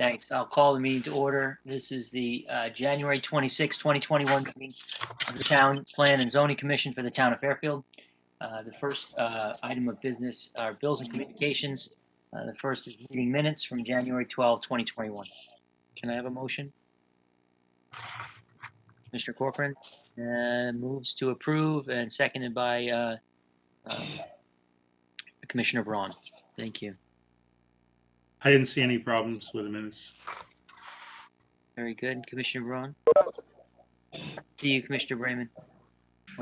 Thanks. I'll call the meeting to order. This is the January 26, 2021 meeting of the Town Plan and Zoning Commission for the Town of Fairfield. The first item of business are bills and communications. The first is meeting minutes from January 12, 2021. Can I have a motion? Mr. Corcoran moves to approve and seconded by Commissioner Braun. Thank you. I didn't see any problems with the minutes. Very good. Commissioner Braun? See you, Commissioner Brayman.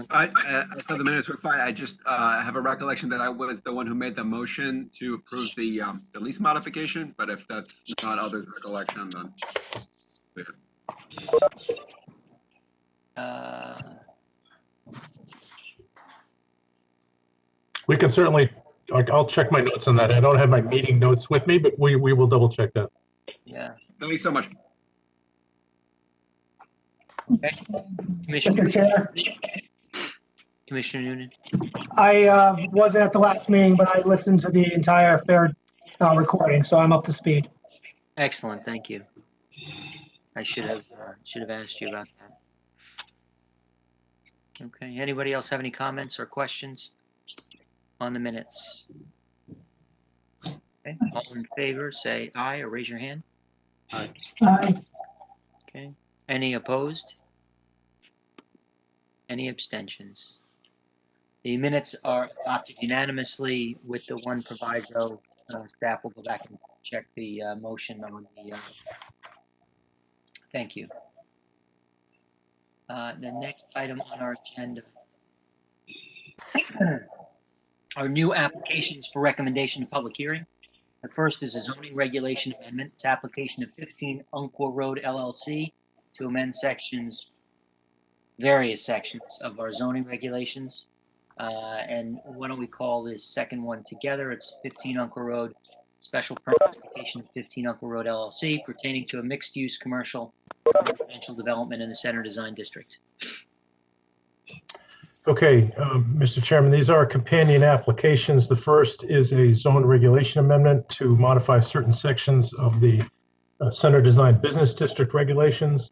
I thought the minutes were fine. I just have a recollection that I was the one who made the motion to approve the lease modification, but if that's not others' recollection, then we can certainly, I'll check my notes on that. I don't have my meeting notes with me, but we will double check that. Yeah. thank you so much. Okay. Mr. Chair, Commissioner Noonan. I wasn't at the last meeting, but I listened to the entire fair recording, so I'm up to speed. Excellent. Thank you. I should have asked you about that. Okay. Anybody else have any comments or questions on the minutes? Okay. All in favor, say aye or raise your hand. Aye. Okay. Any opposed? Any abstentions? The minutes are adopted unanimously with the one proviso. Staff will go back and check the motion on the. Thank you. The next item on our agenda are new applications for recommendation to public hearing. The first is a zoning regulation amendment. It's application of 15 Umpqua Road LLC to amend various sections of our zoning regulations. And why don't we call this second one together? It's 15 Umpqua Road, special permit application of 15 Umpqua Road LLC pertaining to a mixed-use commercial residential development in the Center Design District. Okay, Mr. Chairman, these are companion applications. The first is a zone regulation amendment to modify certain sections of the Center Design Business District regulations,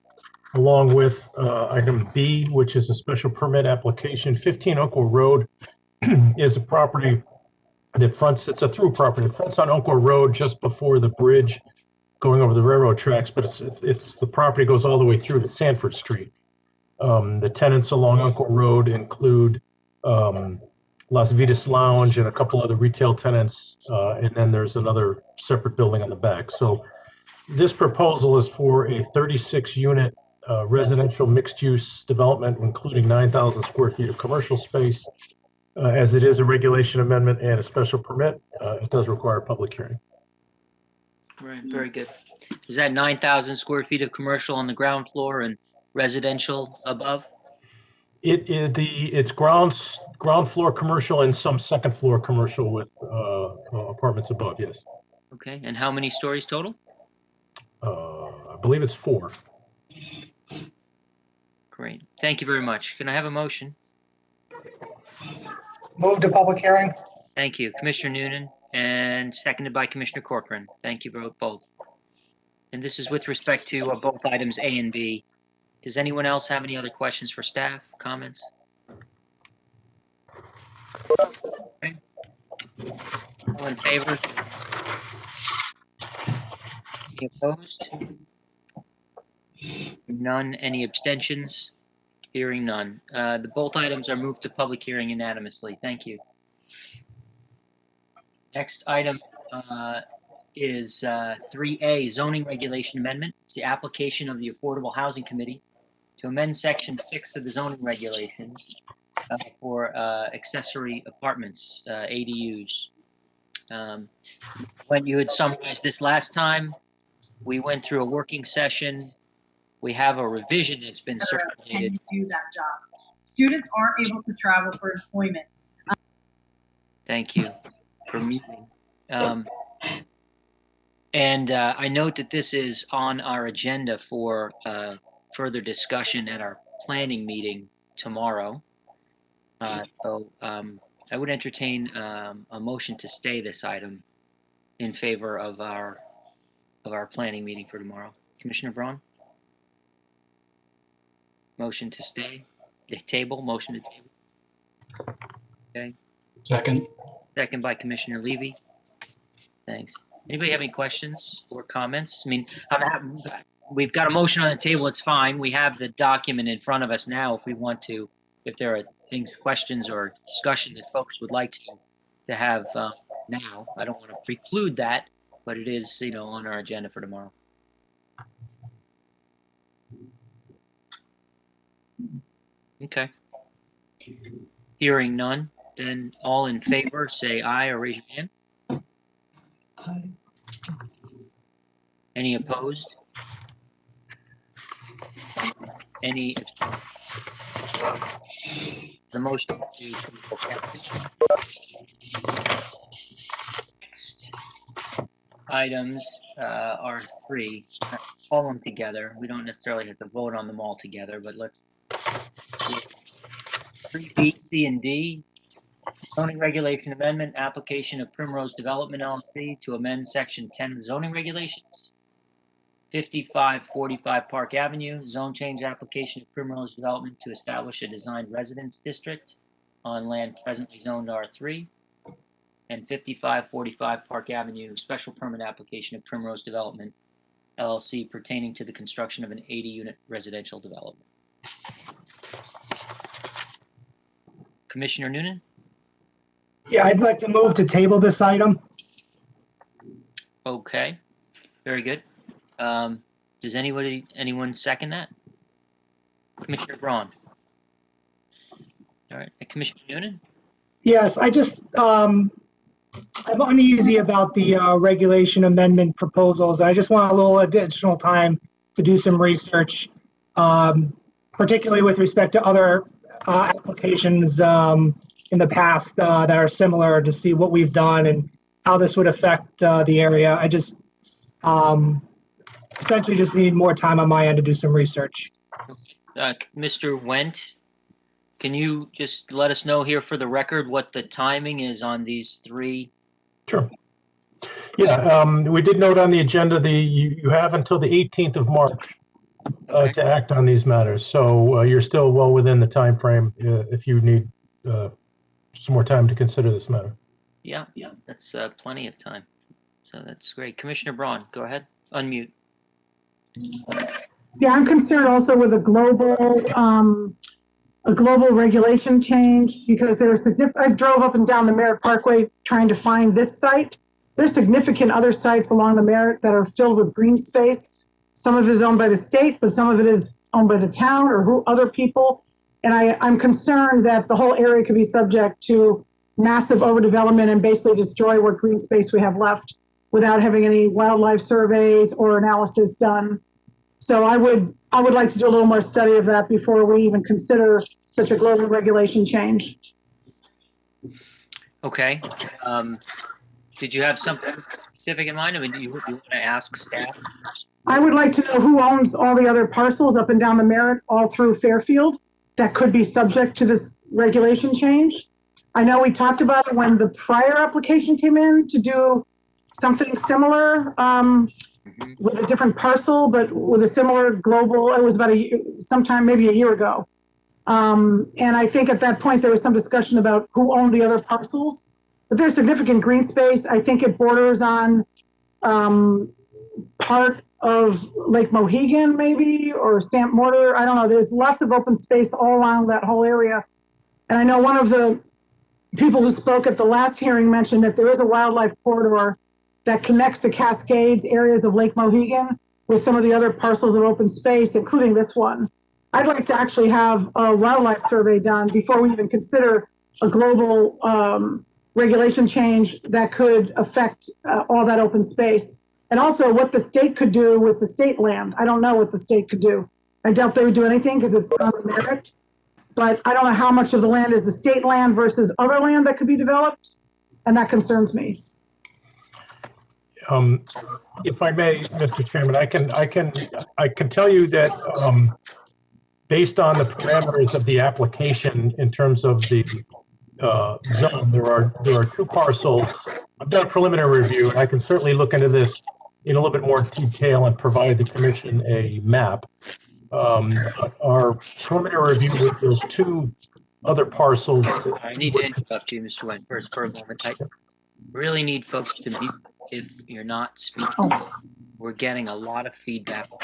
along with item B, which is a special permit application. 15 Umpqua Road is a property that fronts, it's a through property. It fronts on Umpqua Road just before the bridge going over the railroad tracks, but it's the property goes all the way through to Sanford Street. The tenants along Umpqua Road include Las Vidas Lounge and a couple other retail tenants, and then there's another separate building on the back. So this proposal is for a 36-unit residential mixed-use development, including 9,000 square feet of commercial space. As it is a regulation amendment and a special permit, it does require a public hearing. Right, very good. Is that 9,000 square feet of commercial on the ground floor and residential above? It's ground floor commercial and some second floor commercial with apartments above. Yes. Okay, and how many stories total? I believe it's 4. Great. Thank you very much. Can I have a motion? Move to public hearing. Thank you, Commissioner Noonan, and seconded by Commissioner Corcoran. Thank you both. And this is with respect to both items A and B. Does anyone else have any other questions for staff, comments? Okay. All in favor? Any opposed? None. Any abstentions? Hearing none. Both items are moved to public hearing unanimously. Thank you. Next item is 3A, zoning regulation amendment. It's the application of the Affordable Housing Committee to amend Section 6 of the zoning regulations for accessory apartments, ADUs. When you had summarized this last time, we went through a working session. We have a revision that's been circulated. And do that job. Students aren't able to travel for employment. Thank you for meeting. And I note that this is on our agenda for further discussion at our planning meeting tomorrow. So I would entertain a motion to stay this item in favor of our of our planning meeting for tomorrow. Commissioner Braun? Motion to stay, the table, motion to table. Okay, Second. second by Commissioner Levy. Thanks. Anybody have any questions or comments? I mean, we've got a motion on the table, it's fine. We have the document in front of us now if we want to, if there are things, questions or discussion that folks would like to have now. I don't want to preclude that, but it is, on our agenda for tomorrow. Okay. Hearing none, then all in favor, say aye or raise your hand. Aye. Any opposed? Any? The motion to next items are three. Call them together. We don't necessarily have to vote on them all together, but let's 3B, C, and D. Zoning regulation amendment, application of Primrose Development LLC to amend section 10 of the zoning regulations. 5545 Park Avenue, zone change application of Primrose Development to establish a designed residence district on land presently zoned R3. And 5545 Park Avenue, special permit application of Primrose Development LLC pertaining to the construction of an 80-unit residential development. Commissioner Noonan? Yeah, I'd like to move to table this item. Okay, very good. Does anyone second that? Commissioner Braun? All right, Commissioner Noonan? Yes, I'm uneasy about the regulation amendment proposals. I just want a little additional time to do some research, particularly with respect to other applications in the past that are similar, to see what we've done and how this would affect the area. I just essentially just need more time on my end to do some research. Mr. Wendt, can you just let us know here for the record what the timing is on these three? Sure. Yeah, we did note on the agenda you have until the 18th of March to act on these matters. So you're still well within the time frame if you need some more time to consider this matter. Yeah, that's plenty of time. So that's great. Commissioner Braun, go ahead. Unmute. Yeah, I'm concerned also with a global regulation change, because there's significant. I drove up and down the Merritt Parkway trying to find this site. There's significant other sites along the Merritt that are filled with green space. Some of it is owned by the state, but some of it is owned by the town or other people. And I'm concerned that the whole area could be subject to massive overdevelopment and basically destroy what green space we have left without having any wildlife surveys or analysis done. So I would like to do a little more study of that before we even consider such a global regulation change. Okay. Did you have something specific in mind? I mean, do you want to ask staff? I would like to know who owns all the other parcels up and down the Merritt, all through Fairfield, that could be subject to this regulation change. I know we talked about it when the prior application came in to do something similar with a different parcel, but with a similar global. It was about sometime maybe a year ago. And I think at that point there was some discussion about who owned the other parcels. But there's significant green space. I think it borders on part of Lake Mohegan, maybe, or St. Mortar. I don't know. There's lots of open space all around that whole area. And I know one of the people who spoke at the last hearing mentioned that there is a wildlife corridor that connects the Cascades areas of Lake Mohegan with some of the other parcels of open space, including this one. I'd like to actually have a wildlife survey done before we even consider a global regulation change that could affect all that open space. And also what the state could do with the state land. I don't know what the state could do. I doubt they would do anything because it's on the Merritt. But I don't know how much of the land is the state land versus other land that could be developed. And that concerns me. If I may, Mr. Chairman, I can tell you that based on the parameters of the application in terms of the zone, there are two parcels. I've done a preliminary review, and I can certainly look into this in a little bit more detail and provide the commission a map. Our preliminary review reveals two other parcels. I need to interrupt you, Mr. Wen, first for a moment. I really need folks to mute if you're not speaking. We're getting a lot of feedback on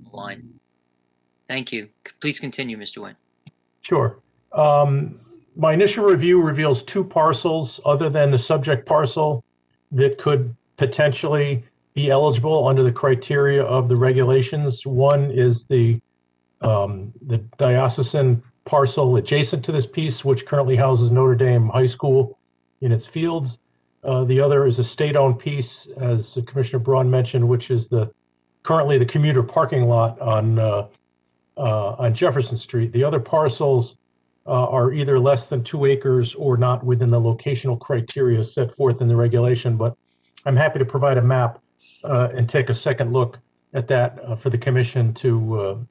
the line. Thank you. Please continue, Mr. Wen. Sure. My initial review reveals two parcels other than the subject parcel that could potentially be eligible under the criteria of the regulations. One is the diocesan parcel adjacent to this piece, which currently houses Notre Dame High School in its fields. The other is a state-owned piece, as Commissioner Braun mentioned, which is currently the commuter parking lot on Jefferson Street. The other parcels are either less than 2 acres or not within the locational criteria set forth in the regulation, but I'm happy to provide a map and take a second look at that for the commission to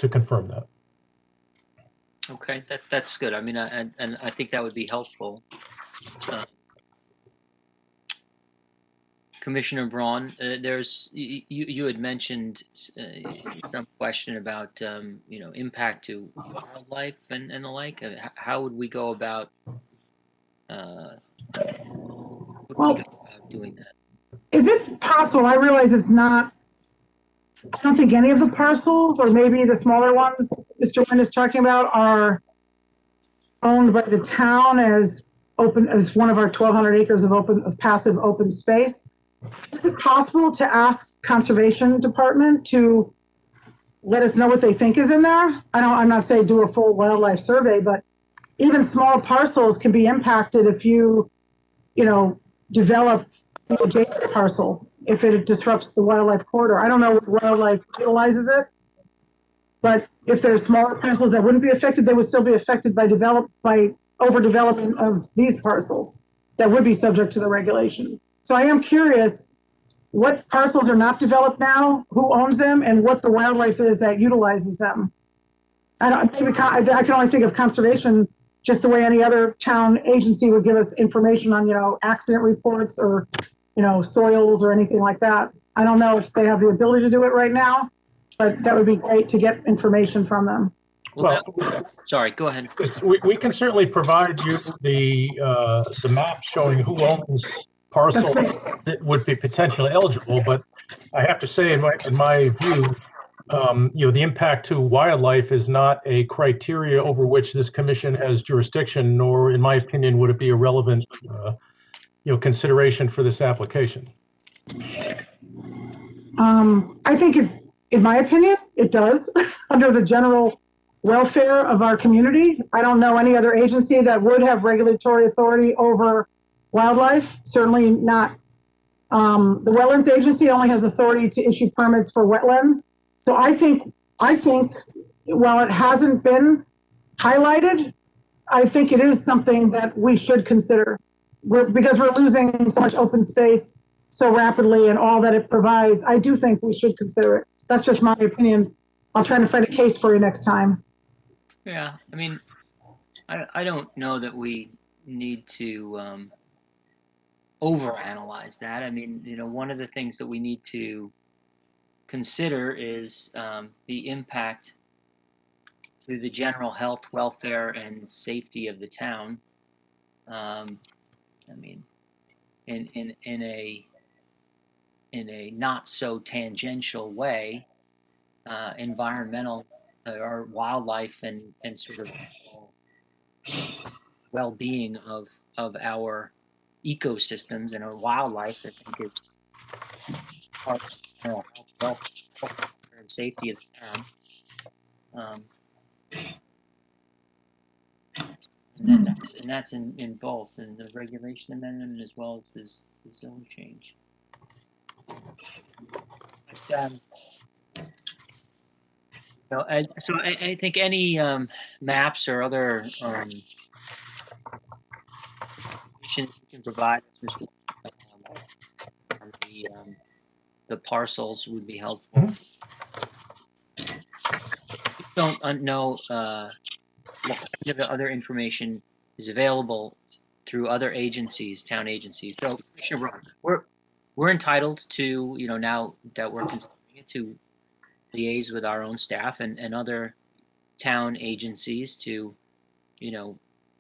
confirm that. Okay, that's good. I mean, and I think that would be helpful. Commissioner Braun, you had mentioned some question about impact to wildlife and the like. How would we go about doing that? Is it possible, I realize it's not, I don't think any of the parcels, or maybe the smaller ones Mr. Wynn is talking about, are owned by the town as one of our 1,200 acres of passive open space. Is it possible to ask Conservation Department to let us know what they think is in there? I'm not saying do a full wildlife survey, but even small parcels can be impacted if you develop the adjacent parcel, if it disrupts the wildlife corridor. I don't know if wildlife utilizes it, but if there's smaller parcels that wouldn't be affected, they would still be affected by overdevelopment of these parcels that would be subject to the regulation. So I am curious what parcels are not developed now, who owns them, and what the wildlife is that utilizes them. I can only think of conservation just the way any other town agency would give us information on, accident reports or, soils or anything like that. I don't know if they have the ability to do it right now, but that would be great to get information from them. Well, sorry, go ahead. We can certainly provide you the map showing who owns parcels that would be potentially eligible, but I have to say, in my view, the impact to wildlife is not a criteria over which this commission has jurisdiction, nor, in my opinion, would it be a relevant, consideration for this application. I think, in my opinion, it does under the general welfare of our community. I don't know any other agency that would have regulatory authority over wildlife. Certainly not. The Wetlands Agency only has authority to issue permits for wetlands. So I think while it hasn't been highlighted, I think it is something that we should consider. Because we're losing so much open space so rapidly and all that it provides, I do think we should consider it. That's just my opinion. I'll try to find a case for you next time. Yeah, I mean, I don't know that we need to overanalyze that. I mean, one of the things that we need to consider is the impact to the general health, welfare, and safety of the town. I mean, in a not so tangential way, environmental or wildlife and sort of well-being of our ecosystems and our wildlife, I think is part of general health, welfare, and safety of the town. And that's in both, in the regulation amendment as well as the zone change. But, so I think any maps or other information you can provide the parcels would be helpful. We don't know what kind of other information is available through other agencies, town agencies. So, Commissioner Braun, we're entitled to, now that we're considering it, to liaise with our own staff and other town agencies to,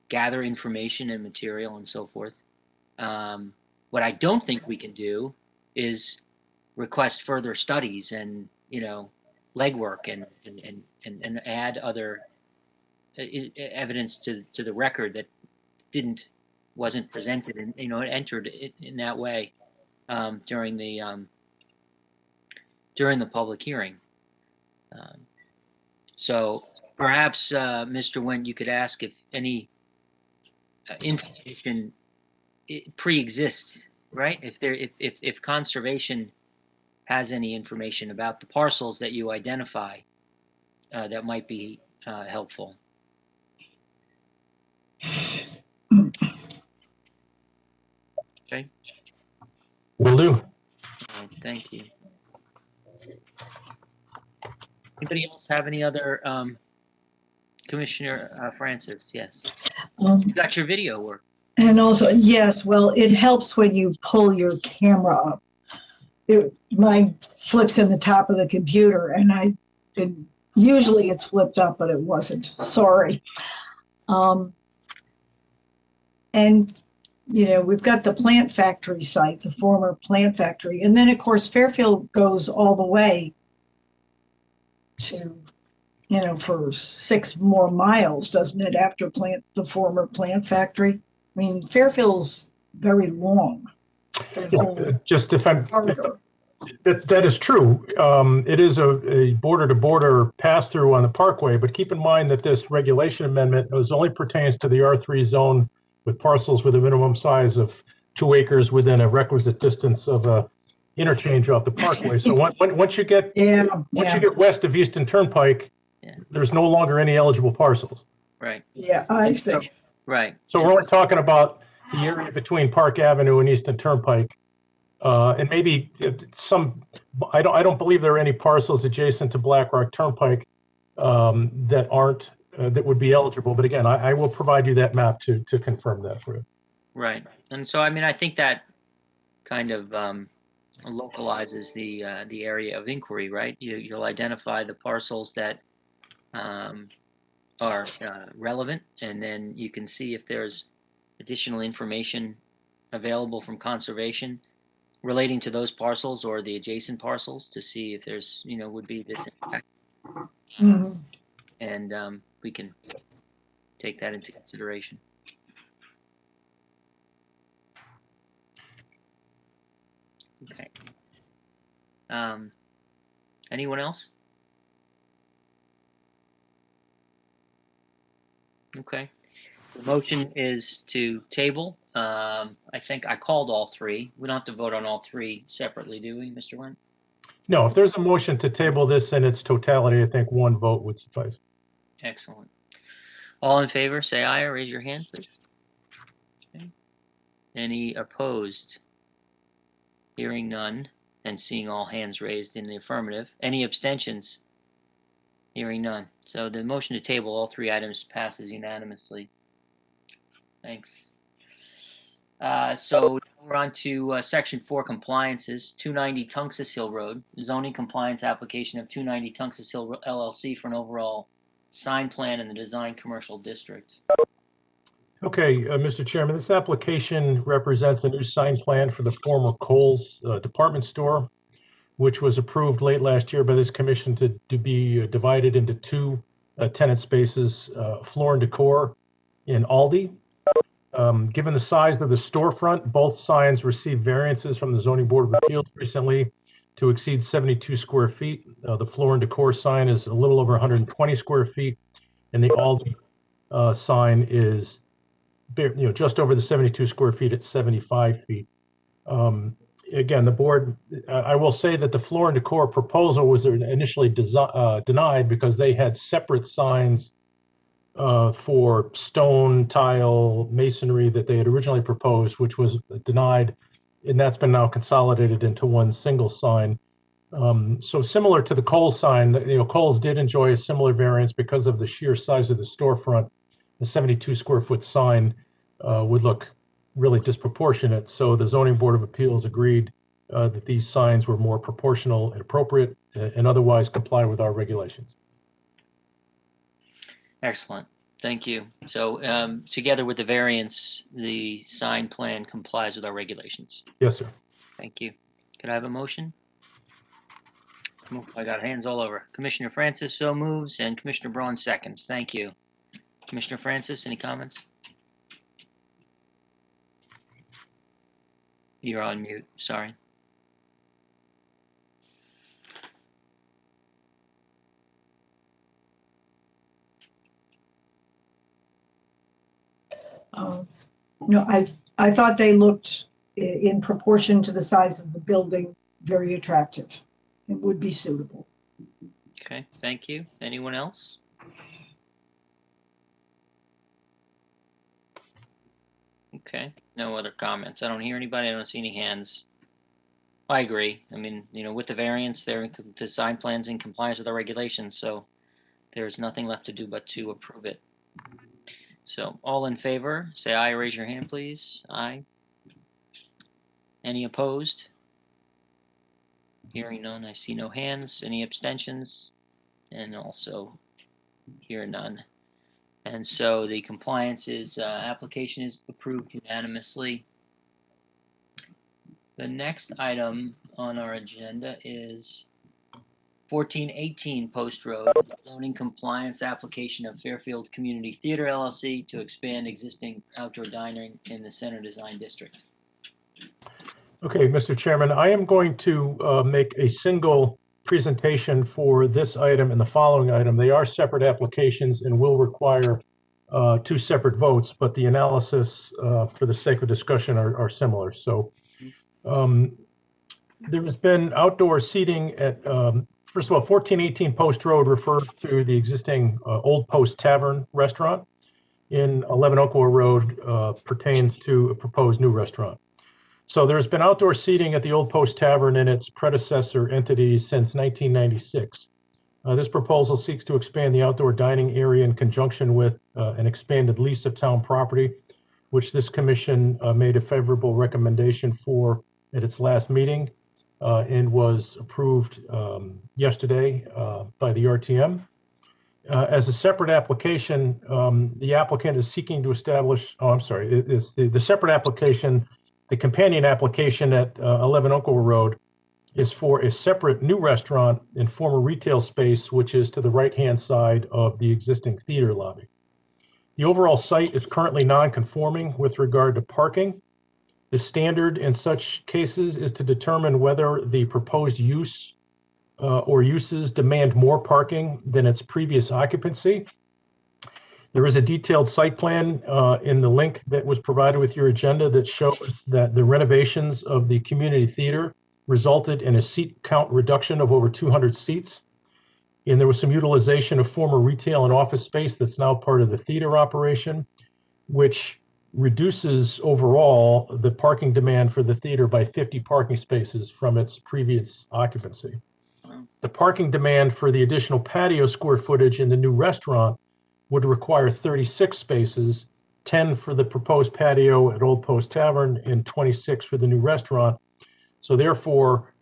gather information and material and so forth. What I don't think we can do is request further studies and, legwork and add other evidence to the record that wasn't presented and, entered in that way during the public hearing. So perhaps, Mr. Wendt, you could ask if any information pre-exists, right? If conservation has any information about the parcels that you identify, that might be helpful. Okay. Will do. All right, thank you. Anybody else have any other, Commissioner Francis? Yes. You got your video work. And also, yes, well, it helps when you pull your camera up. Mine flips in the top of the computer, and I didn't. Usually it's flipped up, but it wasn't. Sorry. And we've got the plant factory site, the former plant factory, and then of course Fairfield goes all the way to, for 6 more miles, doesn't it? After the former plant factory. I mean, Fairfield's very long. Just if I'm, that is true. It is a border-to-border pass-through on the Parkway, but keep in mind that this regulation amendment only pertains to the R3 zone with parcels with a minimum size of 2 acres within a requisite distance of a interchange off the Parkway. So once you get you get west of Easton Turnpike, there's no longer any eligible parcels. Right. Yeah, I see. Right. So we're only talking about the area between Park Avenue and Easton Turnpike, and maybe some. I don't believe there are any parcels adjacent to Black Rock Turnpike that aren't that would be eligible. But again, I will provide you that map to confirm that for you. Right. And so, I think that kind of localizes the area of inquiry, right? You'll identify the parcels that are relevant, and then you can see if there's additional information available from conservation relating to those parcels or the adjacent parcels to see if there's, would be this impact. And we can take that into consideration. Okay. Anyone else? Okay. The motion is to table. I think I called all 3. We don't have to vote on all 3 separately, do we, Mr. Wendt? No, if there's a motion to table this in its totality, I think 1 vote would suffice. Excellent. All in favor, say aye or raise your hand, please. Okay. Any opposed? Hearing none and seeing all hands raised in the affirmative. Any abstentions? Hearing none. So the motion to table all 3 items passes unanimously. Thanks. So we're on to Section 4 compliances. 290 Tungus Hill Road, zoning compliance application of 290 Tungus Hill LLC for an overall sign plan in the design commercial district. Okay, Mr. Chairman, this application represents a new sign plan for the former Kohl's department store, which was approved late last year by this commission to be divided into 2 tenant spaces, Floor and Decor in Aldi. Given the size of the storefront, both signs received variances from the Zoning Board of Appeals recently to exceed 72 square feet. The Floor and Decor sign is a little over 120 square feet, and the Aldi sign is just over the 72 square feet at 75 feet. Again, the board, I will say that the Floor and Decor proposal was initially denied because they had separate signs for stone, tile, masonry that they had originally proposed, which was denied, and that's been now consolidated into 1 single sign. So similar to the Kohl's sign, Kohl's did enjoy a similar variance because of the sheer size of the storefront. The 72 square foot sign would look really disproportionate. So the Zoning Board of Appeals agreed that these signs were more proportional and appropriate and otherwise comply with our regulations. Excellent. Thank you. So together with the variance, the sign plan complies with our regulations. Yes, sir. Thank you. Could I have a motion? I got hands all over. Commissioner Francis, Phil moves, and Commissioner Braun seconds. Thank you. Commissioner Francis, any comments? You're on mute. Sorry. No, I thought they looked in proportion to the size of the building, very attractive. It would be suitable. Okay, thank you. Anyone else? Okay, no other comments. I don't hear anybody. I don't see any hands. I agree. I mean, with the variance, the design plan's in compliance with our regulations, so there's nothing left to do but to approve it. So, all in favor, say aye. Raise your hand, please. Aye. Any opposed? Hearing none, I see no hands. Any abstentions? And also hear none. And so the compliance application is approved unanimously. The next item on our agenda is 1418 Post Road, zoning compliance application of Fairfield Community Theater LLC to expand existing outdoor dining in the Center Design District. Okay, Mr. Chairman, I am going to make a single presentation for this item and the following item. They are separate applications and will require two separate votes, but the analysis for the sake of discussion are similar. So there has been outdoor seating at, first of all, 1418 Post Road refers to the existing Old Post Tavern restaurant. In 11 Oakville Road pertains to a proposed new restaurant. So there's been outdoor seating at the Old Post Tavern and its predecessor entities since 1996. This proposal seeks to expand the outdoor dining area in conjunction with an expanded lease of town property, which this commission made a favorable recommendation for at its last meeting and was approved yesterday by the RTM. As a separate application, the applicant is seeking to establish, the separate application, the companion application at 11 Oakville Road is for a separate new restaurant and former retail space, which is to the right-hand side of the existing theater lobby. The overall site is currently non-conforming with regard to parking. The standard in such cases is to determine whether the proposed use or uses demand more parking than its previous occupancy. There is a detailed site plan in the link that was provided with your agenda that shows that the renovations of the community theater resulted in a seat count reduction of over 200 seats. And there was some utilization of former retail and office space that's now part of the theater operation, which reduces overall the parking demand for the theater by 50 parking spaces from its previous occupancy. The parking demand for the additional patio square footage in the new restaurant would require 36 spaces, 10 for the proposed patio at Old Post Tavern and 26 for the new restaurant. So therefore,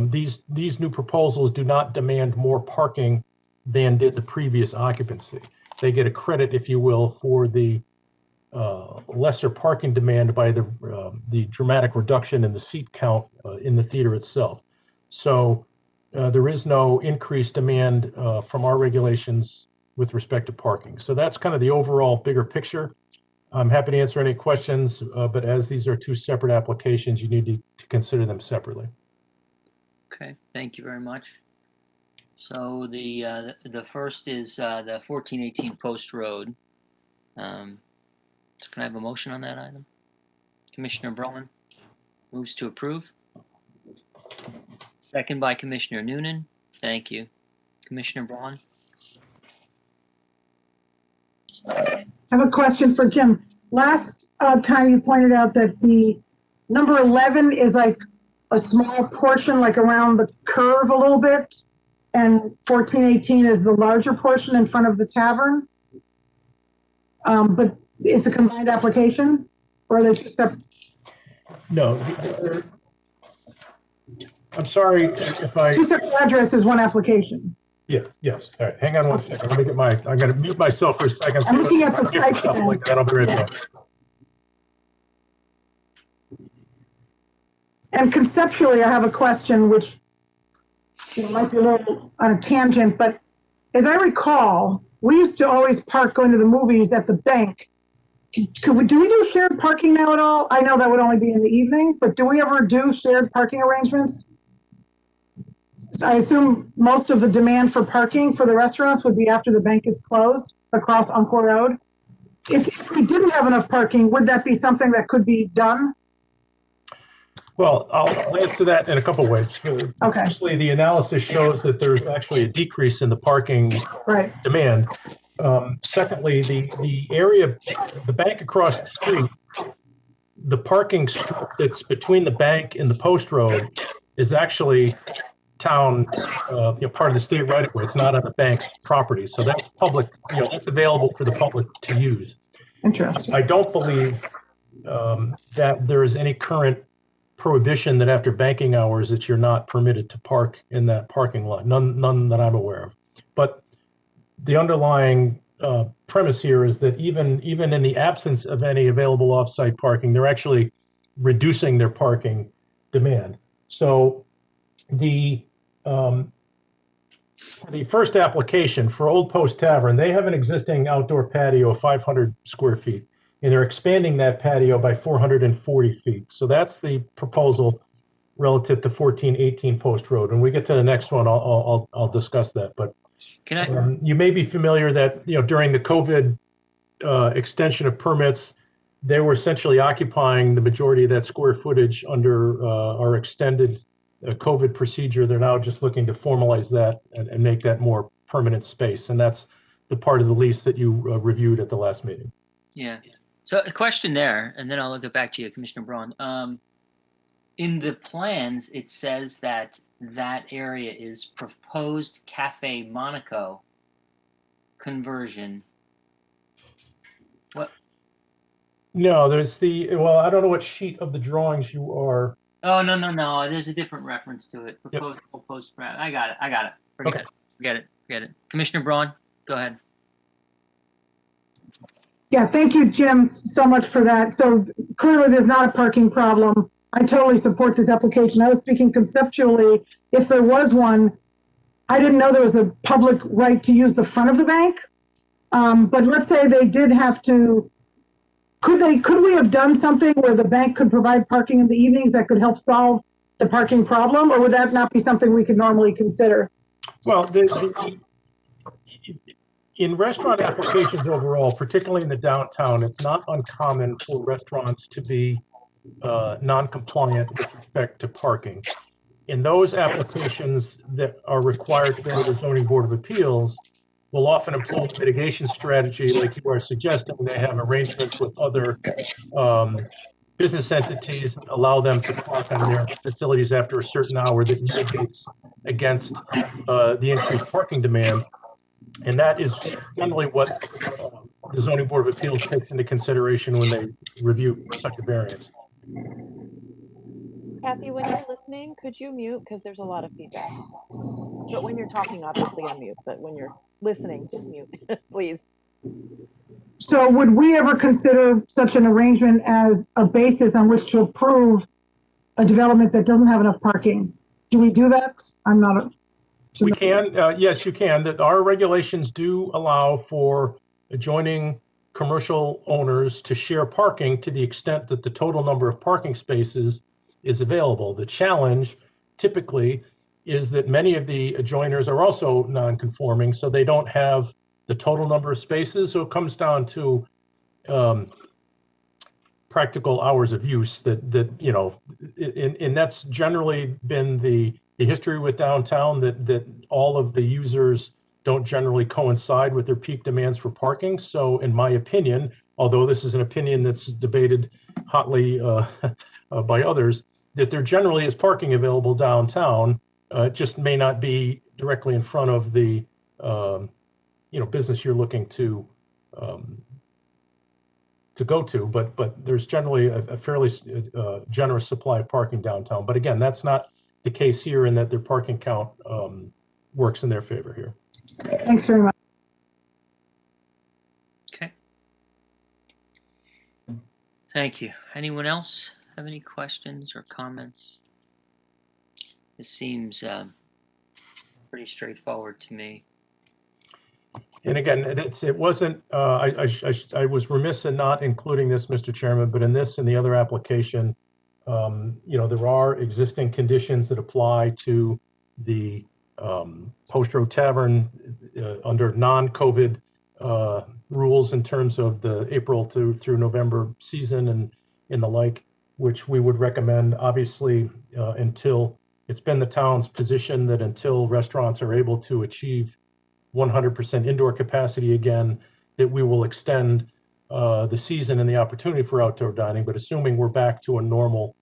these new proposals do not demand more parking than did the previous occupancy. They get a credit, if you will, for the lesser parking demand by the dramatic reduction in the seat count in the theater itself. So there is no increased demand from our regulations with respect to parking. So that's kind of the overall bigger picture. I'm happy to answer any questions, but as these are two separate applications, you need to consider them separately. Okay, thank you very much. So the first is the 1418 Post Road. Can I have a motion on that item? Commissioner Braun moves to approve. Second by Commissioner Noonan. Thank you. Commissioner Braun. I have a question for Jim. Last time you pointed out that the number 11 is like a small portion, like around the curve a little bit, and 1418 is the larger portion in front of the tavern. But it's a combined application, or are they two separate? No, I'm sorry if I, Two separate addresses, one application. yeah, yes. All right, hang on one second. Let me get I gotta mute myself for a second. I'm looking at the site Stuff plan. like that. I'll be right back. And conceptually, I have a question which might be a little on a tangent, but as I recall, we used to always park going to the movies at the bank. Do we do shared parking now at all? I know that would only be in the evening, but do we ever do shared parking arrangements? So I assume most of the demand for parking for the restaurants would be after the bank is closed across Encore Road. If we didn't have enough parking, would that be something that could be done? Well, I'll answer that in a couple ways. Okay. Firstly, the analysis shows that there's actually a decrease in the parking Right. demand. Secondly, the area, the bank across the street, the parking strip that's between the bank and the post road is actually town, part of the state right of way. It's not on the bank's property. So that's public, that's available for the public to use. Interesting. I don't believe that there is any current prohibition that after banking hours that you're not permitted to park in that parking lot. None that I'm aware of. But the underlying premise here is that even in the absence of any available off-site parking, they're actually reducing their parking demand. So the first application for Old Post Tavern, they have an existing outdoor patio of 500 square feet, and they're expanding that patio by 440 feet. So that's the proposal relative to 1418 Post Road. When we get to the next one, I'll discuss that. But Can I? you may be familiar that during the COVID extension of permits, they were essentially occupying the majority of that square footage under our extended COVID procedure. They're now just looking to formalize that and make that more permanent space, and that's the part of the lease that you reviewed at the last meeting. Yeah. So a question there, and then I'll get back to you, Commissioner Braun. In the plans, it says that that area is proposed Cafe Monaco conversion. What? No, there's well, I don't know what sheet of the drawings you are. Oh, no. There's a different reference to it. Proposed post. I got it. Forget it. Commissioner Braun, go ahead. Yeah, thank you, Jim, so much for that. So clearly there's not a parking problem. I totally support this application. I was speaking conceptually. If there was one, I didn't know there was a public right to use the front of the bank. But let's say they did have to, could we have done something where the bank could provide parking in the evenings that could help solve the parking problem? Or would that not be something we could normally consider? Well, in restaurant applications overall, particularly in the downtown, it's not uncommon for restaurants to be non-compliant with respect to parking. In those applications that are required to go to the Zoning Board of Appeals, will often employ a mitigation strategy like you are suggesting. They have arrangements with other business entities that allow them to park on their facilities after a certain hour that mitigates against the increased parking demand. And that is generally what the Zoning Board of Appeals takes into consideration when they review such a variance. Kathy, when you're listening, could you mute? Because there's a lot of feedback. But when you're talking, obviously unmute. But when you're listening, just mute, please. So would we ever consider such an arrangement as a basis on which to approve a development that doesn't have enough parking? Do we do that? I'm not. We can, yes, you can. That our regulations do allow for adjoining commercial owners to share parking to the extent that the total number of parking spaces is available. The challenge typically is that many of the adjoiners are also non-conforming, so they don't have the total number of spaces. So it comes down to practical hours of use and that's generally been the history with downtown, that all of the users don't generally coincide with their peak demands for parking. So in my opinion, although this is an opinion that's debated hotly by others, that there generally is parking available downtown. It just may not be directly in front of the business you're looking to go to, but there's generally a fairly generous supply of parking downtown. But again, that's not the case here, and that their parking count works in their favor here. Thanks very much. Okay. Thank you. Anyone else have any questions or comments? This seems pretty straightforward to me. And again, it wasn't, I was remiss in not including this, Mr. Chairman, but in this and the other application, there are existing conditions that apply to the Post Road Tavern under non-COVID rules in terms of the April through November season and the like, which we would recommend, obviously, until it's been the town's position that until restaurants are able to achieve 100% indoor capacity again, that we will extend the season and the opportunity for outdoor dining. But assuming we're back to a normal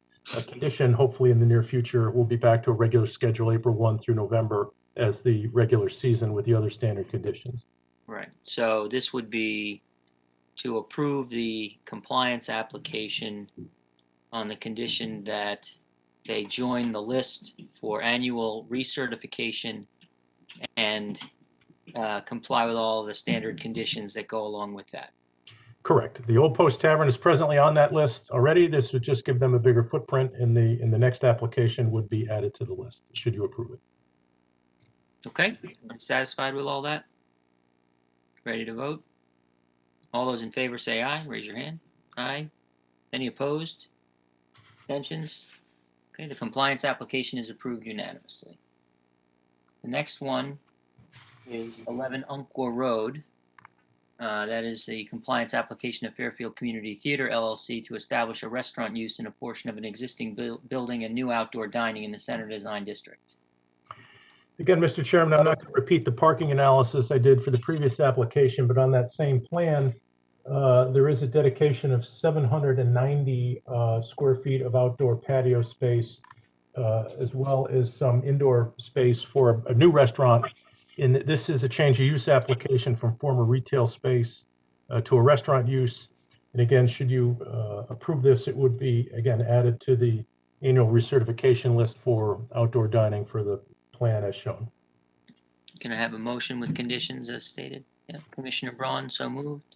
condition, hopefully in the near future, we'll be back to a regular schedule, April 1 through November, as the regular season with the other standard conditions. Right. So this would be to approve the compliance application on the condition that they join the list for annual recertification and comply with all the standard conditions that go along with that. Correct. The Old Post Tavern is presently on that list already. This would just give them a bigger footprint, and the next application would be added to the list, should you approve it. Okay, I'm satisfied with all that? Ready to vote? All those in favor say aye. Raise your hand. Aye. Any opposed? Abstentions? Okay, the compliance application is approved unanimously. The next one is 11 Umpqua Road. That is the compliance application of Fairfield Community Theater LLC to establish a restaurant use in a portion of an existing building and new outdoor dining in the Center Design District. Again, Mr. Chairman, I'm not going to repeat the parking analysis I did for the previous application, but on that same plan, there is a dedication of 790 square feet of outdoor patio space, as well as some indoor space for a new restaurant. And this is a change of use application from former retail space to a restaurant use. And again, should you approve this, it would be, again, added to the annual recertification list for outdoor dining for the plan as shown. Can I have a motion with conditions as stated? Yeah, Commissioner Braun, so moved.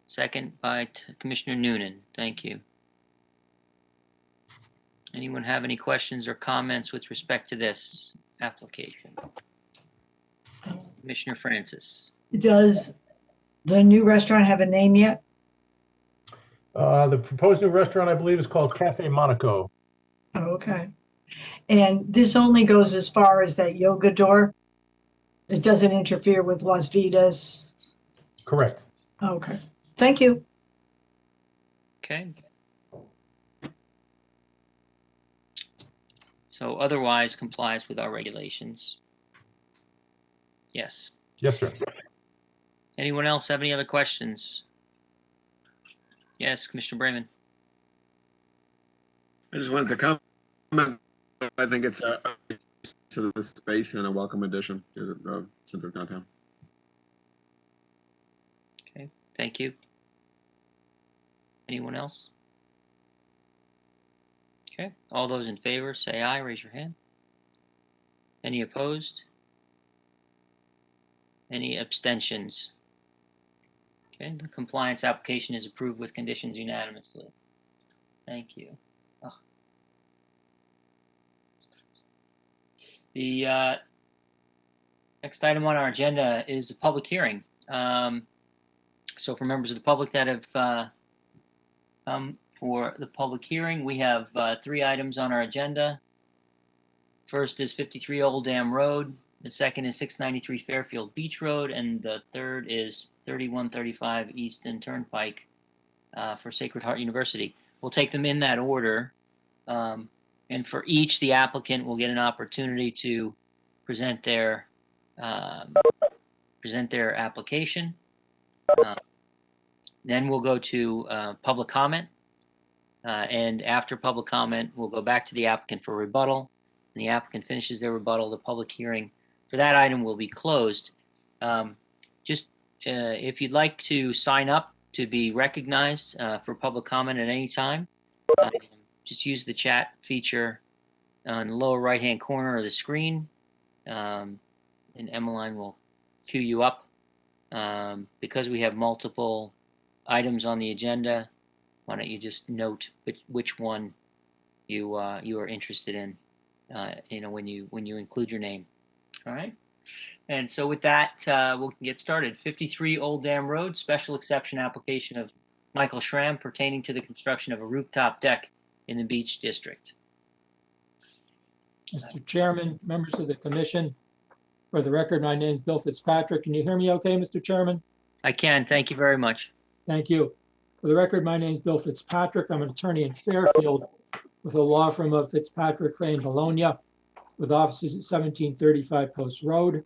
Second by Commissioner Noonan. Thank you. Anyone have any questions or comments with respect to this application? Commissioner Francis. Does the new restaurant have a name yet? The proposed new restaurant, I believe, is called Cafe Monaco. Oh, okay. And this only goes as far as that yoga door? It doesn't interfere with Las Vidas? Correct. Okay. Thank you. Okay. So otherwise complies with our regulations. Yes. Yes, sir. Anyone else have any other questions? Yes, Commissioner Brayman. I just wanted to comment. I think it's to the space and a welcome addition to the center of downtown. Okay, thank you. Anyone else? Okay, all those in favor say aye, raise your hand. Any opposed? Any abstentions? Okay, the compliance application is approved with conditions unanimously. Thank you. Oh. The next item on our agenda is a public hearing. So for members of the public that have come for the public hearing, we have 3 items on our agenda. First is 53 Old Dam Road. The second is 693 Fairfield Beach Road, and the third is 3135 Easton Turnpike for Sacred Heart University. We'll take them in that order. And for each, the applicant will get an opportunity to present their application. Then we'll go to public comment. And after public comment, we'll go back to the applicant for rebuttal. And the applicant finishes their rebuttal. The public hearing for that item will be closed. If you'd like to sign up to be recognized for public comment at any time, just use the chat feature on the lower right-hand corner of the screen. And Emmeline will cue you up. Because we have multiple items on the agenda, why don't you just note which one you are interested in, when you include your name. All right. And so with that, we'll get started. 53 Old Dam Road, special exception application of Michael Schramm pertaining to the construction of a rooftop deck in the Beach District. Mr. Chairman, members of the commission, for the record, my name is Bill Fitzpatrick. Can you hear me okay, Mr. Chairman? I can. Thank you very much. Thank you. For the record, my name is Bill Fitzpatrick. I'm an attorney in Fairfield with a law firm of Fitzpatrick, Frame, Bologna, with offices at 1735 Post Road.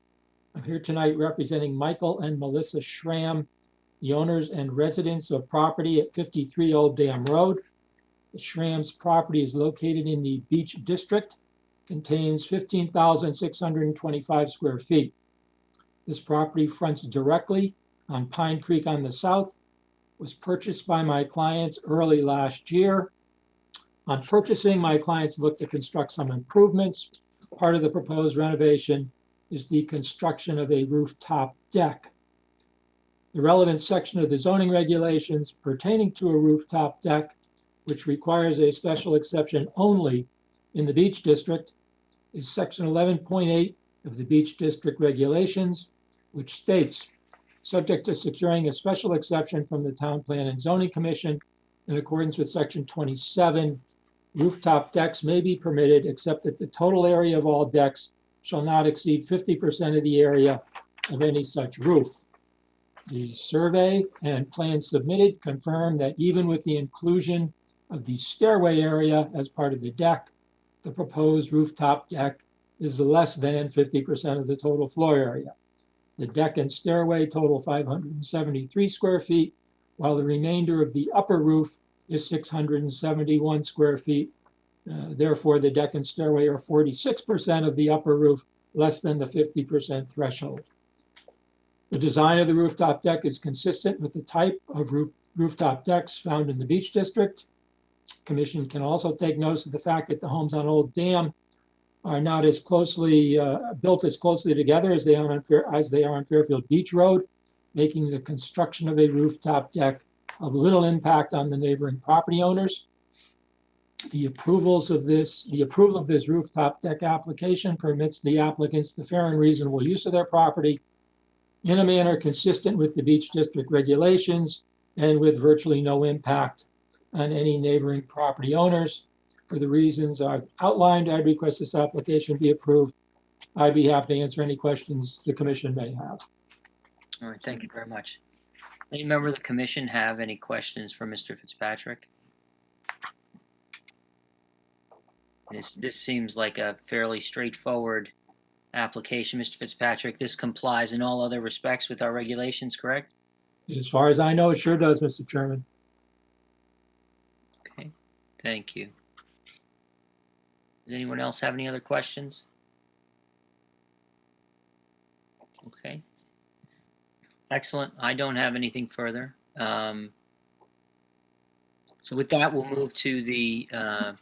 I'm here tonight representing Michael and Melissa Schramm, the owners and residents of property at 53 Old Dam Road. The Schramm's property is located in the Beach District, contains 15,625 square feet. This property fronts directly on Pine Creek on the south, was purchased by my clients early last year. On purchasing, my clients looked to construct some improvements. Part of the proposed renovation is the construction of a rooftop deck. The relevant section of the zoning regulations pertaining to a rooftop deck, which requires a special exception only in the Beach District, is section 11.8 of the Beach District regulations, which states, subject to securing a special exception from the Town Plan and Zoning Commission in accordance with section 27, rooftop decks may be permitted except that the total area of all decks shall not exceed 50% of the area of any such roof. The survey and plans submitted confirm that even with the inclusion of the stairway area as part of the deck, the proposed rooftop deck is less than 50% of the total floor area. The deck and stairway total 573 square feet, while the remainder of the upper roof is 671 square feet. Therefore, the deck and stairway are 46% of the upper roof, less than the 50% threshold. The design of the rooftop deck is consistent with the type of rooftop decks found in the Beach District. Commission can also take notice of the fact that the homes on Old Dam are not as closely built as closely together as they are on Fairfield Beach Road, making the construction of a rooftop deck of little impact on the neighboring property owners. The approval of this rooftop deck application permits the applicants the fair and reasonable use of their property in a manner consistent with the Beach District regulations and with virtually no impact on any neighboring property owners. For the reasons I've outlined, I'd request this application be approved. I'd be happy to answer any questions the commission may have. All right, thank you very much. Any member of the commission have any questions for Mr. Fitzpatrick? This seems like a fairly straightforward application, Mr. Fitzpatrick. This complies in all other respects with our regulations, correct? As far as I know, it sure does, Mr. Chairman. Okay, thank you. Does anyone else have any other questions? Okay. Excellent. I don't have anything further. So with that, we'll move to the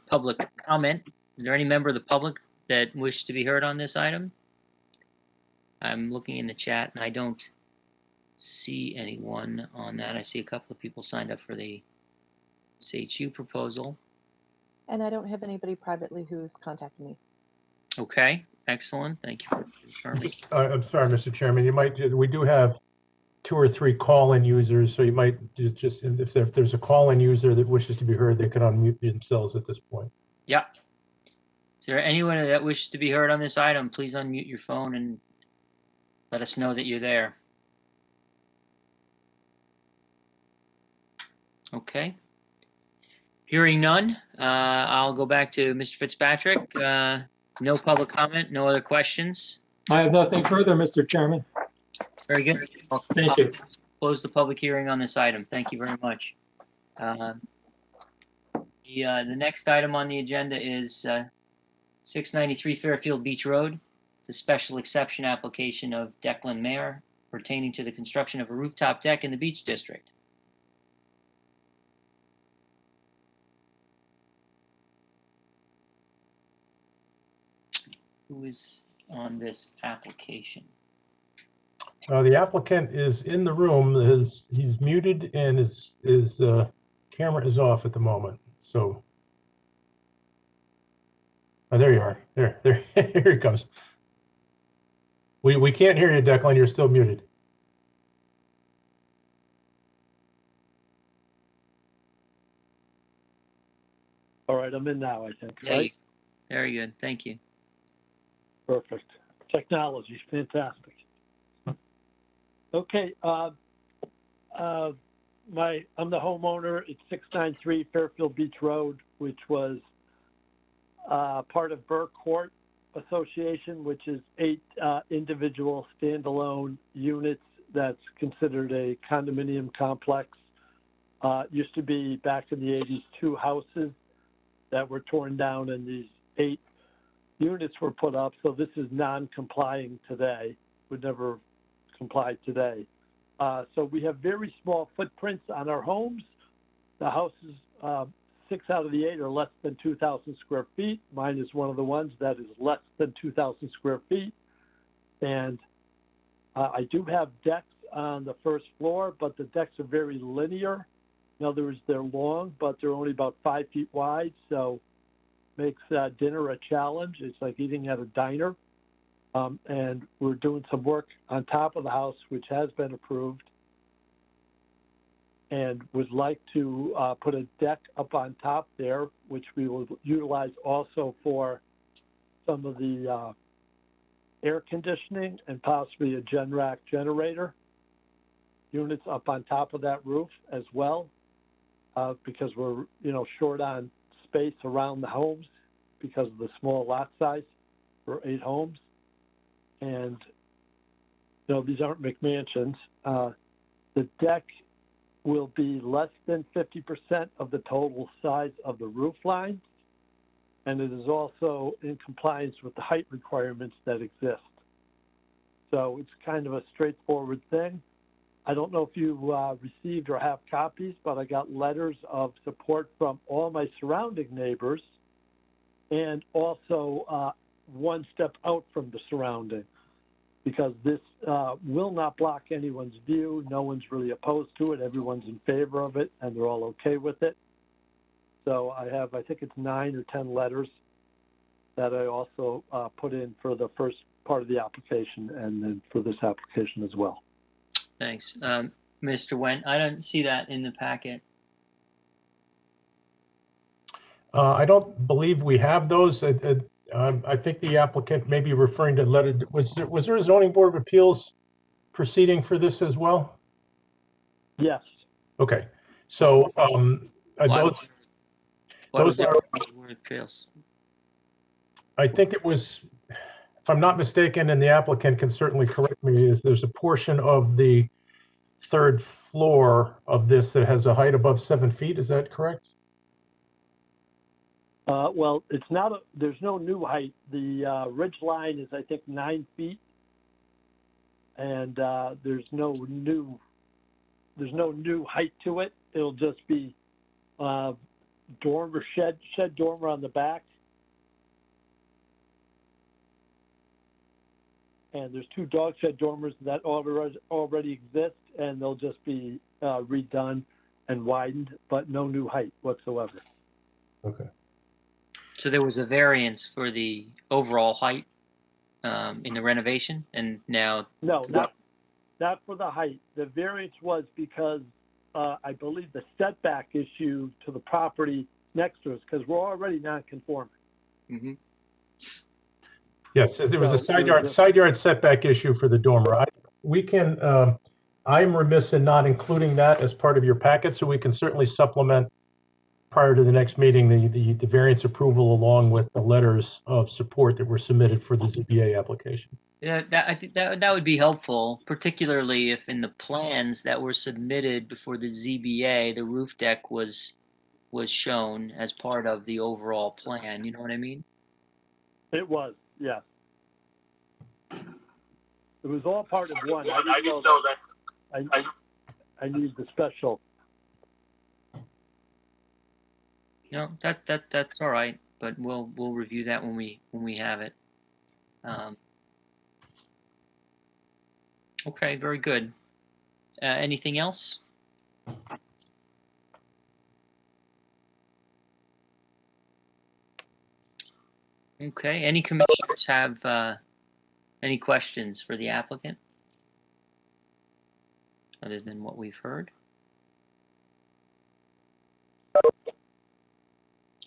public comment. Is there any member of the public that wishes to be heard on this item? I'm looking in the chat and I don't see anyone on that. I see a couple of people signed up for the CHU proposal. And I don't have anybody privately who's contacted me. Okay, excellent. Thank you for confirming. I'm sorry, Mr. Chairman, we do have 2 or 3 call-in users, so you might just if there's a call-in user that wishes to be heard, they can unmute themselves at this point. Yeah. Is there anyone that wishes to be heard on this item? Please unmute your phone and let us know that you're there. Okay. Hearing none, I'll go back to Mr. Fitzpatrick. No public comment, no other questions. I have nothing further, Mr. Chairman. Very good. Thank you. Close the public hearing on this item. Thank you very much. The next item on the agenda is 693 Fairfield Beach Road. It's a special exception application of Declan Mayer pertaining to the construction of a rooftop deck in the Beach District. who is on this application? The applicant is in the room. He's muted and his camera is off at the moment. So, there you are. There, here he comes. We can't hear you, Declan. You're still muted. All right, I'm in now, I think, Yeah, right? very good. Thank you. Perfect. Technology, fantastic. Okay, I'm the homeowner. It's 693 Fairfield Beach Road, which was part of Burke Court Association, which is 8 individual standalone units that's considered a condominium complex. Used to be, back in the 80s, 2 houses that were torn down and these 8 units were put up. So this is non-complying today, would never comply today. So we have very small footprints on our homes. The houses, 6 out of the 8 are less than 2,000 square feet. Mine is one of the ones that is less than 2,000 square feet. And I do have decks on the first floor, but the decks are very linear. In other words, they're long, but they're only about 5 feet wide. So makes dinner a challenge. It's like eating at a diner. And we're doing some work on top of the house, which has been approved, and would like to put a deck up on top there, which we will utilize also for some of the air conditioning and possibly a Generac generator units up on top of that roof as well, because we're short on space around the homes because of the small lot size for 8 homes. And these aren't McMansions. The deck will be less than 50% of the total size of the roof line, and it is also in compliance with the height requirements that exist. So it's kind of a straightforward thing. I don't know if you received or have copies, but I got letters of support from all my surrounding neighbors, and also one step out from the surrounding, because this will not block anyone's view. No one's really opposed to it. Everyone's in favor of it, and they're all okay with it. So I have, I think it's 9 or 10 letters that I also put in for the first part of the application and then for this application as well. Thanks. Mr. Wendt, I don't see that in the packet. I don't believe we have those. I think the applicant may be referring to letter. Was there a zoning board of appeals proceeding for this as well? Yes. Okay. So those are. I think it was, if I'm not mistaken, and the applicant can certainly correct me, is there's a portion of the 3rd floor of this that has a height above 7 feet. Is that correct? Well, it's not. There's no new height. The ridge line is, I think, 9 feet, and there's no new height to it. It'll just be dormer shed dormer on the back, and there's 2 dog shed dormers that already exist, and they'll just be redone and widened, but no new height whatsoever. Okay. So there was a variance for the overall height in the renovation, and now No, not for the height. The variance was because I believe the setback issue to the property next to us, because we're already non-conforming. Mm-hmm. Yes, there was a side yard setback issue for the dormer. I'm remiss in not including that as part of your packet, so we can certainly supplement prior to the next meeting the variance approval along with the letters of support that were submitted for the ZBA application. Yeah, I think that would be helpful, particularly if in the plans that were submitted before the ZBA, the roof deck was shown as part of the overall plan. You know what I mean? It was, yes. It was all part of one. I didn't know that. I need the special. No, that's all right, but we'll review that when we have it. Okay, very good. Anything else? Okay, any commissioners have any questions for the applicant? Other than what we've heard?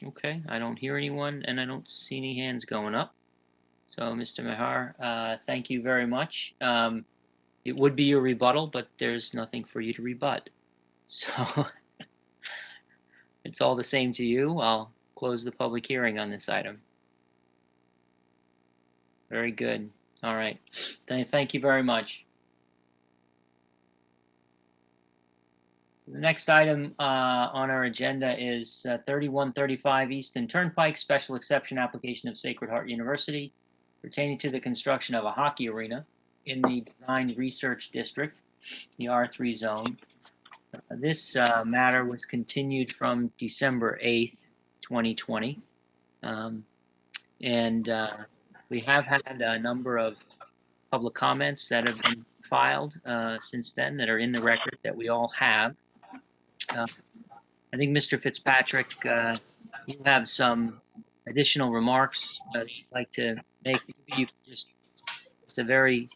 Okay, I don't hear anyone and I don't see any hands going up. So, Mr. Mehar, thank you very much. It would be your rebuttal, but there's nothing for you to rebut. So, it's all the same to you. I'll close the public hearing on this item. Very good. All right. Thank you very much. The next item on our agenda is 3135 Easton Turnpike, special exception application of Sacred Heart University pertaining to the construction of a hockey arena in the Design Research District, the R3 zone. This matter was continued from December 8th, 2020. We have had a number of public comments that have been filed since then that are in the record that we all have. I think Mr. Fitzpatrick, you have some additional remarks that you'd like to make. You it's a very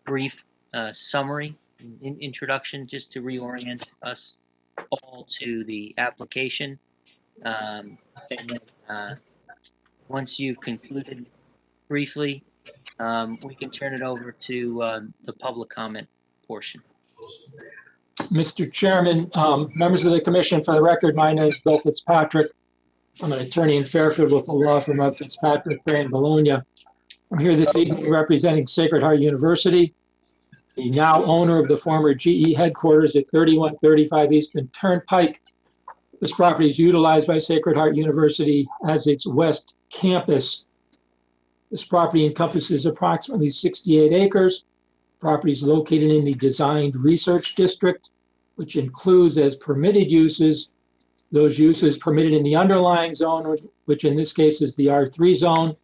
brief summary, introduction, just to reorient us all to the application. And then, once you've concluded briefly, we can turn it over to the public comment portion. Mr. Chairman, members of the commission, for the record, my name is Bill Fitzpatrick. I'm an attorney in Fairfield with the law firm of Fitzpatrick, Frame, Bologna. I'm here this evening representing Sacred Heart University, the now owner of the former GE headquarters at 3135 Eastern Turnpike. This property is utilized by Sacred Heart University as its West Campus. This property encompasses approximately 68 acres. Property is located in the Designed Research District, which includes as permitted uses those uses permitted in the underlying zone, which in this case is the R3 zone.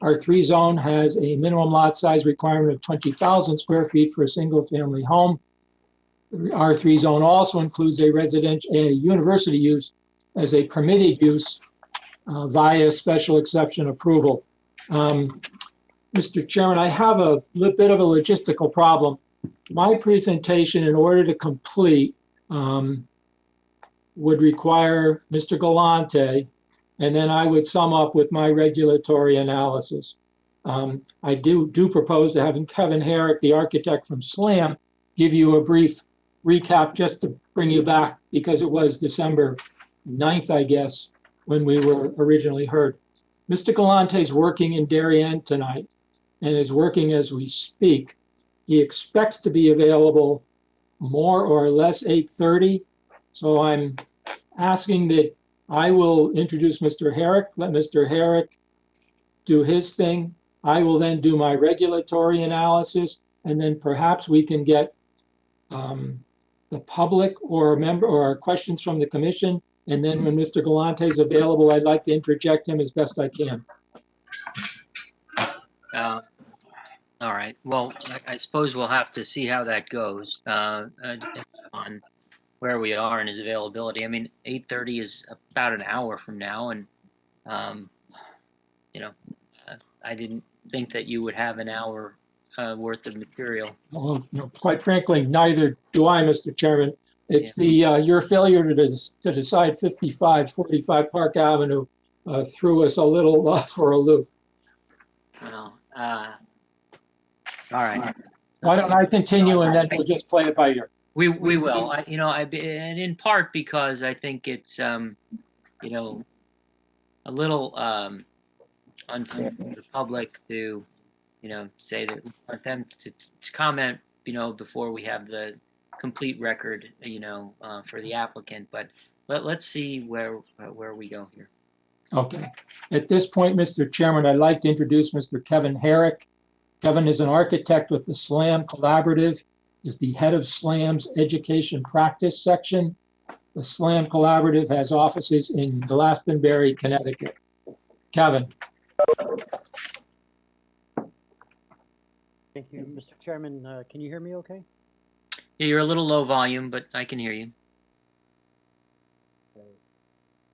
R3 zone has a minimum lot size requirement of 20,000 square feet for a single family home. The R3 zone also includes a university use as a permitted use via special exception approval. Mr. Chairman, I have a bit of a logistical problem. My presentation, in order to complete, would require Mr. Galante, and then I would sum up with my regulatory analysis. I do propose to have Kevin Harrick, the architect from SLAM, give you a brief recap just to bring you back, because it was December 9th, I guess, when we were originally heard. Mr. Galante is working in Darien tonight and is working as we speak. He expects to be available more or less 8:30. So I'm asking that I will introduce Mr. Harrick, let Mr. Harrick do his thing. I will then do my regulatory analysis, and then perhaps we can get the public or a member or questions from the commission. And then when Mr. Galante is available, I'd like to interject him as best I can. All right. Well, I suppose we'll have to see how that goes depending on where we are and his availability. I mean, 8:30 is about an hour from now, and I didn't think that you would have an hour worth of material. Well, quite frankly, neither do I, Mr. Chairman. It's your failure to decide 5545 Park Avenue threw us a little for a loop. Well, all right. Why don't I continue and then we'll just play it by ear. We will. And in part because I think it's a little unfair for the public to say that we want them to comment before we have the complete record for the applicant. But let's see where we go here. Okay. At this point, Mr. Chairman, I'd like to introduce Mr. Kevin Harrick. Kevin is an architect with the SLAM Collaborative, is the head of SLAM's education practice section. The SLAM Collaborative has offices in Glastonbury, Connecticut. Kevin. Thank you, Mr. Chairman. Can you hear me okay? Yeah, you're a little low volume, but I can hear you.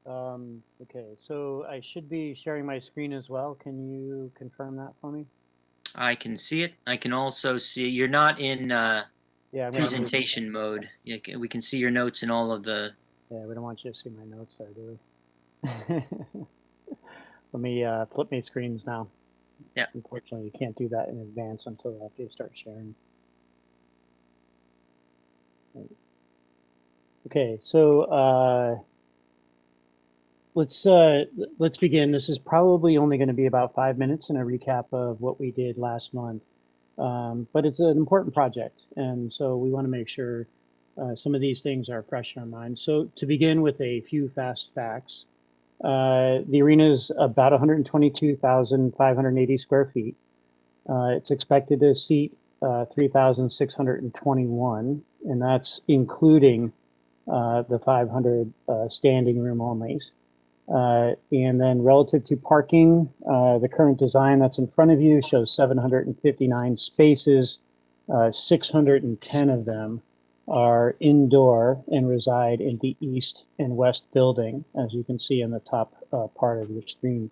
Okay, so I should be sharing my screen as well. Can you confirm that for me? I can see it. I can also see you're not in Yeah, I'm gonna move- presentation mode. We can see your notes in all of the. Yeah, we don't want you to see my notes there, do we? Let me flip my screens now. Yeah. Unfortunately, you can't do that in advance until after you start sharing. Okay, so let's begin. This is probably only going to be about 5 minutes in a recap of what we did last month, but it's an important project, and so we want to make sure some of these things are fresh in our minds. So to begin with a few fast facts, the arena is about 122,580 square feet. It's expected to seat 3,621, and that's including the 500 standing room onlys. And then relative to parking, the current design that's in front of you shows 759 spaces. 610 of them are indoor and reside in the east and west building, as you can see in the top part of your screen.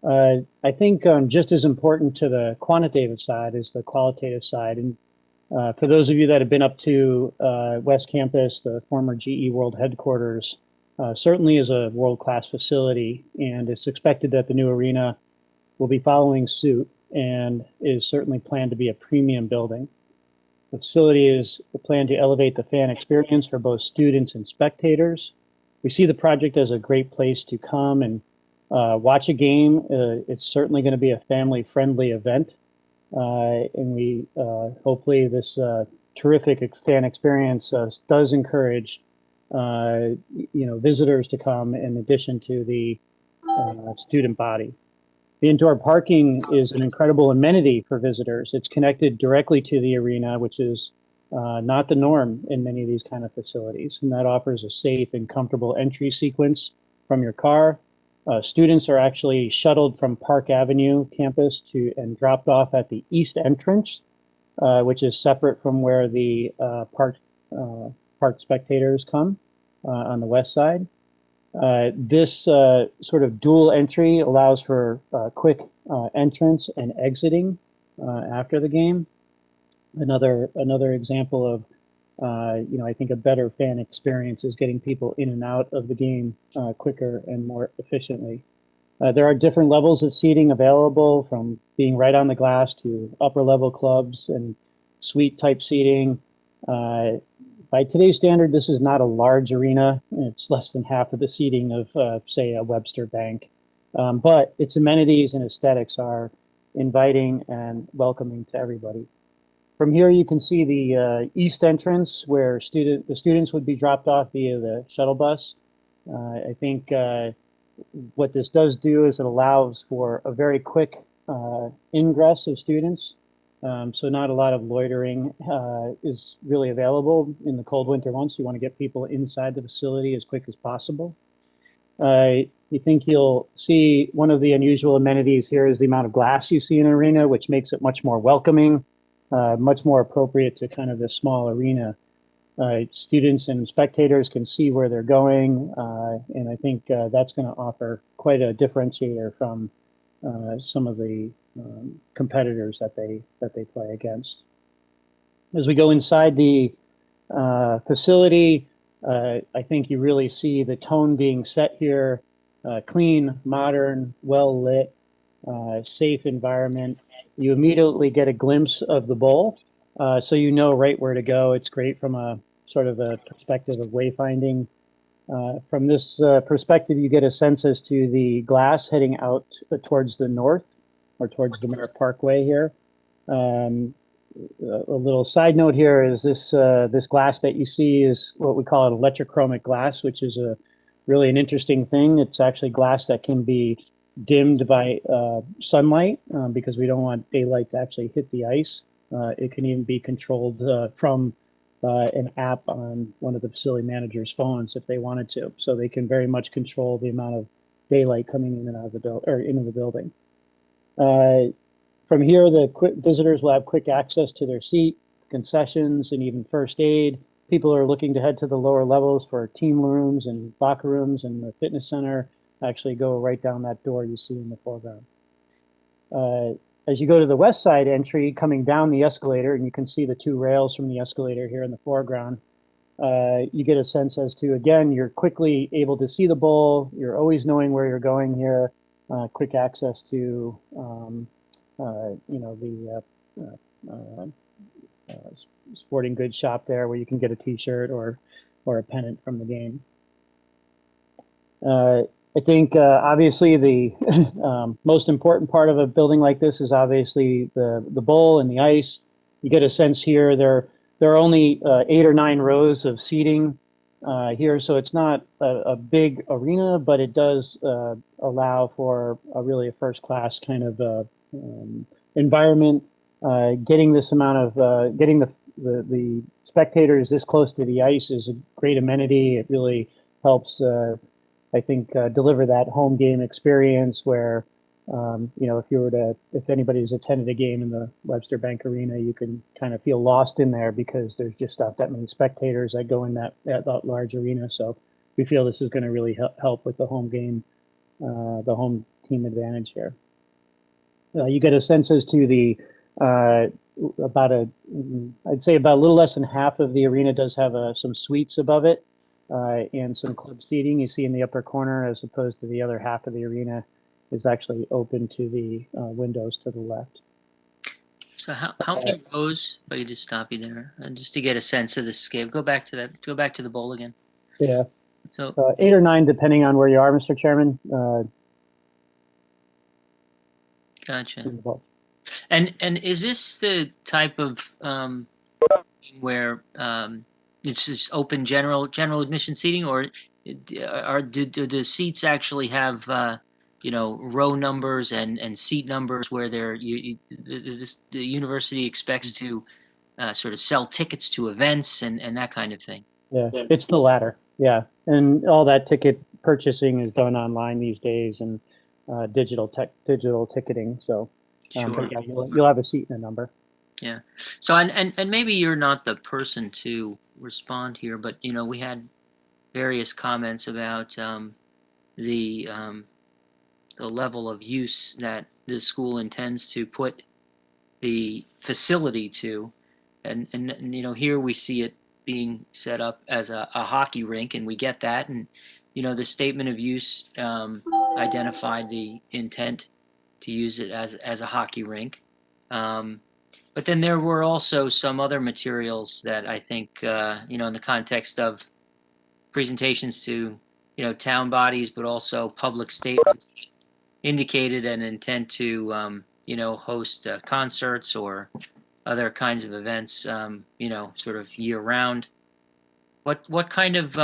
I think just as important to the quantitative side is the qualitative side. And for those of you that have been up to West Campus, the former GE World headquarters, certainly is a world-class facility, and it's expected that the new arena will be following suit and is certainly planned to be a premium building. The facility is planned to elevate the fan experience for both students and spectators. We see the project as a great place to come and watch a game. It's certainly going to be a family-friendly event, and we hopefully this terrific fan experience does encourage visitors to come in addition to the student body. The indoor parking is an incredible amenity for visitors. It's connected directly to the arena, which is not the norm in many of these kind of facilities, and that offers a safe and comfortable entry sequence from your car. Students are actually shuttled from Park Avenue campus and dropped off at the east entrance, which is separate from where the park spectators come on the west side. This sort of dual entry allows for quick entrance and exiting after the game. Another example of I think a better fan experience is getting people in and out of the game quicker and more efficiently. There are different levels of seating available, from being right on the glass to upper level clubs and suite type seating. By today's standard, this is not a large arena. It's less than half of the seating of, say, a Webster Bank. But its amenities and aesthetics are inviting and welcoming to everybody. From here, you can see the east entrance where the students would be dropped off via the shuttle bus. I think what this does do is it allows for a very quick ingress of students. So not a lot of loitering is really available in the cold winter months. You want to get people inside the facility as quick as possible. You think you'll see one of the unusual amenities here is the amount of glass you see in an arena, which makes it much more welcoming, much more appropriate to kind of this small arena. Students and spectators can see where they're going, and I think that's going to offer quite a differentiator from some of the competitors that they play against. As we go inside the facility, I think you really see the tone being set here. Clean, modern, well lit, safe environment. You immediately get a glimpse of the bowl, so you know right where to go. It's great from a sort of a perspective of wayfinding. From this perspective, you get a sense as to the glass heading out towards the north or towards the Merritt Parkway here. A little side note here is this this glass that you see is what we call an electrochromic glass, which is really an interesting thing. It's actually glass that can be dimmed by sunlight because we don't want daylight to actually hit the ice. It can even be controlled from an app on one of the facility manager's phones if they wanted to. So they can very much control the amount of daylight coming in and out of the into the building. From here, the visitors will have quick access to their seat, concessions, and even first aid. People are looking to head to the lower levels for team rooms and locker rooms, and the fitness center actually go right down that door you see in the foreground. As you go to the west side entry, coming down the escalator, and you can see the two rails from the escalator here in the foreground, you get a sense as to, again, you're quickly able to see the bowl. You're always knowing where you're going here. Quick access to, the sporting goods shop there, where you can get a T-shirt or a pennant from the game. I think obviously the most important part of a building like this is obviously the bowl and the ice. You get a sense here there are only 8 or 9 rows of seating here, so it's not a big arena, but it does allow for really a first-class kind of environment. Getting this amount of getting the spectators this close to the ice is a great amenity. It really helps, I think, deliver that home game experience where, if anybody's attended a game in the Webster Bank Arena, you can kind of feel lost in there because there's just not that many spectators that go in that large arena. So we feel this is going to really help with the home game, the home team advantage here. You get a sense as to the I'd say about a little less than half of the arena does have some suites above it and some club seating you see in the upper corner, as opposed to the other half of the arena is actually open to the windows to the left. So how many rows? If I could just stop you there, just to get a sense of the scale. Go back to the bowl again. Yeah. So 8 or 9, depending on where you are, Mr. Chairman. Gotcha. And is this the type of where it's just open general admission seating, or do the seats actually have row numbers and seat numbers where the university expects to sort of sell tickets to events and that kind of thing? Yeah, it's the latter. Yeah, and all that ticket purchasing is done online these days, and digital ticketing. So. Sure. But yeah, you'll have a seat and a number. Yeah. So and maybe you're not the person to respond here, but we had various comments about the level of use that the school intends to put the facility to, and here we see it being set up as a hockey rink, and we get that, and the statement of use identified the intent to use it as a hockey rink. But then there were also some other materials that I think, in the context of presentations to, town bodies, but also public statements, indicated an intent to, host concerts or other kinds of events, sort of year round. What kind of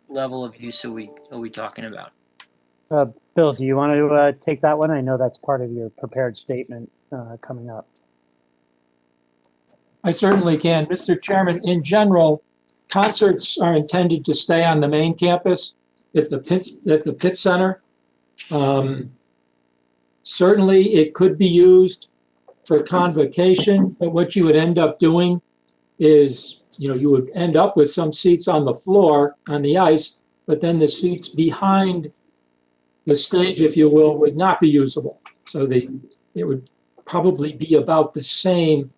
level of use are we talking about? Bill, do you want to take that one? I know that's part of your prepared statement coming up. I certainly can. Mr. Chairman, in general, concerts are intended to stay on the main campus at the Pitt Center. Certainly, it could be used for convocation, but what you would end up doing is, you would end up with some seats on the floor, on the ice, but then the seats behind the stage, if you will, would not be usable. So it would probably be about the same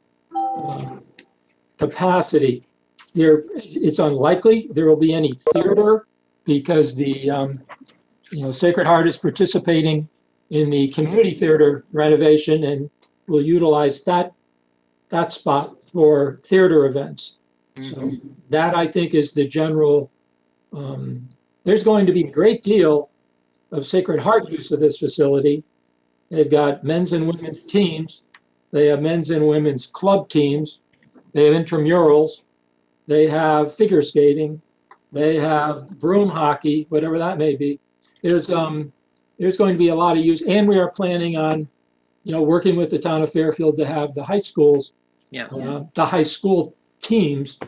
capacity. It's unlikely there will be any theater because the Sacred Heart is participating in the community theater renovation and will utilize that spot for theater events. So that, I think, is the general. There's going to be a great deal of Sacred Heart use of this facility. They've got men's and women's teams. They have men's and women's club teams. They have intramurals. They have figure skating. They have broom hockey, whatever that may be. There's going to be a lot of use, and we are planning on, working with the town of Fairfield to have the high schools, the high school teams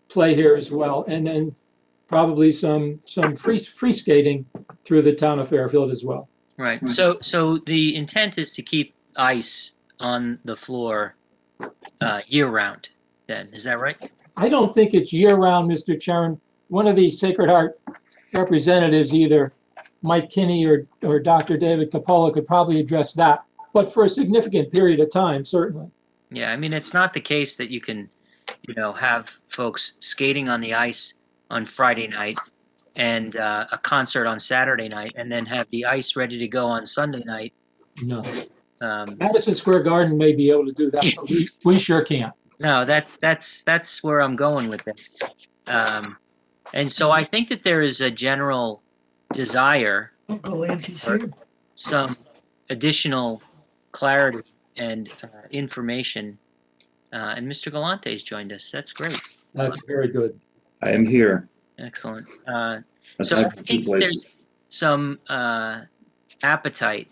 play here as well, and then probably some free skating through the town of Fairfield as well. Right. So the intent is to keep ice on the floor year round then, is that right? I don't think it's year-round, Mr. Chairman. One of these Sacred Heart representatives, either Mike Kinney or Dr. David Capola, could probably address that, but for a significant period of time, certainly. Yeah, I mean, it's not the case that you can, have folks skating on the ice on Friday night and a concert on Saturday night and then have the ice ready to go on Sunday night. No. Madison Square Garden may be able to do that, but we sure can't. No, that's where I'm going with this. And so I think that there is a general desire for some additional clarity and information. And Mr. Galante's joined us. That's great. That's very good. I am here. Excellent. That's So I like two think places. there's some appetite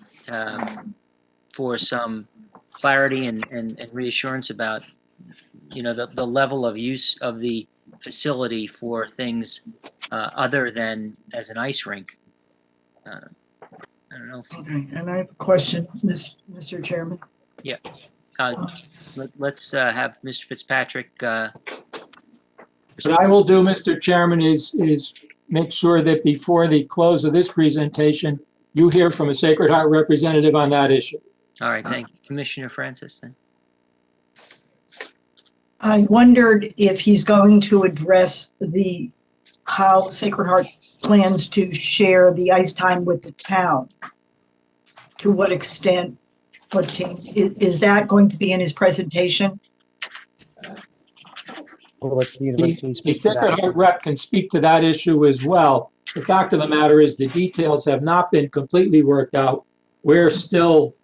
for some clarity and reassurance about, the level of use of the facility for things other than as an ice rink. I don't know. Okay, and I have a question, Mr. Chairman. Yeah. Let's have Mr. Fitzpatrick. What I will do, Mr. Chairman, is make sure that before the close of this presentation, you hear from a Sacred Heart representative on that issue. All right, thank you. Commissioner Francis, then. I wondered if he's going to address how Sacred Heart plans to share the ice time with the town. To what extent, is that going to be in his presentation? The Sacred Heart rep can speak to that issue as well. The fact of the matter is the details have not been completely worked out. We're still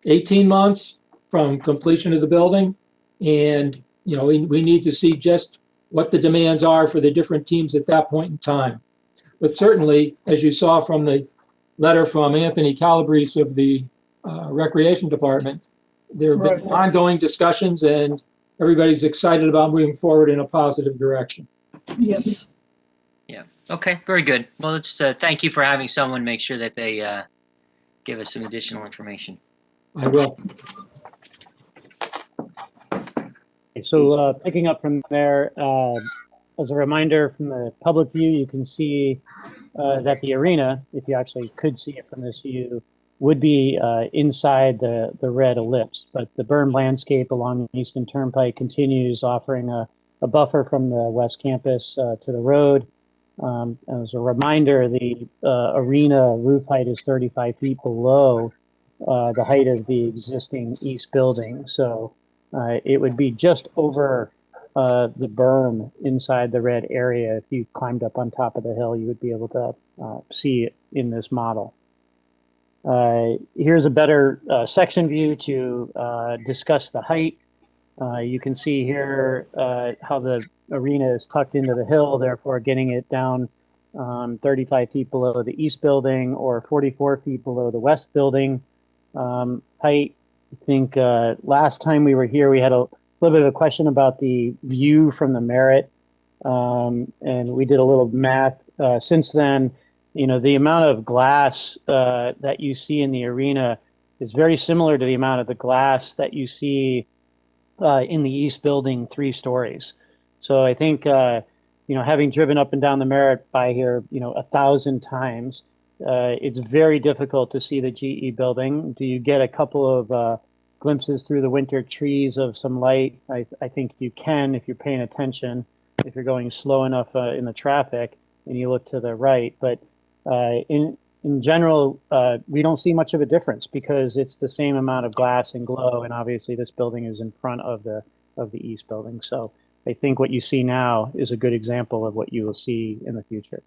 18 months from completion of the building, and we need to see just what the demands are for the different teams at that point in time. But certainly, as you saw from the letter from Anthony Calabrese of the Recreation Department, there have been ongoing discussions, and everybody's excited about moving forward in a positive direction. Yes. Yeah. Okay. Very good. Well, let's thank you for having someone make sure that they give us some additional information. I will. So picking up from there, as a reminder from the public view, you can see that the arena, if you actually could see it from this view, would be inside the red ellipse. But the berm landscape along the Eastern Turnpike continues, offering a buffer from the West Campus to the road. As a reminder, the arena roof height is 35 feet below the height of the existing east building. So it would be just over the berm inside the red area. If you climbed up on top of the hill, you would be able to see it in this model. Here's a better section view to discuss the height. You can see here how the arena is tucked into the hill, therefore getting it down 35 feet below the east building or 44 feet below the west building height. I think last time we were here, we had a little bit of a question about the view from the Merritt, and we did a little math. Since then, the amount of glass that you see in the arena is very similar to the amount of the glass that you see in the east building 3 stories. So I think, having driven up and down the Merritt by here, 1,000 times, it's very difficult to see the GE building. Do you get a couple of glimpses through the winter trees of some light? I think you can if you're paying attention, if you're going slow enough in the traffic and you look to the right. But in general, we don't see much of a difference because it's the same amount of glass and glow, and obviously this building is in front of the east building. So I think what you see now is a good example of what you will see in the future.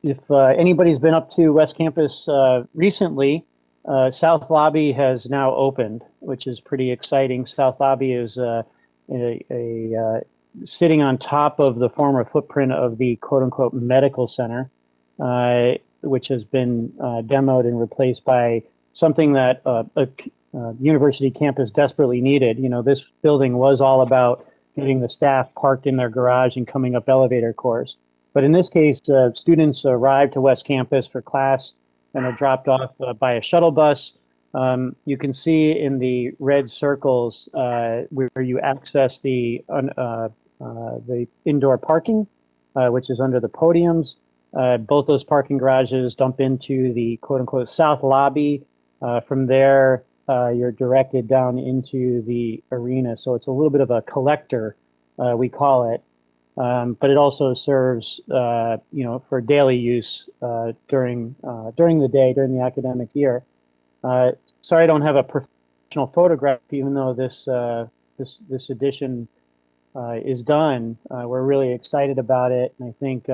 If anybody's been up to West Campus recently, South Lobby has now opened, which is pretty exciting. South Lobby is sitting on top of the former footprint of the quote-unquote medical center, which has been demoed and replaced by something that a university campus desperately needed. This building was all about getting the staff parked in their garage and coming up elevator cores. But in this case, students arrive to West Campus for class and are dropped off by a shuttle bus You can see in the red circles where you access the indoor parking, which is under the podiums. Both those parking garages dump into the quote-unquote south lobby. From there, you're directed down into the arena. So it's a little bit of a collector, we call it. But it also serves, for daily use during the day, during the academic year. Sorry, I don't have a professional photograph, even though this edition is done. We're really excited about it, and I think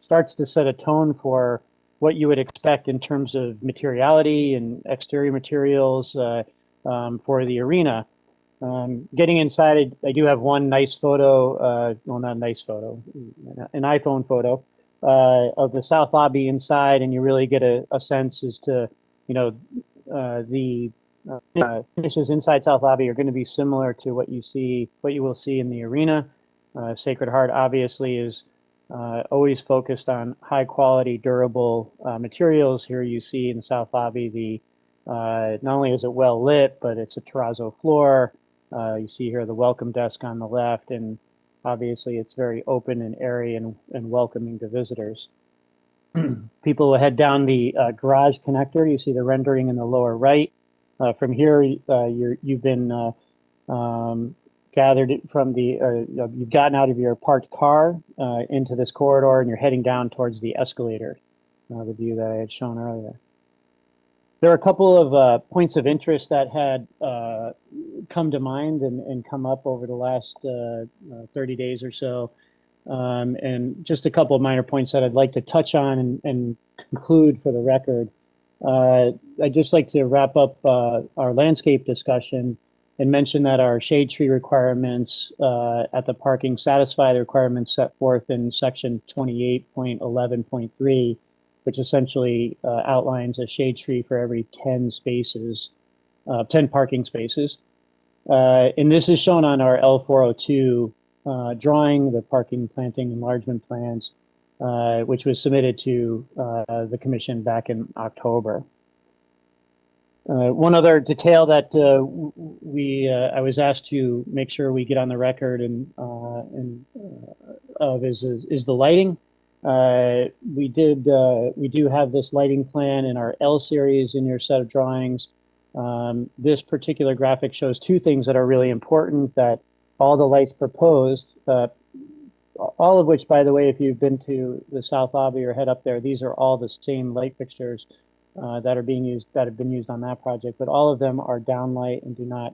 starts to set a tone for what you would expect in terms of materiality and exterior materials for the arena. Getting inside, I do have one nice photo, well, not a nice photo, an iPhone photo of the south lobby inside, and you really get a sense as to, the finishes inside south lobby are going to be similar to what you will see in the arena. Sacred Heart obviously is always focused on high quality, durable materials. Here you see in the south lobby not only is it well lit, but it's a terrazzo floor. You see here the welcome desk on the left, and obviously it's very open and airy and welcoming to visitors. People will head down the garage connector. You see the rendering in the lower right. From here, you've been gathered from you've gotten out of your parked car into this corridor, and you're heading down towards the escalator, the view that I had shown earlier. There are a couple of points of interest that had come to mind and come up over the last 30 days or so. And just a couple of minor points that I'd like to touch on and conclude for the record. I'd just like to wrap up our landscape discussion and mention that our shade tree requirements at the parking satisfy the requirements set forth in section 28.11.3, which essentially outlines a shade tree for every 10 spaces, 10 parking spaces. And this is shown on our L402 drawing, the parking planting enlargement plans, which was submitted to the commission back in October. One other detail that I was asked to make sure we get on the record is the lighting. We do have this lighting plan in our L series in your set of drawings. This particular graphic shows two things that are really important, that all the lights proposed, all of which, by the way, if you've been to the south lobby or head up there, these are all the same light fixtures that have been used on that project, but all of them are downlight and do not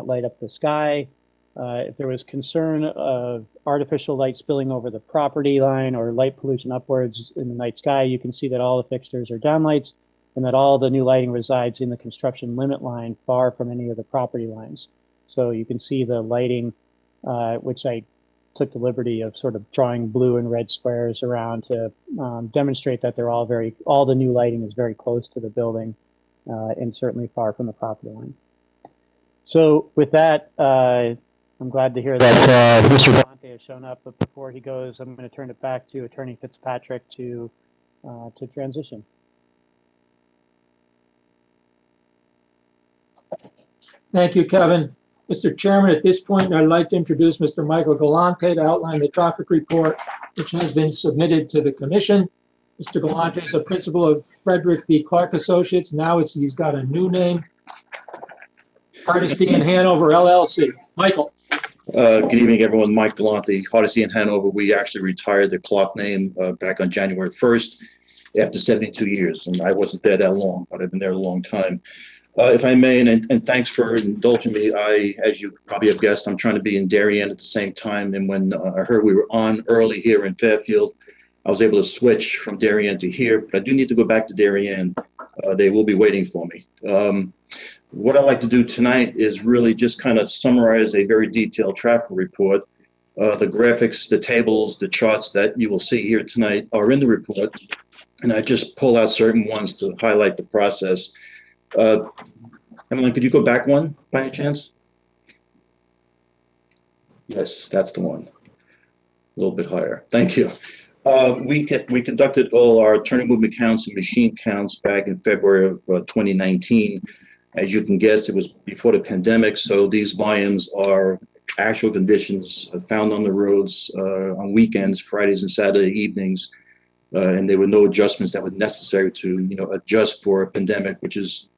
light up the sky. If there was concern of artificial light spilling over the property line or light pollution upwards in the night sky, you can see that all the fixtures are downlights and that all the new lighting resides in the construction limit line far from any of the property lines. So you can see the lighting, which I took the liberty of sort of drawing blue and red squares around to demonstrate that they're all the new lighting is very close to the building and certainly far from the property line. So with that, I'm glad to hear that Mr. Galante has shown up, but before he goes, I'm going to turn it back to Attorney Fitzpatrick to transition. Thank you, Kevin. Mr. Chairman, at this point, I'd like to introduce Mr. Michael Galante to outline the traffic report, which has been submitted to the commission. Mr. Galante is a principal of Frederick B. Clark Associates. Now he's got a new name, Hardesty in Hanover, LLC. Michael. Good evening, everyone. Mike Galante, Hardesty in Hanover. We actually retired the Clark name back on January 1st after 72 years. And I wasn't there that long, but I've been there a long time. If I may, and thanks for indulging me, as you probably have guessed, I'm trying to be in Darien at the same time. And when I heard we were on early here in Fairfield, I was able to switch from Darien to here, but I do need to go back to Darien. They will be waiting for me. What I'd like to do tonight is really just kind of summarize a very detailed traffic report. The graphics, the tables, the charts that you will see here tonight are in the report, and I just pull out certain ones to highlight the process. Emily, could you go back one by any chance? Yes, that's the one. A little bit higher. Thank you. We conducted all our turning movement counts and machine counts back in February of 2019. As you can guess, it was before the pandemic, so these volumes are actual conditions found on the roads on weekends, Fridays and Saturday evenings, and there were no adjustments that were necessary to, adjust for a pandemic, which is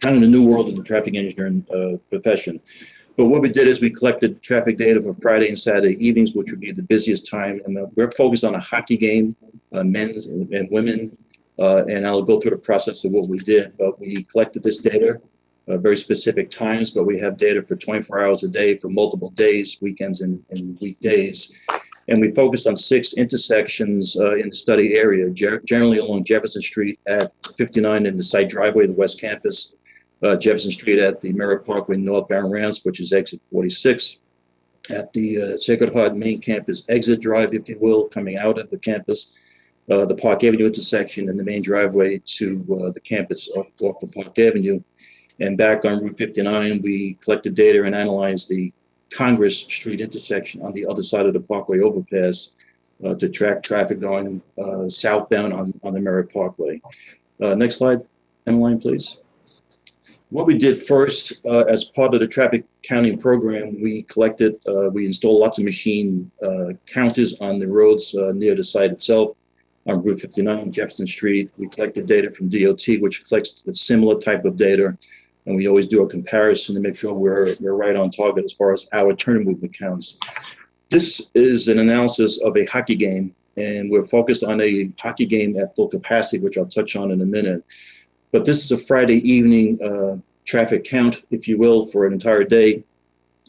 kind of the new world of the traffic engineering profession. But what we did is we collected traffic data for Friday and Saturday evenings, which would be the busiest time. And we're focused on a hockey game, men's and women. And I'll go through the process of what we did. But we collected this data, very specific times, but we have data for 24 hours a day for multiple days, weekends and weekdays. And we focused on 6 intersections in the study area, generally along Jefferson Street at 59 in the site driveway, the West Campus. Jefferson Street at the Merritt Parkway northbound ramps, which is exit 46. At the Sacred Heart main campus exit drive, if you will, coming out of the campus. The Park Avenue intersection and the main driveway to the campus off the Park Avenue. And back on Route 59, we collected data and analyzed the Congress Street intersection on the other side of the Parkway overpass to track traffic going southbound on the Merritt Parkway. Next slide, Emmeline, please. What we did first, as part of the traffic counting program, we installed lots of machine counters on the roads near the site itself. On Route 59, Jefferson Street, we collected data from DOT, which collects a similar type of data. And we always do a comparison to make sure we're right on target as far as our turn movement counts. This is an analysis of a hockey game, and we're focused on a hockey game at full capacity, which I'll touch on in a minute. But this is a Friday evening traffic count, if you will, for an entire day.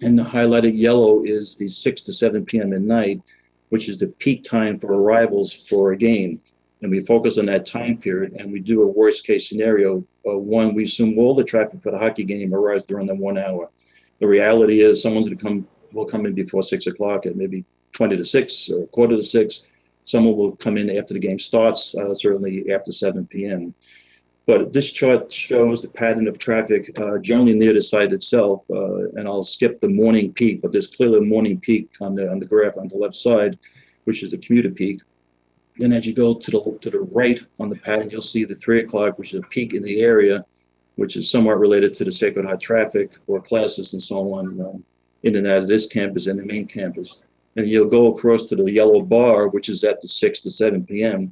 And the highlighted yellow is the 6 to 7 p.m. at night, which is the peak time for arrivals for a game. And we focus on that time period, and we do a worst case scenario. One, we assume all the traffic for the hockey game arrives during that 1 hour. The reality is someone's will come in before 6 o'clock at maybe 20 to 6 or quarter to 6. Someone will come in after the game starts, certainly after 7 p.m. But this chart shows the pattern of traffic generally near the site itself, and I'll skip the morning peak, but there's clearly a morning peak on the graph on the left side, which is the commuter peak. Then as you go to the right on the pattern, you'll see the 3 o'clock, which is a peak in the area, which is somewhat related to the Sacred Heart traffic for classes and so on in and out of this campus and the main campus. And you'll go across to the yellow bar, which is at the 6 to 7 p.m.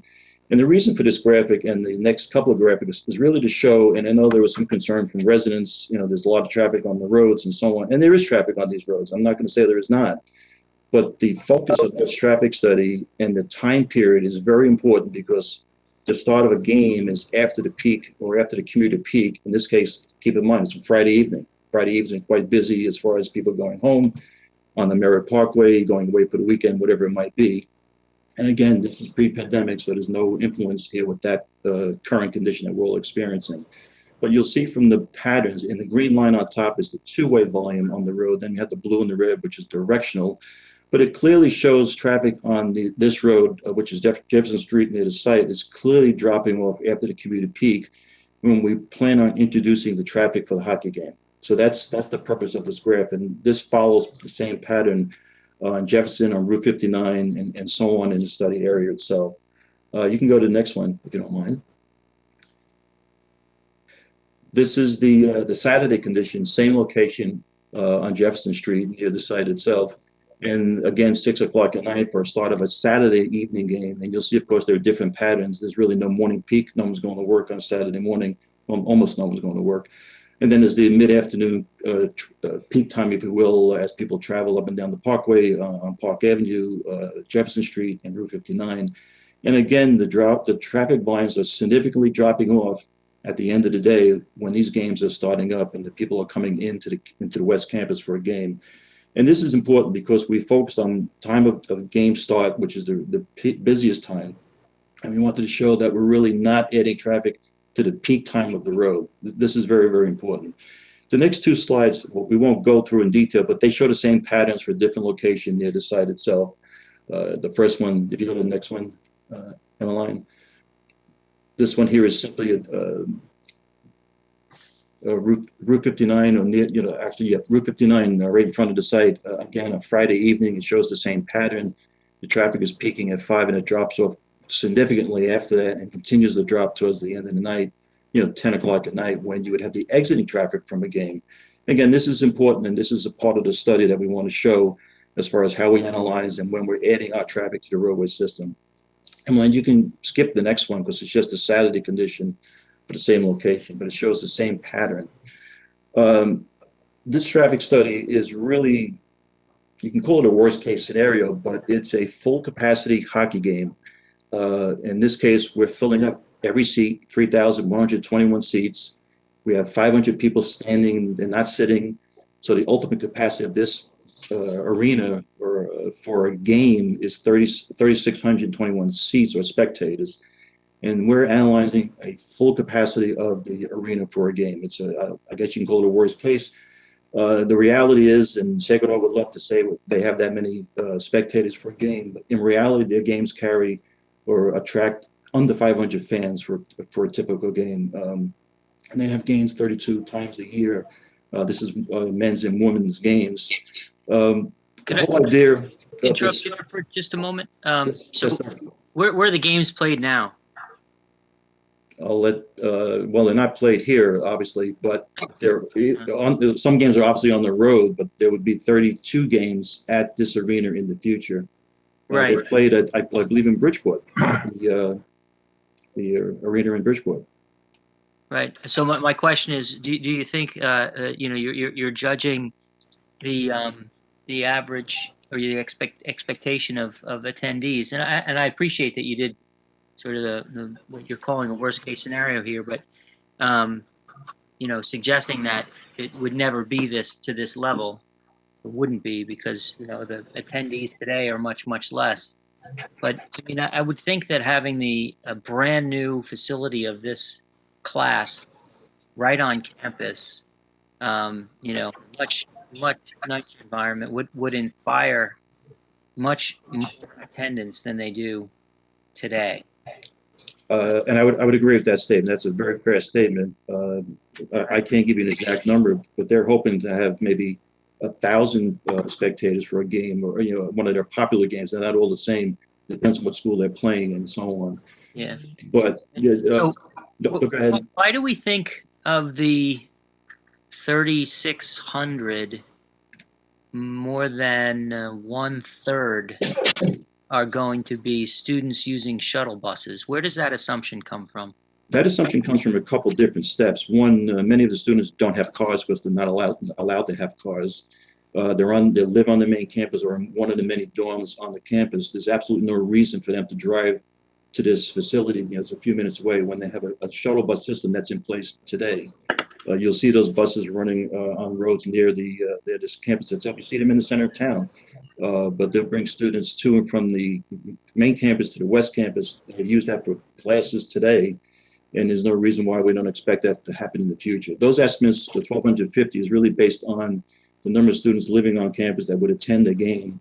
And the reason for this graphic and the next couple of graphics is really to show, and I know there was some concern from residents, there's a lot of traffic on the roads and so on, and there is traffic on these roads. I'm not going to say there is not. But the focus of this traffic study and the time period is very important because the start of a game is after the peak or after the commuter peak. In this case, keep in mind, it's a Friday evening. Friday evening quite busy as far as people going home on the Merritt Parkway, going away for the weekend, whatever it might be. And again, this is pre-pandemic, so there's no influence here with that current condition that we're all experiencing. But you'll see from the patterns, in the green line on top is the two-way volume on the road. Then you have the blue and the red, which is directional. But it clearly shows traffic on this road, which is Jefferson Street near the site, is clearly dropping off after the commuter peak when we plan on introducing the traffic for the hockey game. So that's the purpose of this graph. And this follows the same pattern on Jefferson, on Route 59, and so on in the study area itself. You can go to the next one, if you don't mind. This is the Saturday condition, same location on Jefferson Street near the site itself. And again, 6 o'clock at night for a start of a Saturday evening game. And you'll see, of course, there are different patterns. There's really no morning peak. No one's going to work on Saturday morning. Well, almost no one's going to work. And then there's the mid-afternoon peak time, if you will, as people travel up and down the Parkway on Park Avenue, Jefferson Street, and Route 59. And again, the traffic volumes are significantly dropping off at the end of the day when these games are starting up and the people are coming into the West Campus for a game. And this is important because we focused on time of game start, which is the busiest time. And we wanted to show that we're really not adding traffic to the peak time of the road. This is very, very important. The next two slides, we won't go through in detail, but they show the same patterns for different locations near the site itself. The first one, if you go to the next one, Emmeline. This one here is simply Route 59, or near, Route 59 right in front of the site. Again, a Friday evening, it shows the same pattern. The traffic is peaking at 5 and it drops off significantly after that and continues to drop towards the end of the night, 10 o'clock at night, when you would have the exiting traffic from a game. Again, this is important, and this is a part of the study that we want to show as far as how we analyze and when we're adding our traffic to the roadway system. And when you can skip the next one because it's just a Saturday condition for the same location, but it shows the same pattern. This traffic study is really, you can call it a worst case scenario, but it's a full capacity hockey game. In this case, we're filling up every seat, 3,121 seats. We have 500 people standing and not sitting. So the ultimate capacity of this arena for a game is 3,621 seats or spectators. And we're analyzing a full capacity of the arena for a game. It's I guess you can call it a worst case. The reality is, and Seguidor would love to say they have that many spectators for a game, but in reality, their games carry or attract under 500 fans for a typical game. And they have games 32 times a year. This is men's and women's games. The whole idea. Interrupt you for just a moment. Yes, Where are the games played now? I'll let, well, they're not played here, obviously, but they're on, some games are obviously on the road, but there would be 32 games at this arena in the future. Right. They played at, I believe, in Bridgeport, the arena in Bridgeport. Right. So my question is, do you think you're judging the average or the expectation of attendees, and I appreciate that you did sort of the what you're calling a worst case scenario here, but suggesting that it would never be to this level, it wouldn't be, because the attendees today are much less. But I mean, I would think that having a brand new facility of this class right on campus, much nicer environment would inspire much more attendance than they do today. And I would agree with that statement. That's a very fair statement. I can't give you an exact number, but they're hoping to have maybe 1,000 spectators for a game, or one of their popular games. They're not all the same. Depends on what school they're playing and so on. Yeah. But so go ahead. Why do we think of the 3,600 more than 1/3 are going to be students using shuttle buses? Where does that assumption come from? That assumption comes from a couple different steps. One, many of the students don't have cars because they're not allowed to have cars. They live on the main campus or in one of the many dorms on the campus. There's absolutely no reason for them to drive to this facility. It's a few minutes away when they have a shuttle bus system that's in place today. You'll see those buses running on roads near this campus itself. You see them in the center of town, but they'll bring students to and from the main campus to the west campus. They use that for classes today, and there's no reason why we don't expect that to happen in the future. Those estimates, the 1,250, is really based on the number of students living on campus that would attend a game.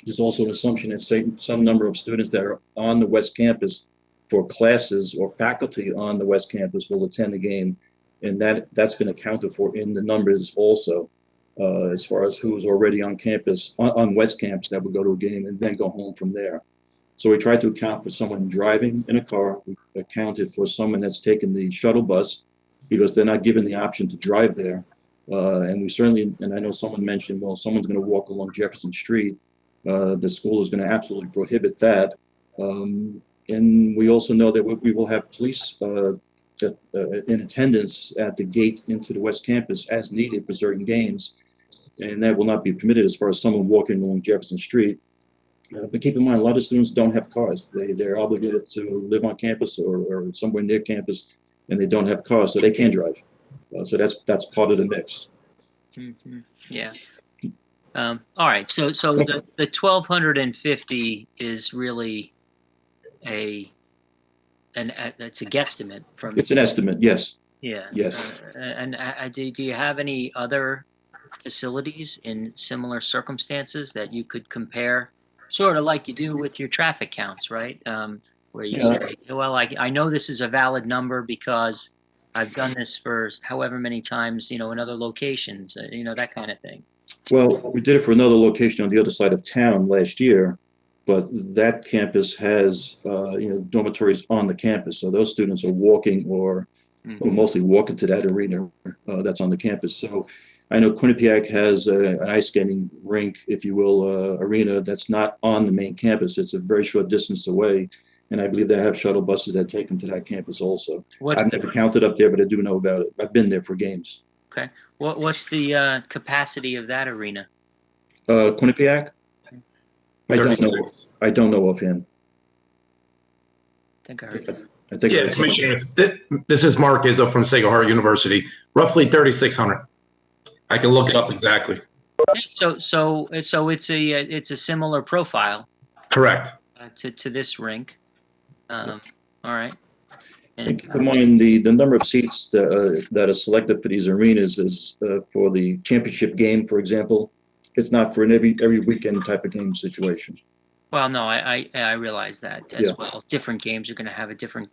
There's also an assumption that some number of students that are on the west campus for classes or faculty on the west campus will attend the game. And that's been accounted for in the numbers also, as far as who's already on campus, on West Campus, that would go to a game and then go home from there. So we tried to account for someone driving in a car. We accounted for someone that's taken the shuttle bus because they're not given the option to drive there. And we certainly, and I know someone mentioned, well, someone's going to walk along Jefferson Street. The school is going to absolutely prohibit that. And we also know that we will have police in attendance at the gate into the West Campus as needed for certain games, and that will not be permitted as far as someone walking along Jefferson Street. But keep in mind, a lot of students don't have cars. They're obligated to live on campus or somewhere near campus, and they don't have cars, so they can't drive. So that's part of the mix. Mm-hmm. Yeah. All right. So the 1,250 is really it's a guesstimate from. It's an estimate, yes. Yeah. Yes. And do you have any other facilities in similar circumstances that you could compare, sort of like you do with your traffic counts, right? Where you say, well, I know this is a valid number because I've done this for however many times, in other locations, that kind of thing. Well, we did it for another location on the other side of town last year, but that campus has, dormitories on the campus. So those students are walking or mostly walking to that arena that's on the campus. So I know Quinnipiac has an ice skating rink, if you will, arena that's not on the main campus. It's a very short distance away. And I believe they have shuttle buses that take them to that campus also. I've never counted up there, but I do know about it. I've been there for games. Okay. What's the capacity of that arena? Quinnipiac? I don't know. 36. I don't know offhand. I think I heard. I think Yeah, Commissioner, this is Mark Izzo from Sacred Heart University. Roughly 3,600. I can look it up exactly. So it's a similar profile. Correct. To this rink. All right. And keep in mind the number of seats that are selected for these arenas is for the championship game, for example. It's not for an every weekend type of game situation. Well, no, I realize that as well. Different games are going to have a different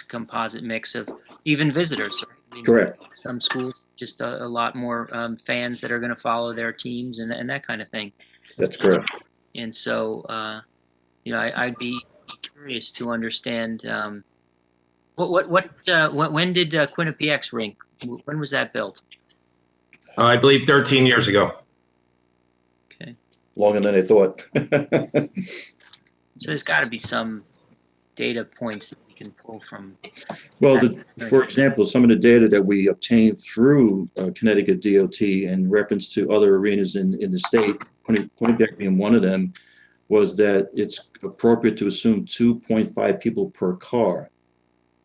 composite mix of even visitors. Right? I mean, correct. Some schools just a lot more fans that are going to follow their teams and that kind of thing. That's correct. And so, I'd be curious to understand when did Quinnipiac's rink? When was that built? I believe 13 years ago. Okay. Longer than I thought. So there's got to be some data points that we can pull from. Well, for example, some of the data that we obtained through Connecticut DOT in reference to other arenas in the state, Quinnipiac being one of them, was that it's appropriate to assume 2.5 people per car.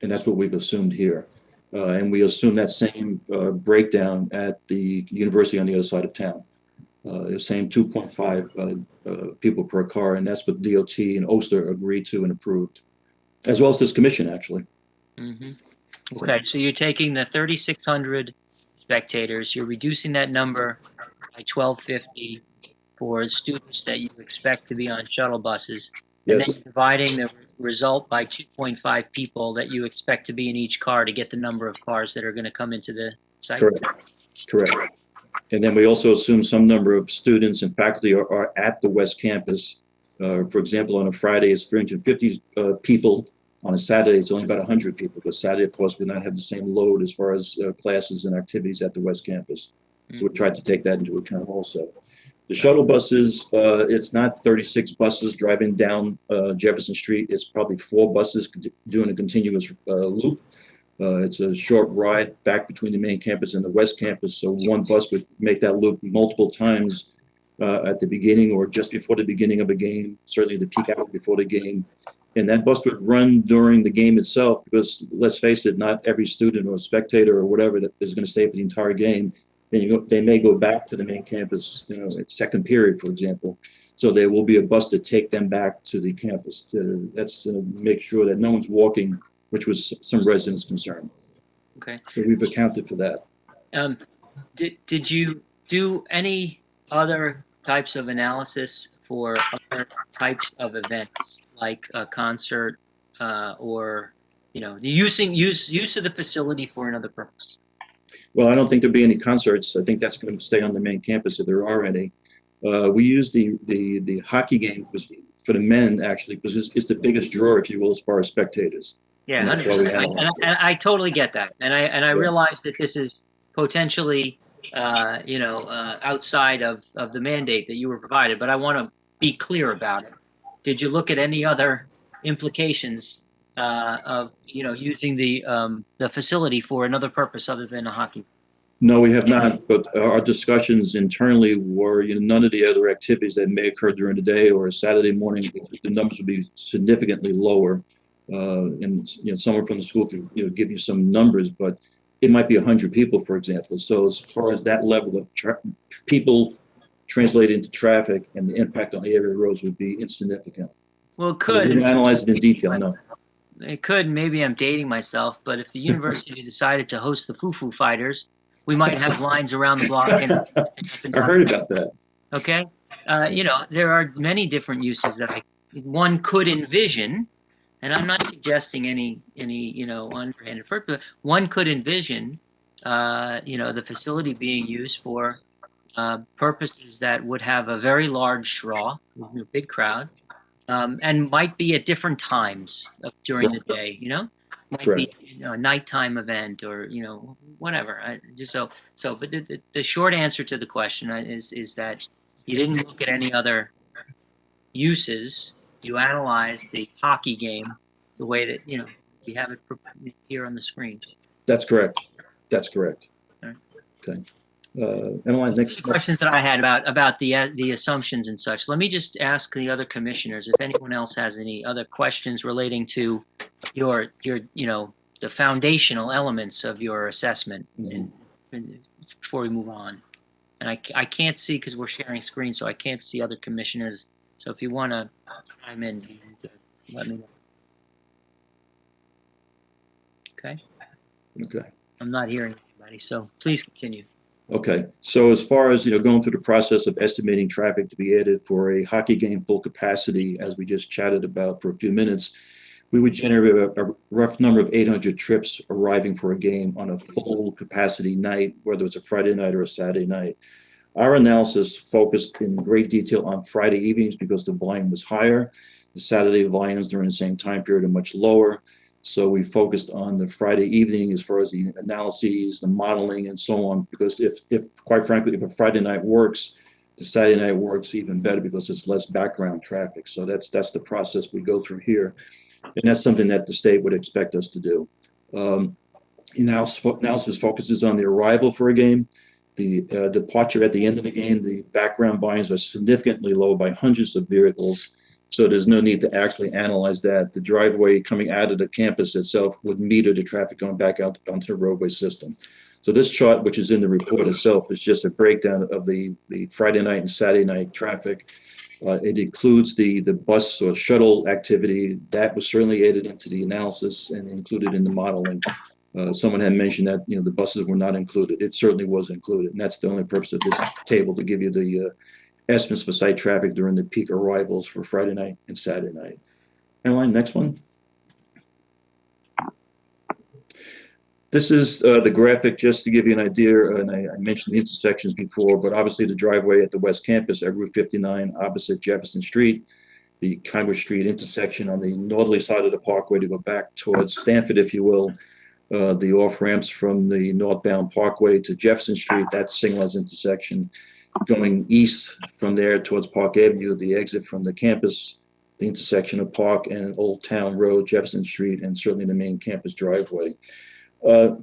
And that's what we've assumed here. And we assume that same breakdown at the university on the other side of town. The same 2.5 people per car, and that's what DOT and Oster agreed to and approved, as well as this commission, actually. Mm-hmm. Okay, so you're taking the 3,600 spectators, you're reducing that number by 1,250 for students that you expect to be on shuttle buses, and Yes. then dividing the result by 2.5 people that you expect to be in each car to get the number of cars that are going to come into the site. Correct. And then we also assume some number of students and faculty are at the West Campus. For example, on a Friday, it's 350 people. On a Saturday, it's only about 100 people, because Saturday, of course, will not have the same load as far as classes and activities at the West Campus. So we tried to take that into account also. The shuttle buses, it's not 36 buses driving down Jefferson Street. It's probably 4 buses doing a continuous loop. It's a short ride back between the main campus and the West Campus. So one bus would make that loop multiple times at the beginning or just before the beginning of a game, certainly the peak hour before the game. And that bus would run during the game itself, because let's face it, not every student or spectator or whatever that is going to stay for the entire game. They may go back to the main campus, at second period, for example. So there will be a bus to take them back to the campus. That's to make sure that no one's walking, which was some residents' concern. Okay. So we've accounted for that. Did you do any other types of analysis for other types of events, like a concert or the use of the facility for another purpose? Well, I don't think there'll be any concerts. I think that's going to stay on the main campus if there are any. We use the hockey game for the men, actually, because it's the biggest draw, if you will, as far as spectators. Yeah, and that's why we analyzed it. and I totally get that, and I realize that this is potentially outside of the mandate that you were provided, but I want to be clear about it. Did you look at any other implications of using the facility for another purpose other than a hockey? No, we have not, but our discussions internally were, none of the other activities that may occur during the day or a Saturday morning, the numbers would be significantly lower. And someone from the school could give you some numbers, but it might be 100 people, for example. So as far as that level of people translated into traffic and the impact on the area roads would be insignificant. Well, it could. We didn't analyze it in detail, no. It could. Maybe I'm dating myself, but if the university decided to host the Foo Fighters, we might have lines around the block. And I heard about that. Okay. There are many different uses that one could envision, and I'm not suggesting any underhanded purpose, but one could envision, the facility being used for purposes that would have a very large draw, a big crowd, And might be at different times during the day, might be, a nighttime event or, whatever. But the short answer to the question is that you didn't look at any other uses. You analyzed the hockey game the way that, we have it here on the screen. That's correct. That's correct. All right. Okay. Emmeline, next Questions that I had about the assumptions and such. Let me just ask the other commissioners if anyone else has any other questions relating to your the foundational elements of your assessment and before we move on. And I can't see because we're sharing screen, so I can't see other commissioners. So if you want to chime in, let me know. Okay. Okay. I'm not hearing anybody, so please continue. Okay, so as far as, going through the process of estimating traffic to be added for a hockey game full capacity, as we just chatted about for a few minutes, we would generate a rough number of 800 trips arriving for a game on a full capacity night, whether it's a Friday night or a Saturday night. Our analysis focused in great detail on Friday evenings because the volume was higher. The Saturday volumes during the same time period are much lower. So we focused on the Friday evening as far as the analyses, the modeling, and so on, because if quite frankly, if a Friday night works, the Saturday night works even better because it's less background traffic. So that's the process we go through here. And that's something that the state would expect us to do. Analysis focuses on the arrival for a game, the departure at the end of the game. The background volumes are significantly low by hundreds of vehicles. So there's no need to actually analyze that. The driveway coming out of the campus itself would meter the traffic going back out onto the roadway system. So this chart, which is in the report itself, is just a breakdown of the Friday night and Saturday night traffic. It includes the bus or shuttle activity. That was certainly added into the analysis and included in the modeling. Someone had mentioned that the buses were not included. It certainly was included, and that's the only purpose of this table, to give you the estimates for site traffic during the peak arrivals for Friday night and Saturday night. Emmeline, next one. This is the graphic just to give you an idea, and I mentioned the intersections before, but obviously the driveway at the West Campus at Route 59 opposite Jefferson Street, the Congress Street intersection on the northerly side of the parkway to go back towards Stanford, if you will, the off-ramps from the northbound parkway to Jefferson Street, that signalized intersection. Going east from there towards Park Avenue, the exit from the campus, the intersection of Park and Old Town Road, Jefferson Street, and certainly the main campus driveway.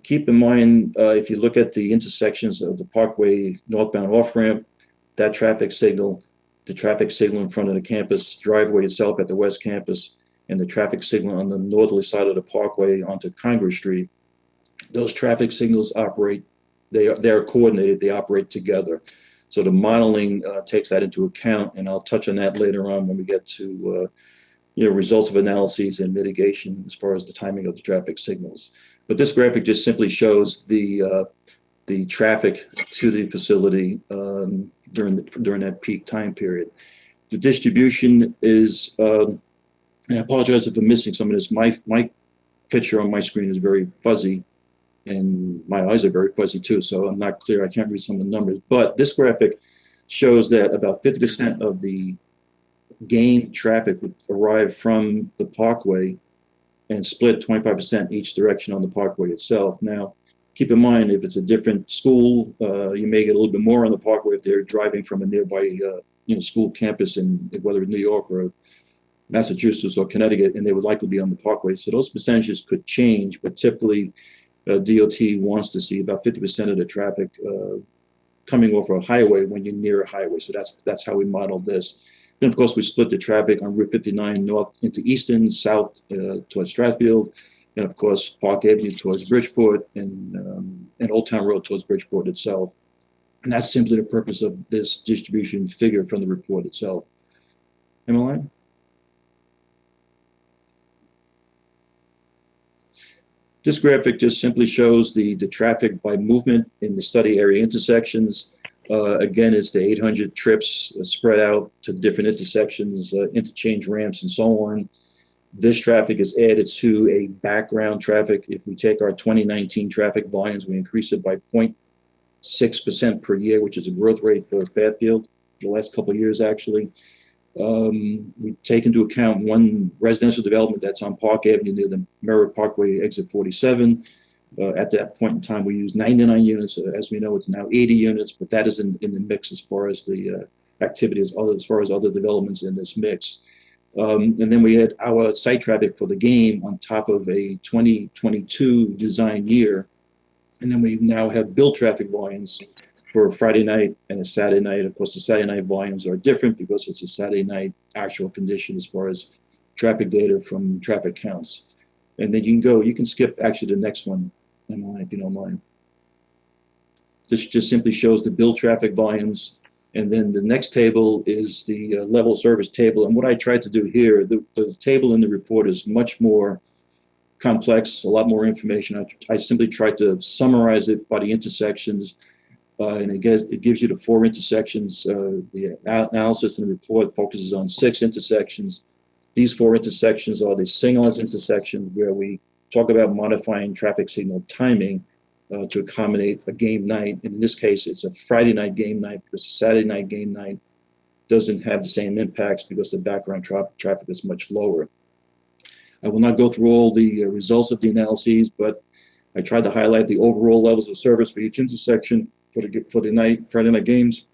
Keep in mind, if you look at the intersections of the Parkway northbound off-ramp, that traffic signal, the traffic signal in front of the campus driveway itself at the West Campus, and the traffic signal on the northerly side of the Parkway onto Congress Street, those traffic signals operate, they're coordinated, they operate together. So the modeling takes that into account, and I'll touch on that later on when we get to results of analyses and mitigation as far as the timing of the traffic signals. But this graphic just simply shows the traffic to the facility during that peak time period. The distribution is, and I apologize if I'm missing some of this. My picture on my screen is very fuzzy, and my eyes are very fuzzy too, so I'm not clear. I can't read some of the numbers. But this graphic shows that about 50% of the game traffic would arrive from the Parkway and split 25% each direction on the Parkway itself. Now, keep in mind, if it's a different school, you may get a little bit more on the Parkway if they're driving from a nearby school campus in whether New York or Massachusetts or Connecticut, and they would likely be on the Parkway. So those percentages could change, but typically DOT wants to see about 50% of the traffic coming over a highway when you're near a highway. So that's how we modeled this. Then, of course, we split the traffic on Route 59 north into Easton, south towards Strathfield, and, of course, Park Avenue towards Bridgeport, and Old Town Road towards Bridgeport itself. And that's simply the purpose of this distribution figure from the report itself. Emmeline? This graphic just simply shows the traffic by movement in the study area intersections. Again, it's the 800 trips spread out to different intersections, interchange ramps, and so on. This traffic is added to a background traffic. If we take our 2019 traffic volumes, we increase it by 0.6% per year, which is a growth rate for Fairfield for the last couple of years, actually. We take into account one residential development that's on Park Avenue near the Merritt Parkway exit 47. At that point in time, we used 99 units. As we know, it's now 80 units, but that is in the mix as far as the activity, as far as other developments in this mix. And then we had our site traffic for the game on top of a 2022 design year. And then we now have build traffic volumes for a Friday night and a Saturday night. Of course, the Saturday night volumes are different because it's a Saturday night actual condition as far as traffic data from traffic counts. And then you can skip actually the next one, Emily, if you don't mind. This just simply shows the build traffic volumes. And then the next table is the level service table. And what I tried to do here, the table in the report is much more complex, a lot more information. I simply tried to summarize it by the intersections. And it gives you the 4 intersections. The analysis in the report focuses on 6 intersections. These 4 intersections are the signalized intersections where we talk about modifying traffic signal timing to accommodate a game night. And in this case, it's a Friday night game night because the Saturday night game night doesn't have the same impacts because the background traffic is much lower. I will not go through all the results of the analyses, but I tried to highlight the overall levels of service for each intersection for the Friday night games.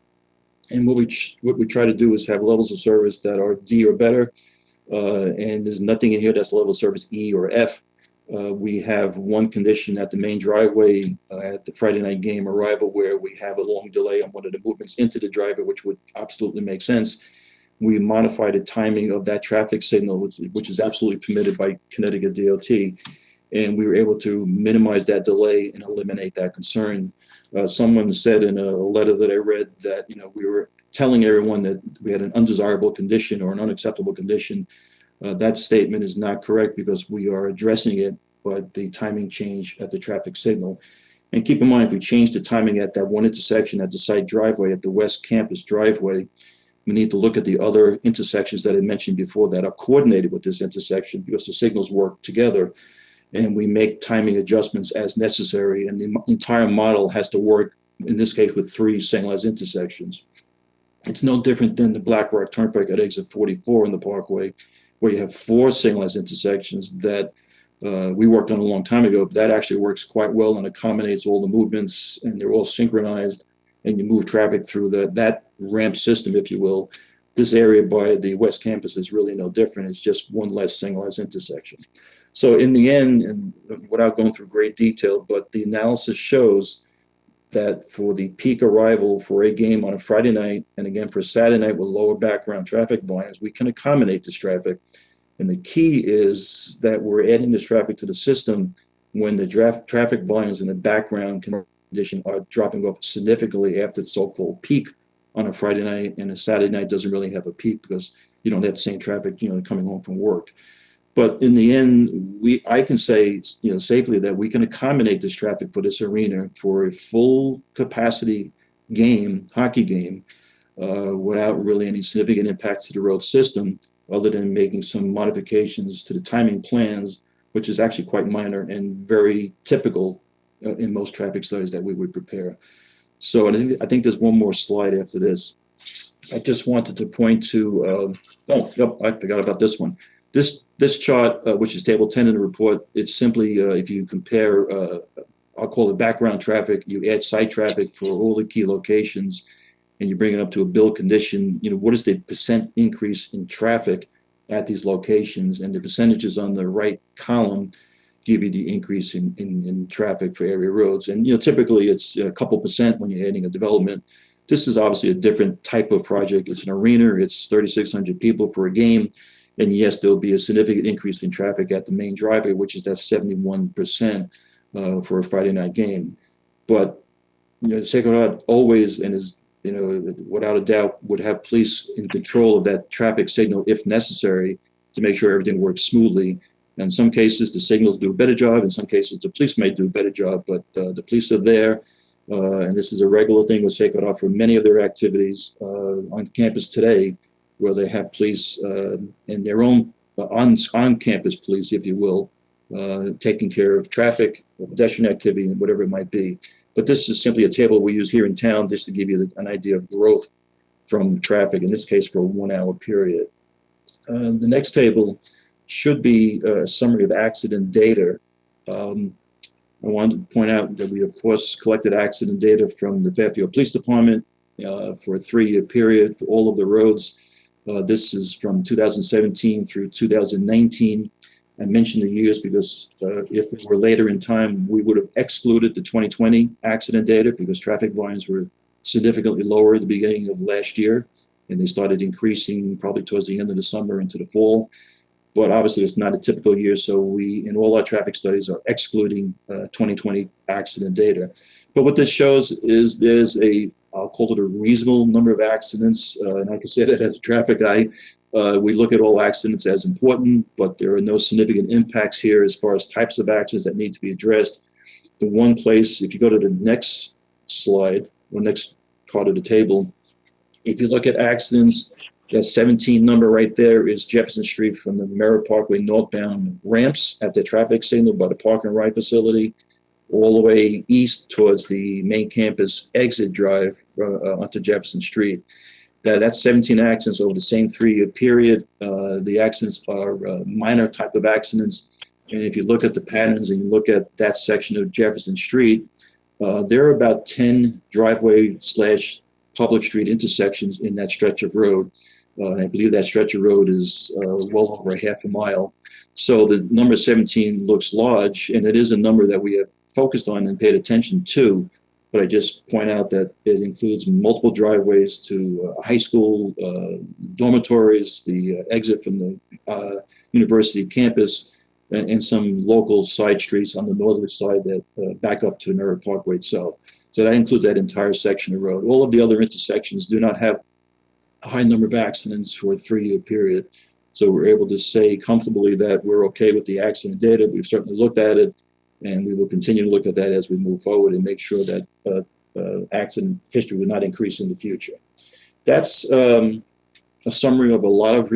And what we try to do is have levels of service that are D or better. And there's nothing in here that's level of service E or F. We have one condition at the main driveway at the Friday night game arrival where we have a long delay on one of the movements into the driveway, which would absolutely make sense. We modified the timing of that traffic signal, which is absolutely permitted by Connecticut DOT. And we were able to minimize that delay and eliminate that concern. Someone said in a letter that I read that we were telling everyone that we had an undesirable condition or an unacceptable condition. That statement is not correct because we are addressing it, but the timing change at the traffic signal. And keep in mind, if we change the timing at that one intersection at the site driveway, at the West Campus driveway, we need to look at the other intersections that I mentioned before that are coordinated with this intersection because the signals work together. And we make timing adjustments as necessary. And the entire model has to work, in this case, with 3 signalized intersections. It's no different than the Black Rock Turnpike at exit 44 in the Parkway, where you have 4 signalized intersections that we worked on a long time ago. But that actually works quite well and accommodates all the movements, and they're all synchronized, and you move traffic through that ramp system, if you will. This area by the West Campus is really no different. It's just one less signalized intersection. So in the end, and without going through great detail, but the analysis shows that for the peak arrival for a game on a Friday night, and again for a Saturday night with lower background traffic volumes, we can accommodate this traffic. And the key is that we're adding this traffic to the system when the traffic volumes in the background condition are dropping off significantly after the so-called peak on a Friday night, and a Saturday night doesn't really have a peak because you don't have the same traffic, coming home from work. But in the end, I can say, safely that we can accommodate this traffic for this arena for a full capacity game, hockey game, without really any significant impact to the road system, other than making some modifications to the timing plans, which is actually quite minor and very typical in most traffic studies that we would prepare. So I think there's one more slide after this. I just wanted to point to, I forgot about this one. This chart, which is table 10 in the report, it's simply, if you compare, I'll call it background traffic, you add site traffic for all the key locations, and you bring it up to a build condition, what is the percent increase in traffic at these locations? And the percentages on the right column give you the increase in traffic for area roads. And typically it's a couple percent when you're adding a development. This is obviously a different type of project. It's an arena, it's 3,600 people for a game. And yes, there'll be a significant increase in traffic at the main driveway, which is that 71% for a Friday night game. But Sacred Heart always, and is without a doubt, would have police in control of that traffic signal if necessary to make sure everything works smoothly. In some cases, the signals do a better job. In some cases, the police may do a better job. But the police are there, and this is a regular thing with Sacred Heart for many of their activities on campus today, where they have police and their own on-campus police, if you will, taking care of traffic, pedestrian activity, and whatever it might be. But this is simply a table we use here in town just to give you an idea of growth from traffic, in this case for a 1 hour period. The next table should be a summary of accident data. I wanted to point out that we, of course, collected accident data from the Fairfield Police Department for a 3-year period for all of the roads. This is from 2017 through 2019. I mentioned the years because if we were later in time, we would have excluded the 2020 accident data because traffic volumes were significantly lower at the beginning of last year, and they started increasing probably towards the end of the summer into the fall. But obviously, it's not a typical year, so we, in all our traffic studies, are excluding 2020 accident data. But what this shows is there's a, I'll call it a reasonable number of accidents, and I can say that as a traffic guy. We look at all accidents as important, but there are no significant impacts here as far as types of accidents that need to be addressed. The one place, if you go to the next slide, or next part of the table, if you look at accidents, that 17 number right there is Jefferson Street from the Merritt Parkway northbound ramps at the traffic signal by the Park and Ride facility, all the way east towards the main campus exit drive onto Jefferson Street. That's 17 accidents over the same 3-year period. The accidents are minor type of accidents. And if you look at the patterns and you look at that section of Jefferson Street, there are about 10 driveway/public street intersections in that stretch of road. And I believe that stretch of road is well over a half a mile. So the number 17 looks large, and it is a number that we have focused on and paid attention to. But I just point out that it includes multiple driveways to high school, dormitories, the exit from the university campus, and some local side streets on the northerly side that back up to Merritt Parkway itself. So that includes that entire section of road. All of the other intersections do not have a high number of accidents for a 3-year period. So we're able to say comfortably that we're okay with the accident data. We've certainly looked at it, and we will continue to look at that as we move forward and make sure that accident history will not increase in the future. That's a summary of a lot of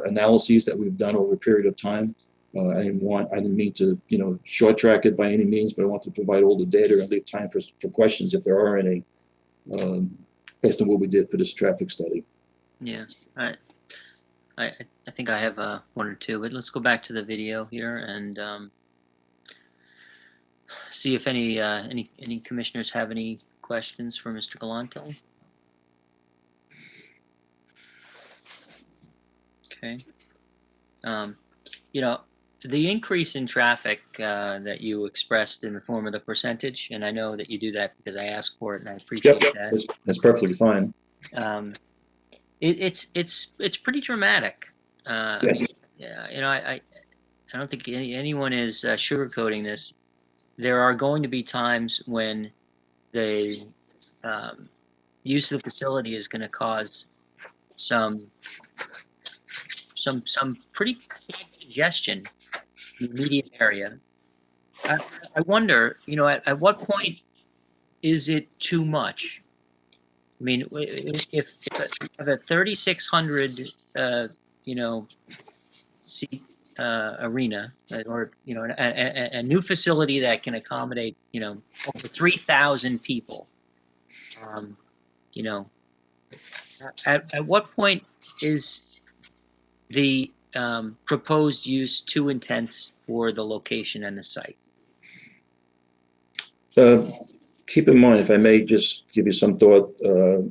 analyses that we've done over a period of time. I didn't mean to, short track it by any means, but I want to provide all the data and leave time for questions if there are any, based on what we did for this traffic study. Yeah, I think I have one or two, but let's go back to the video here and see if any commissioners have any questions for Mr. Galante. Okay. The increase in traffic that you expressed in the form of the percentage, and I know that you do that because I asked for it, and I appreciate that. That's perfectly fine. It's pretty dramatic. Yes. Yeah, I don't think anyone is sugarcoating this. There are going to be times when the use of the facility is going to cause some pretty bad congestion in the immediate area. I wonder, at what point is it too much? I mean, if a 3,600 seat arena, or a new facility that can accommodate over 3,000 people, at what point is the proposed use too intense for the location and the site? Keep in mind, if I may just give you some thought,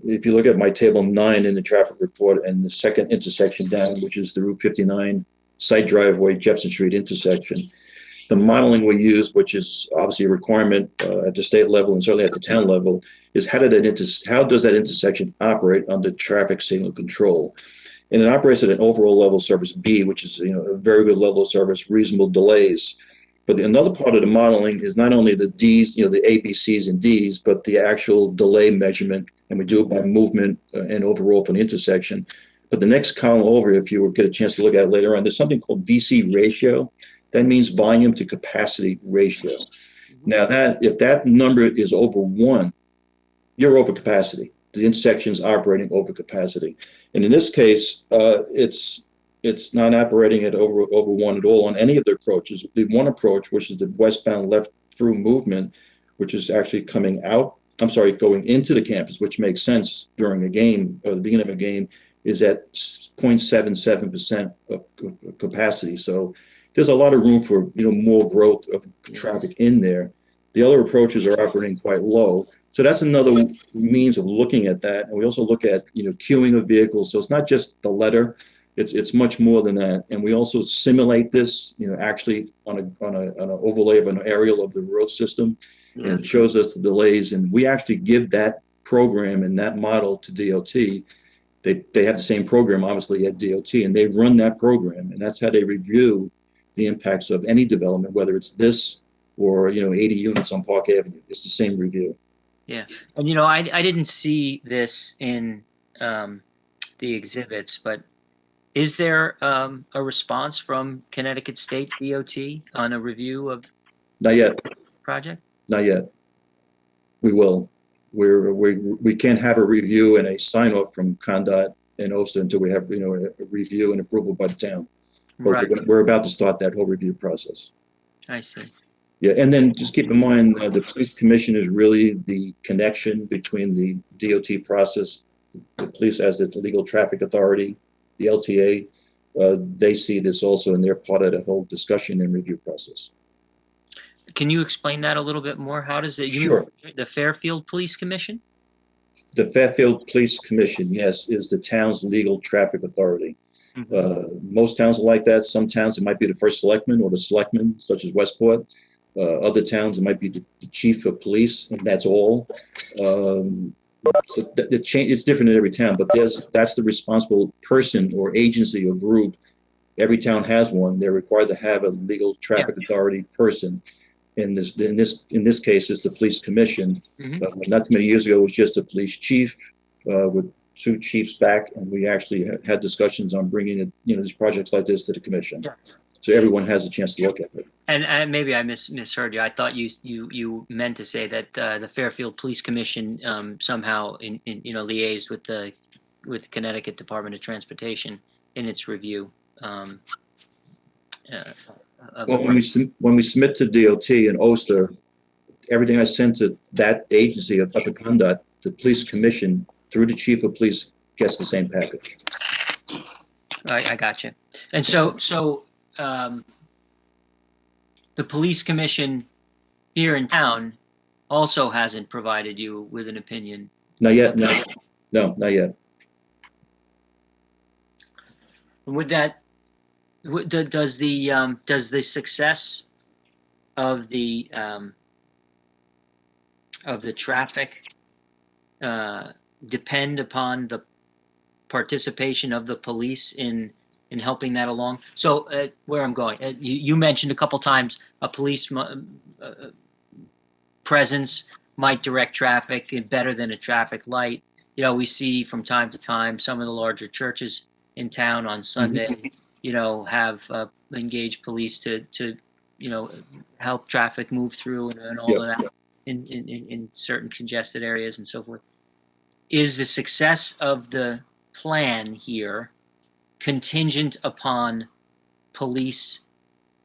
if you look at my table 9 in the traffic report and the second intersection down, which is the Route 59 side driveway Jefferson Street intersection, the modeling we use, which is obviously a requirement at the state level and certainly at the town level, is how does that intersection operate under traffic signal control? And it operates at an overall level of service B, which is a very good level of service, reasonable delays. But another part of the modeling is not only the Ds, the A, B, Cs, and Ds, but the actual delay measurement, and we do it by movement and overall for the intersection. But the next column over, if you get a chance to look at it later on, there's something called VC ratio. That means volume to capacity ratio. Now, if that number is over 1, you're over capacity. The intersection is operating over capacity. And in this case, it's not operating at over 1 at all on any of the approaches. The one approach, which is the westbound left through movement, which is actually coming out I'm sorry, going into the campus, which makes sense during a game or the beginning of a game, is at 0.77% of capacity. So there's a lot of room for, more growth of traffic in there. The other approaches are operating quite low. So that's another means of looking at that. And we also look at, queuing of vehicles. So it's not just the letter, it's much more than that. And we also simulate this, actually on an overlay of an aerial of the road system. And it shows us the delays. And we actually give that program and that model to DOT. They have the same program, obviously, at DOT, and they run that program. And that's how they review the impacts of any development, whether it's this or, 80 units on Park Avenue. It's the same review. Yeah. And, I didn't see this in the exhibits, but is there a response from Connecticut State DOT on a review of Not yet. project? Not yet. We will. We can't have a review and a sign off from ConDOT and OSTA until we have, a review and approval by the town. But Right. we're about to start that whole review process. I see. Yeah, and then just keep in mind, the police commission is really the connection between the DOT process, the police as the legal traffic authority, the LTA. They see this also, and they're part of the whole discussion and review process. Can you explain that a little bit more? How does it? Sure. The Fairfield Police Commission? The Fairfield Police Commission, yes, is the town's legal traffic authority. Most towns are like that. Some towns, it might be the first selectman or the selectman, such as Westport. Other towns, it might be the chief of police, and that's all. So it's different in every town, but that's the responsible person or agency or group. Every town has one. They're required to have a legal traffic authority person. In this case, it's the police commission. Not too many years ago, it was just a police chief with two chiefs back, and we actually had discussions on bringing it, these projects like this to the commission. So everyone has a chance to look at it. And maybe I misheard you. I thought you meant to say that the Fairfield Police Commission somehow liaised with the Connecticut Department of Transportation in its review. Well, when we submit to DOT and OSTA, everything I send to that agency up to ConDOT, the police commission through the chief of police gets the same package. I got you. And so the police commission here in town also hasn't provided you with an opinion. Not yet. No, not yet. Would that? Does the success of the traffic depend upon the participation of the police in helping that along? So where I'm going, you mentioned a couple times a police presence might direct traffic better than a traffic light. We see from time to time some of the larger churches in town on Sunday, have engaged police to help traffic move through and all of that in certain congested areas and so forth. Is the success of the plan here contingent upon police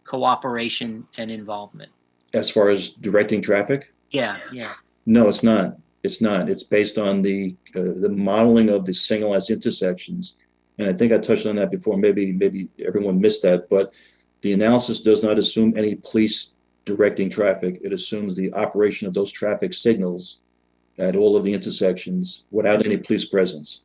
cooperation and involvement? As far as directing traffic? Yeah. No, it's not. It's not. It's based on the modeling of the signalized intersections. And I think I touched on that before. Maybe everyone missed that, but the analysis does not assume any police directing traffic. It assumes the operation of those traffic signals at all of the intersections without any police presence.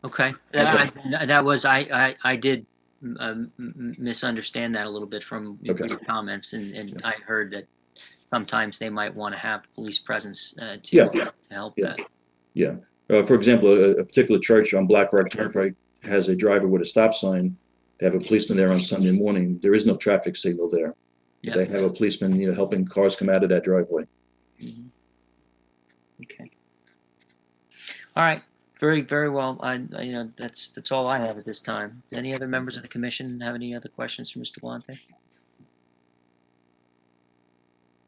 Okay. That was I did misunderstand that a little bit from your comments, and I heard that sometimes they might want to have police presence to help that. Yeah. For example, a particular church on Black Rock Turnpike has a driver with a stop sign. They have a policeman there on Sunday morning. There is no traffic signal there. Yeah. They have a policeman, helping cars come out of that driveway. Okay. All right. Very, very well. That's all I have at this time. Any other members of the commission have any other questions for Mr. Galante?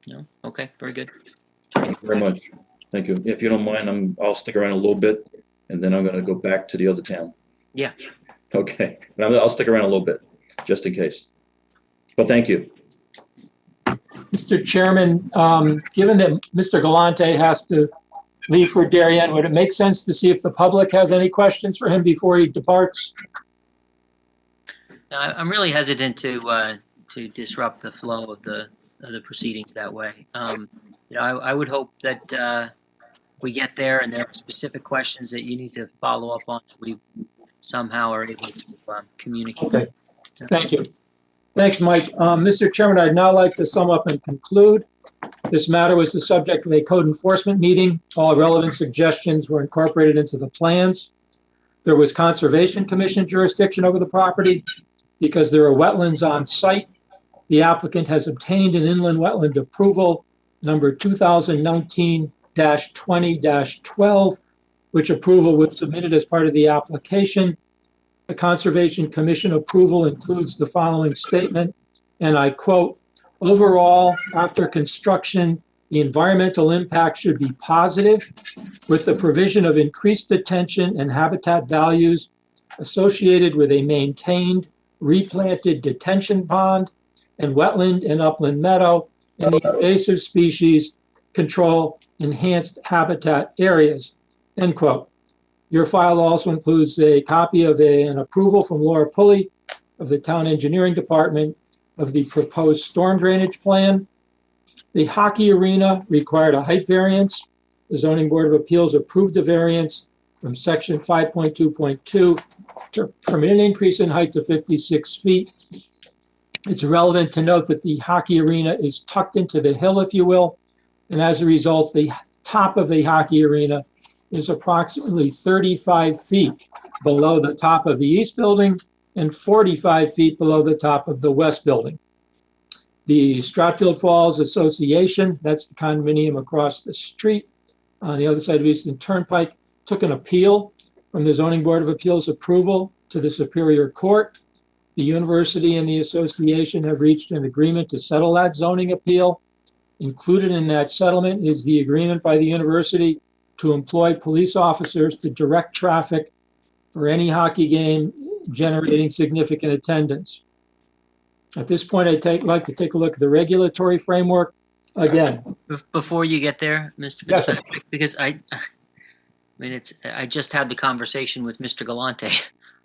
No? Okay. Very good. Thank you very much. Thank you. If you don't mind, I'll stick around a little bit, and then I'm going to go back to the other town. Yeah. Okay. I'll stick around a little bit, just in case. But thank you. Mr. Chairman, given that Mr. Galante has to leave for Darien, would it make sense to see if the public has any questions for him before he departs? I'm really hesitant to disrupt the flow of the proceedings that way. I would hope that we get there and there are specific questions that you need to follow up on that we somehow are able to communicate. Okay, thank you. Thanks, Mike. Mr. Chairman, I'd now like to sum up and conclude. This matter was the subject of a code enforcement meeting. All relevant suggestions were incorporated into the plans. There was Conservation Commission jurisdiction over the property because there are wetlands on site. The applicant has obtained an inland wetland approval number 2019-20-12, which approval was submitted as part of the application. The Conservation Commission approval includes the following statement, and I quote, "Overall, after construction, the environmental impact should be positive with the provision of increased attention and habitat values associated with a maintained replanted detention pond and wetland and upland meadow and the invasive species control enhanced habitat areas," end quote. Your file also includes a copy of an approval from Laura Pulley of the Town Engineering Department of the proposed storm drainage plan. The hockey arena required a height variance. The Zoning Board of Appeals approved the variance from section 5.2.2 to permit an increase in height to 56 feet. It's relevant to note that the hockey arena is tucked into the hill, if you will, and as a result, the top of the hockey arena is approximately 35 feet below the top of the east building and 45 feet below the top of the west building. The Stratfield Falls Association, that's the condominium across the street on the other side of Eastern Turnpike, took an appeal from the Zoning Board of Appeals approval to the Superior Court. The university and the association have reached an agreement to settle that zoning appeal. Included in that settlement is the agreement by the university to employ police officers to direct traffic for any hockey game generating significant attendance. At this point, I'd like to take a look at the regulatory framework again. Before you get there, Mr. Yes, sir. Fitzpatrick, because I just had the conversation with Mr. Galante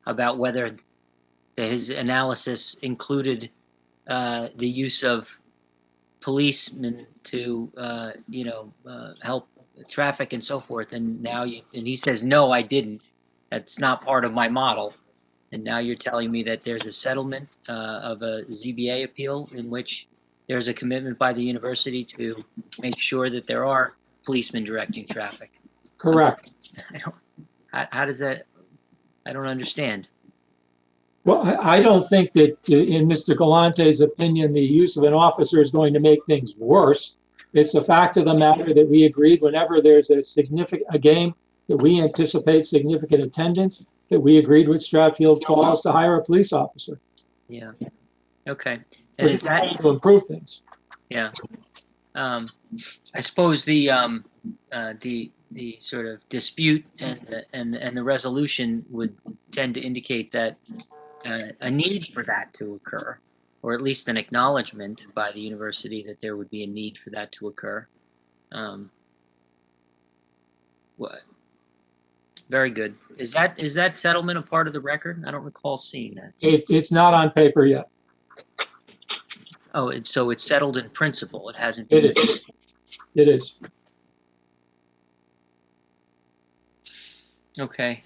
about whether his analysis included the use of policemen to help traffic and so forth, and now he says no, I didn't. That's not part of my model. And now you're telling me that there's a settlement of a ZBA appeal in which there's a commitment by the university to make sure that there are policemen directing traffic. Correct. How does that? I don't understand. Well, I don't think that in Mr. Galante's opinion, the use of an officer is going to make things worse. It's the fact of the matter that we agreed whenever there's a game that we anticipate significant attendance, that we agreed with Stratfield Falls to hire a police officer. Yeah. Okay. And Which is is that going to improve things. Yeah. I suppose the sort of dispute and the resolution would tend to indicate that a need for that to occur, or at least an acknowledgement by the university that there would be a need for that to occur. What? Very good. Is that settlement a part of the record? I don't recall seeing that. It's not on paper yet. Oh, so it's settled in principle. It hasn't been. It is. It is. Okay.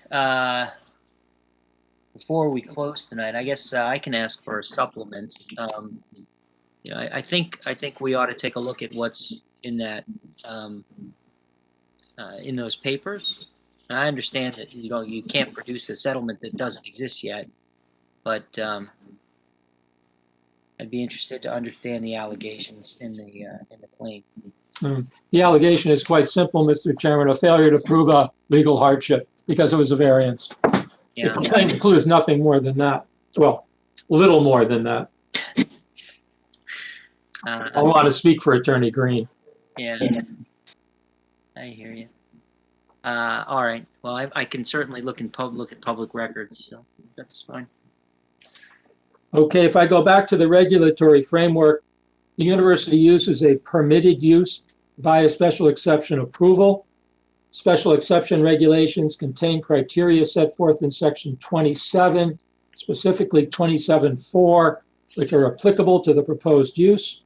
Before we close tonight, I guess I can ask for a supplement. I think we ought to take a look at what's in that in those papers. And I understand that you can't produce a settlement that doesn't exist yet, but I'd be interested to understand the allegations in the claim. The allegation is quite simple, Mr. Chairman, a failure to prove a legal hardship because it was a variance. Yeah. The complaint includes nothing more than that. Well, a little more than that. I want to speak for Attorney Green. Yeah, I hear you. All right. Well, I can certainly look at public records, so that's fine. Okay, if I go back to the regulatory framework, The university use is a permitted use via special exception approval. Special exception regulations contain criteria set forth in section 27, specifically 27.4, which are applicable to the proposed use.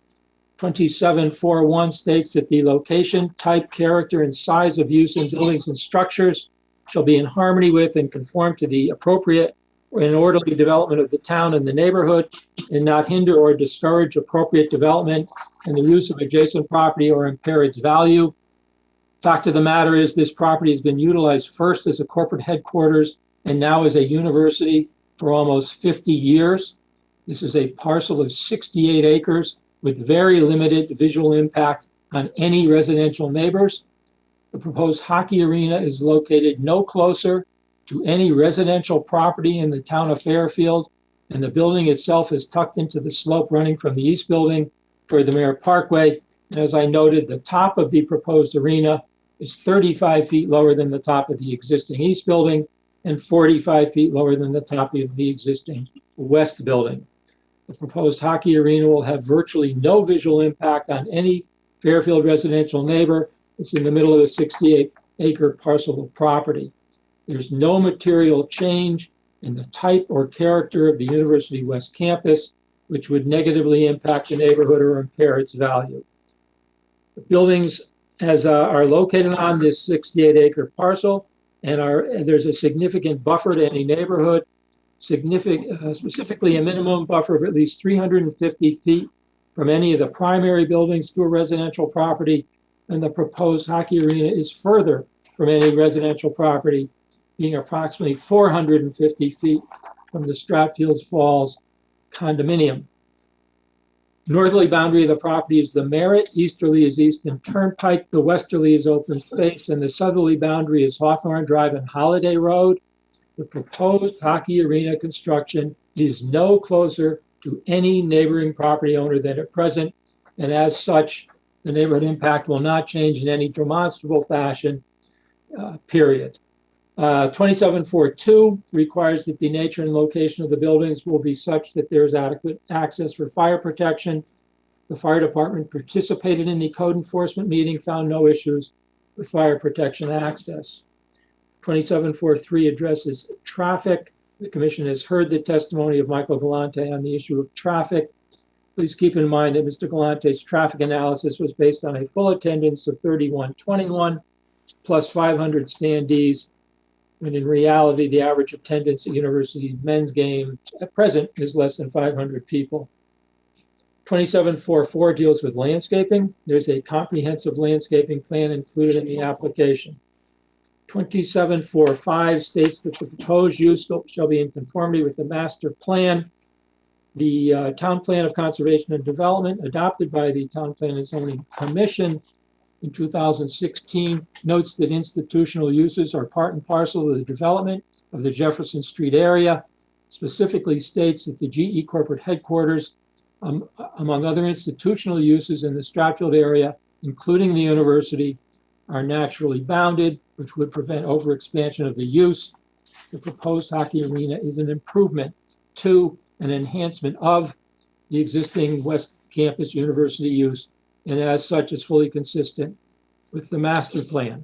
27.4.1 states that the location, type, character, and size of use in buildings and structures shall be in harmony with and conform to the appropriate and orderly development of the town and the neighborhood, and not hinder or discourage appropriate development and the use of adjacent property or impair its value. Fact of the matter is this property has been utilized first as a corporate headquarters and now as a university for almost 50 years. This is a parcel of 68 acres with very limited visual impact on any residential neighbors. The proposed hockey arena is located no closer to any residential property in the town of Fairfield, and the building itself is tucked into the slope running from the east building toward the Merritt Parkway. And as I noted, the top of the proposed arena is 35 feet lower than the top of the existing east building and 45 feet lower than the top of the existing west building. The proposed hockey arena will have virtually no visual impact on any Fairfield residential neighbor. It's in the middle of a 68-acre parcel of property. There's no material change in the type or character of the University West campus, which would negatively impact the neighborhood or impair its value. The buildings are located on this 68-acre parcel, and there's a significant buffer to any neighborhood, specifically a minimum buffer of at least 350 feet from any of the primary buildings to a residential property, and the proposed hockey arena is further from any residential property, being approximately 450 feet from the Stratfield Falls condominium. Northerly boundary of the property is the Merritt, easterly is Easton Turnpike, the westerly is open space, and the southerly boundary is Hawthorne Drive and Holiday Road. The proposed hockey arena construction is no closer to any neighboring property owner than at present, and as such, the neighborhood impact will not change in any demonstrable fashion, period. 27.4.2 requires that the nature and location of the buildings will be such that there is adequate access for fire protection. The fire department participated in the code enforcement meeting, found no issues with fire protection access. 27.4.3 addresses traffic. The commission has heard the testimony of Michael Galante on the issue of traffic. Please keep in mind that Mr. Galante's traffic analysis was based on a full attendance of 3121 plus 500 standees, when in reality, the average attendance at university men's games at present is less than 500 people. 27.4.4 deals with landscaping. There's a comprehensive landscaping plan included in the application. 27.4.5 states that the proposed use shall be in conformity with the master plan. The Town Plan of Conservation and Development adopted by the Town Plan and Zoning Commission in 2016 notes that institutional uses are part and parcel of the development of the Jefferson Street area, specifically states that the GE corporate headquarters, among other institutional uses in the Stratfield area, including the university, are naturally bounded, which would prevent overexpansion of the use. The proposed hockey arena is an improvement to an enhancement of the existing West Campus University use, and as such is fully consistent with the master plan.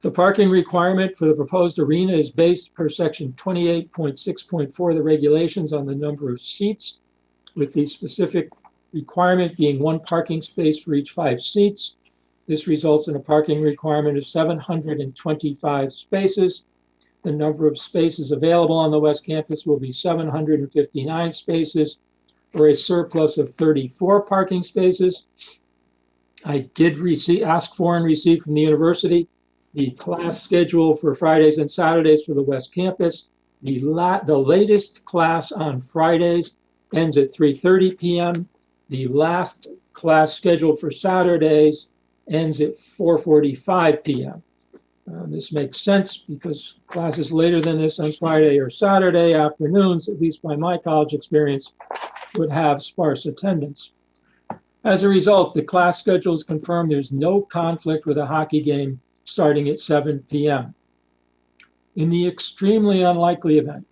The parking requirement for the proposed arena is based per section 28.6.4 of the regulations on the number of seats, with the specific requirement being one parking space for each 5 seats. This results in a parking requirement of 725 spaces. The number of spaces available on the West Campus will be 759 spaces, or a surplus of 34 parking spaces. I did ask for and receive from the university the class schedule for Fridays and Saturdays for the West Campus. The latest class on Fridays ends at 3:30 p.m. The last class scheduled for Saturdays ends at 4:45 p.m. This makes sense because classes later than this on Friday or Saturday afternoons, at least by my college experience, would have sparse attendance. As a result, the class schedule is confirmed. There's no conflict with a hockey game starting at 7 p.m. In the extremely unlikely event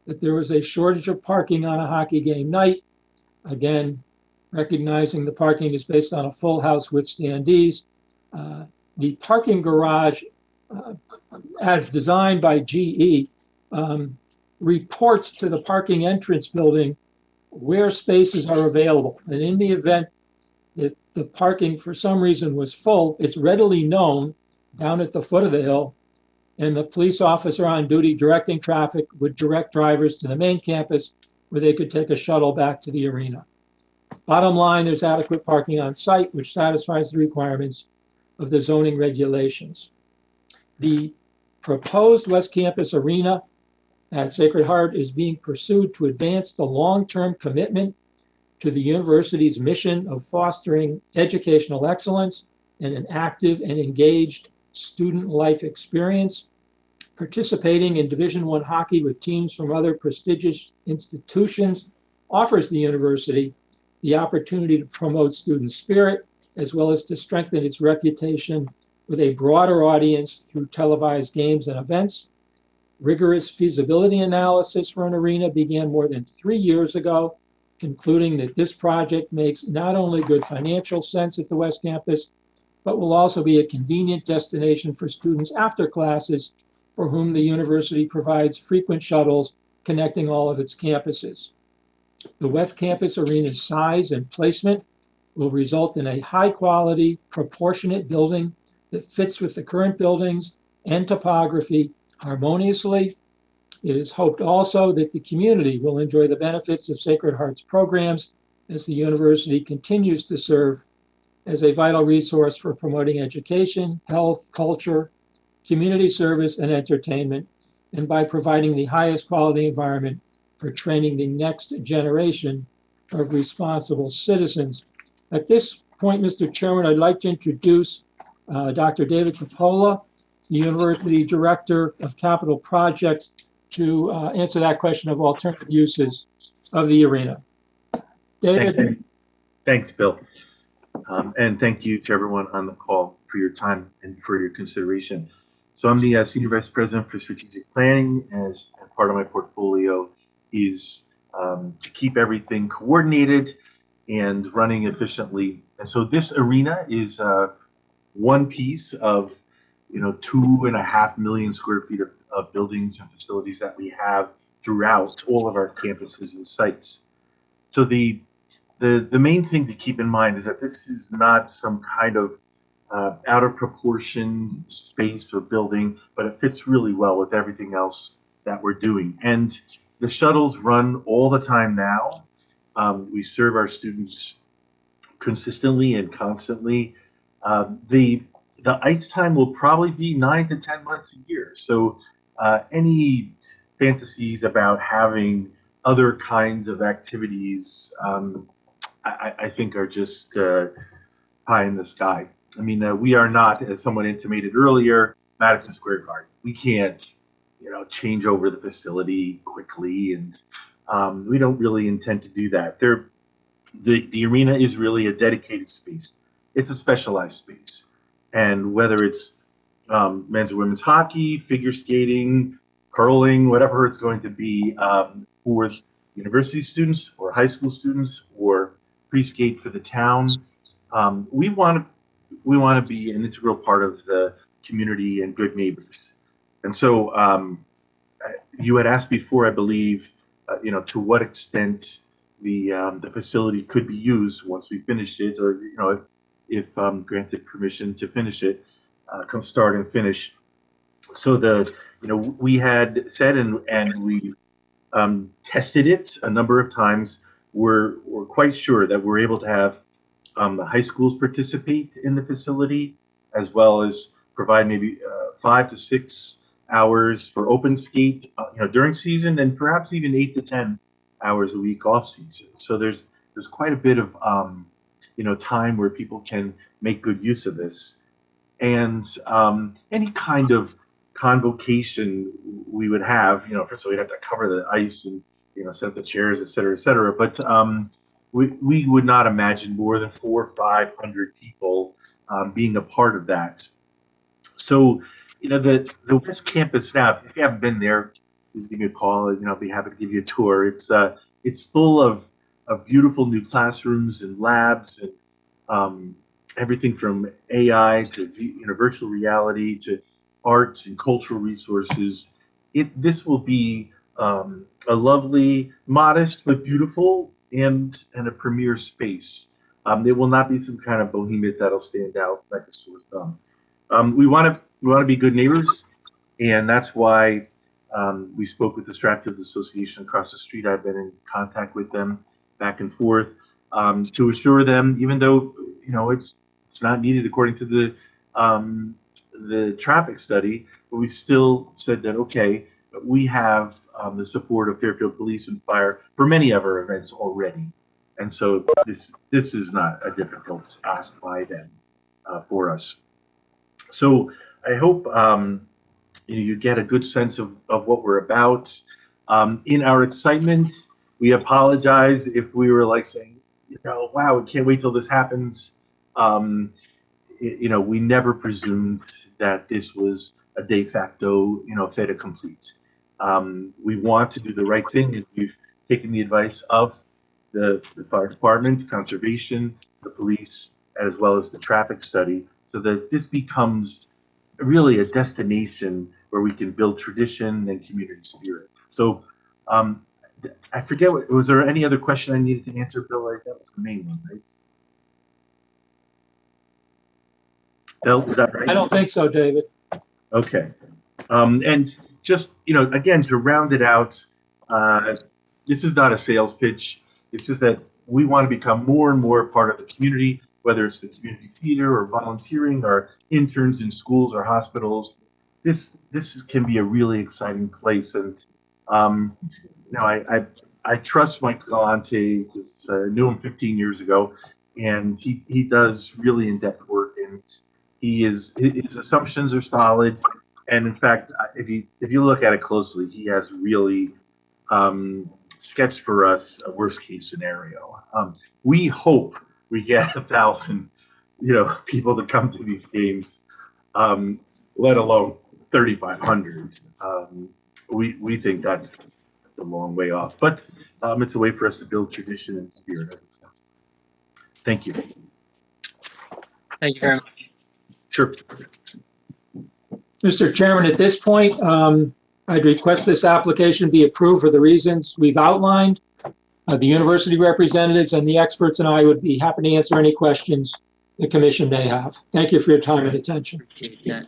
that there was a shortage of parking on a hockey game night, again, recognizing the parking is based on a full house with standees. The parking garage, as designed by GE, reports to the parking entrance building where spaces are available. And in the event that the parking for some reason was full, it's readily known down at the foot of the hill, and the police officer on duty directing traffic would direct drivers to the main campus where they could take a shuttle back to the arena. Bottom line, there's adequate parking on site, which satisfies the requirements of the zoning regulations. The proposed West Campus arena at Sacred Heart is being pursued to advance the long-term commitment to the university's mission of fostering educational excellence and an active and engaged student life experience. Participating in Division I hockey with teams from other prestigious institutions offers the university the opportunity to promote student spirit, as well as to strengthen its reputation with a broader audience through televised games and events. Rigorous feasibility analysis for an arena began more than 3 years ago, concluding that this project makes not only good financial sense at the West Campus, but will also be a convenient destination for students after classes for whom the university provides frequent shuttles connecting all of its campuses. The West Campus arena's size and placement will result in a high-quality, proportionate building that fits with the current buildings and topography harmoniously. It is hoped also that the community will enjoy the benefits of Sacred Heart's programs as the university continues to serve as a vital resource for promoting education, health, culture, community service, and entertainment, and by providing the highest quality environment for training the next generation of responsible citizens. At this point, Mr. Chairman, I'd like to introduce Dr. David Coppola, the University Director of Capital Projects, to answer that question of alternative uses of the arena. David? Thanks, Bill. And thank you to everyone on the call for your time and for your consideration. So I'm the Senior Vice President for Strategic Planning, as part of my portfolio is to keep everything coordinated and running efficiently. And so this arena is one piece of 2.5 million square feet of buildings and facilities that we have throughout all of our campuses and sites. So the main thing to keep in mind is that this is not some kind of out of proportion space or building, but it fits really well with everything else that we're doing. And the shuttles run all the time now. We serve our students consistently and constantly. The ice time will probably be 9 to 10 months a year. So any fantasies about having other kinds of activities, I think are just pie in the sky. I mean, we are not, as someone intimated earlier, Madison Square Garden. We can't, change over the facility quickly, and we don't really intend to do that. The arena is really a dedicated space. It's a specialized space, and whether it's men's and women's hockey, figure skating, curling, whatever it's going to be, for university students or high school students or pre-skate for the town, we want to be an integral part of the community and good neighbors. And so you had asked before, I believe, to what extent the facility could be used once we finish it, or if granted permission to finish it, come start and finish. So we had said and we tested it a number of times. We're quite sure that we're able to have the high schools participate in the facility, as well as provide maybe 5 to 6 hours for open skate, during season, and perhaps even 8 to 10 hours a week off season. So there's quite a bit of time where people can make good use of this, and any kind of convocation we would have, first of all, we'd have to cover the ice and set the chairs, et cetera, but we would not imagine more than 400 or 500 people being a part of that. So, the West Campus now, if you haven't been there, please give me a call. I'll be happy to give you a tour. It's full of of beautiful new classrooms and labs and everything from AI to virtual reality to arts and cultural resources. This will be a lovely, modest but beautiful and a premier space. It will not be some kind of behemoth that'll stand out like a sore thumb. We want to be good neighbors, and that's why we spoke with the Stratfield Association across the street. I've been in contact with them back and forth to assure them, even though it's not needed according to the traffic study, but we still said that okay, we have the support of Fairfield Police and Fire for many of our events already, and so this is not a difficult ask by them for us. So I hope you get a good sense of what we're about. In our excitement, we apologize if we were like saying, wow, we can't wait till this happens. We never presumed that this was a de facto, fait accompli. We want to do the right thing, and we've taken the advice of the fire department, conservation, the police, as well as the traffic study, so that this becomes really a destination where we can build tradition and community spirit. So I forget, was there any other question I needed to answer, Bill? That was the main one, right? Bill, is that right? I don't think so, David. Okay. And just, again, to round it out, this is not a sales pitch. It's just that we want to become more and more part of the community, whether it's the community theater or volunteering or interns in schools or hospitals. This can be a really exciting place. And, I trust Mike Galante, because I knew him 15 years ago, and he does really in-depth work, and his assumptions are solid. And in fact, if you look at it closely, he has really sketched for us a worst case scenario. We hope we get 1,000, people to come to these games, let alone 3,500. We think that's a long way off, but it's a way for us to build tradition and spirit. Thank you. Thank you very much. Sure. Mr. Chairman, at this point, I'd request this application be approved for the reasons we've outlined. The university representatives and the experts and I would be happy to answer any questions the commission may have. Thank you for your time and attention. Appreciate that.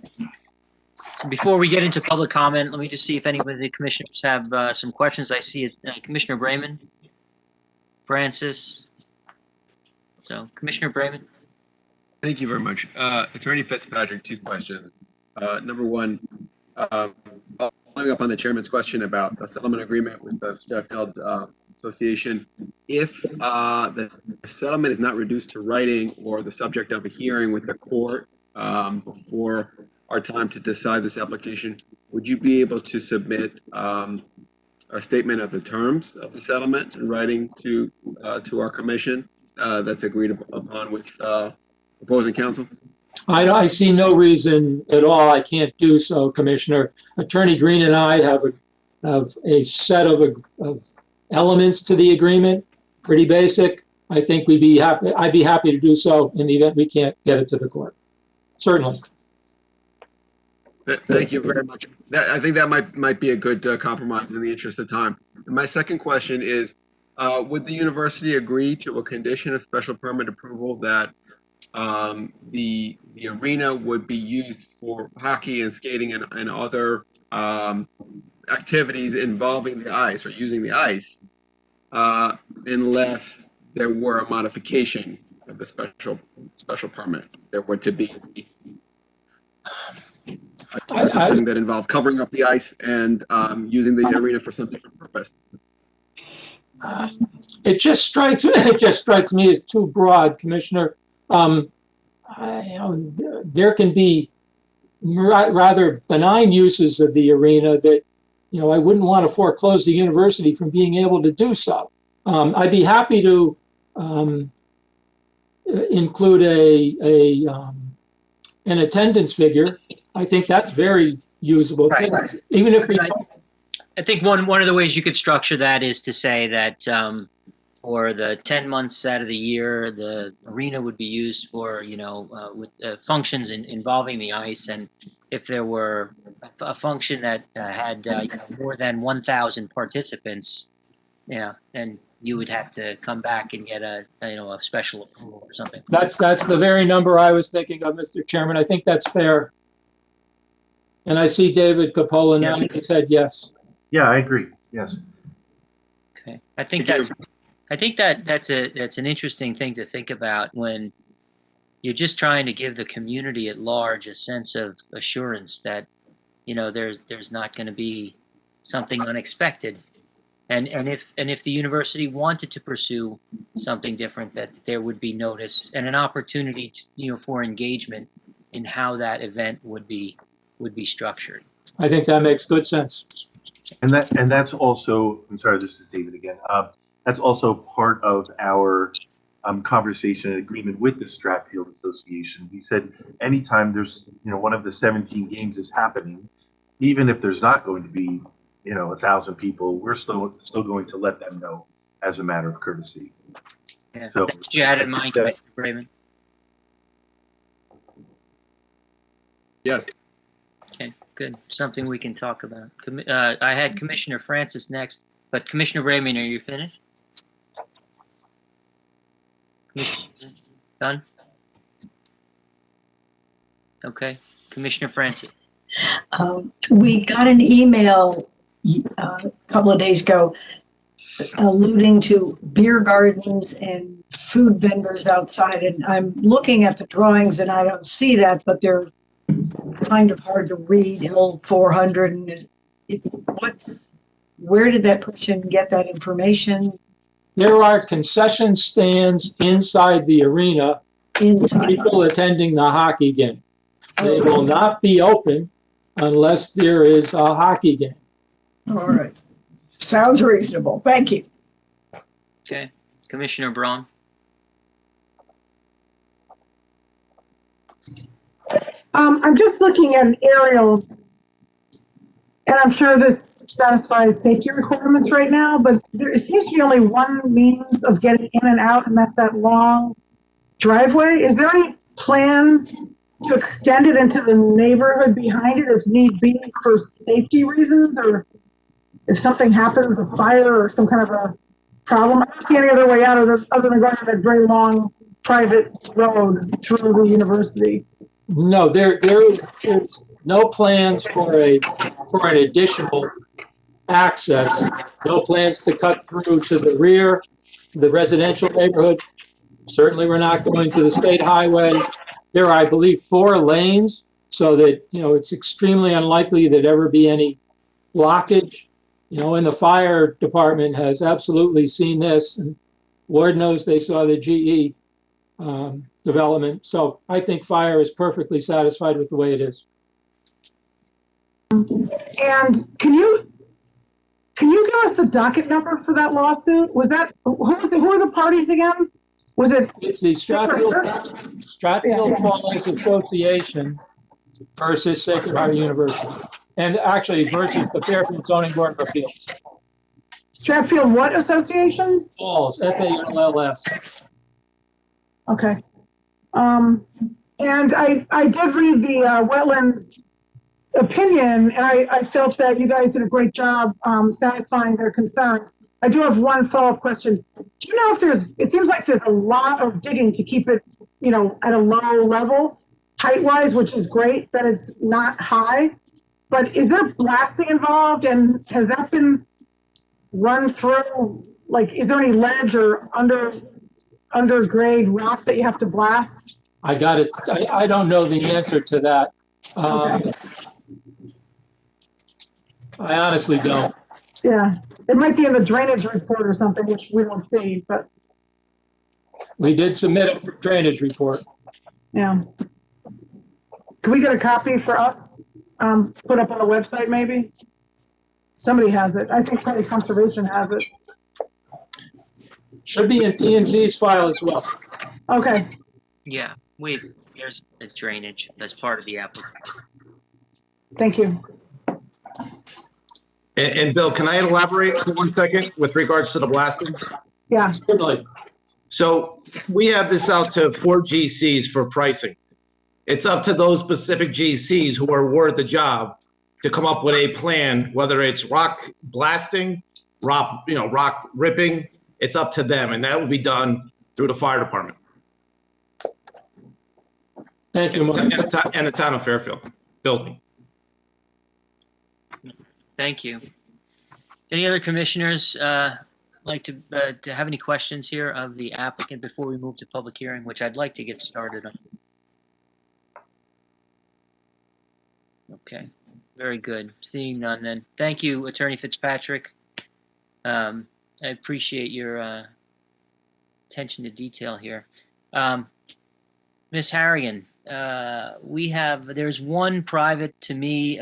So before we get into public comment, let me just see if any of the commissioners have some questions. I see Commissioner Brayman, Francis. So Commissioner Brayman. Thank you very much. Attorney Fitzpatrick, 2 questions. Number one, following up on the chairman's question about the settlement agreement with the Stratfield Association, if the settlement is not reduced to writing or the subject of a hearing with the court before our time to decide this application, would you be able to submit a statement of the terms of the settlement in writing to our commission that's agreed upon with opposing counsel? I see no reason at all I can't do so, Commissioner. Attorney Green and I have a set of elements to the agreement, pretty basic. I think I'd be happy to do so in the event we can't get it to the court. Certainly. Thank you very much. I think that might be a good compromise in the interest of time. And my second question is, would the university agree to a condition of special permit approval that the arena would be used for hockey and skating and other activities involving the ice or using the ice, unless there were a modification of the special permit? There were to be something that involved covering up the ice and using the arena for some different purpose. It just strikes me as too broad, Commissioner. There can be rather benign uses of the arena that, I wouldn't want to foreclose the university from being able to do so. I'd be happy to include an attendance figure. I think that's very usable. Right. Even if we. I think one of the ways you could structure that is to say that for the 10 months out of the year, the arena would be used for, with functions involving the ice. And if there were a function that had more than 1,000 participants, then you would have to come back and get a special approval or something. That's the very number I was thinking of, Mr. Chairman. I think that's fair. And I see David Capola now. He said yes. Yeah, I agree. Yes. Okay. I think that's an interesting thing to think about when you're just trying to give the community at large a sense of assurance that there's not going to be something unexpected. And if the university wanted to pursue something different, that there would be notice and an opportunity for engagement in how that event would be structured. I think that makes good sense. And that's also, I'm sorry, this is David again. That's also part of our conversation and agreement with the Stratfield Association. We said anytime there's one of the 17 games is happening, even if there's not going to be 1,000 people, we're still going to let them know as a matter of courtesy. Yeah, so that's what you had in mind, Commissioner Braven. Yes. Okay, good. Something we can talk about. I had Commissioner Francis next, but Commissioner Braven, are you finished? Done? Okay. Commissioner Francis. We got an email a couple of days ago alluding to beer gardens and food vendors outside, and I'm looking at the drawings and I don't see that, but they're kind of hard to read. L400 and where did that person get that information? There are concession stands inside the arena for people attending the hockey game. They will not be open unless there is a hockey game. All right. Sounds reasonable. Thank you. Okay. Commissioner Braun. I'm just looking at an aerial, and I'm sure this satisfies safety requirements right now, but there seems to be only one means of getting in and out, and that's that long driveway. Is there any plan to extend it into the neighborhood behind it if need be for safety reasons, or if something happens, a fire or some kind of a problem? I don't see any other way out other than going on that very long private road through the university. No, there's no plans for an additional access. No plans to cut through to the rear, to the residential neighborhood. Certainly, we're not going to the state highway. There are, I believe, 4 lanes, so that it's extremely unlikely that ever be any blockage. And the fire department has absolutely seen this, and Lord knows they saw the GE development. So I think fire is perfectly satisfied with the way it is. And can you give us the docket number for that lawsuit? Was that who are the parties again? Was it? It's the Stratfield Falls Association versus Sacred Heart University, and actually versus the Fairfield Zoning Board of Appeals. Stratfield what association? Falls, FALLS. Okay. And I did read the wetlands opinion, and I felt that you guys did a great job satisfying their concerns. I do have one follow-up question. Do you know if it seems like there's a lot of digging to keep it, at a low level, height-wise, which is great that it's not high, but is there blasting involved, and has that been run through? Like, is there any ledge or undergrade rock that you have to blast? I got it. I don't know the answer to that. Okay. I honestly don't. Yeah, it might be in the drainage report or something, which we don't see, but. We did submit a drainage report. Yeah. Can we get a copy for us? Put up on the website, maybe? Somebody has it. I think probably Conservation has it. Should be in P&Z's file as well. Okay. Yeah, there's the drainage as part of the application. Thank you. And Bill, can I elaborate for 1 second with regards to the blasting? Yeah. Certainly. So we have this out to 4 GCs for pricing. It's up to those specific GCs who are worth the job to come up with a plan, whether it's rock blasting, rock ripping. It's up to them, and that will be done through the fire department. Thank you, Mark. And the town of Fairfield building. Thank you. Any other commissioners like to have any questions here of the applicant before we move to public hearing, which I'd like to get started on? Okay, very good. Seeing none then. Thank you, Attorney Fitzpatrick. I appreciate your attention to detail here. Ms. Harrigan, there's one private to me,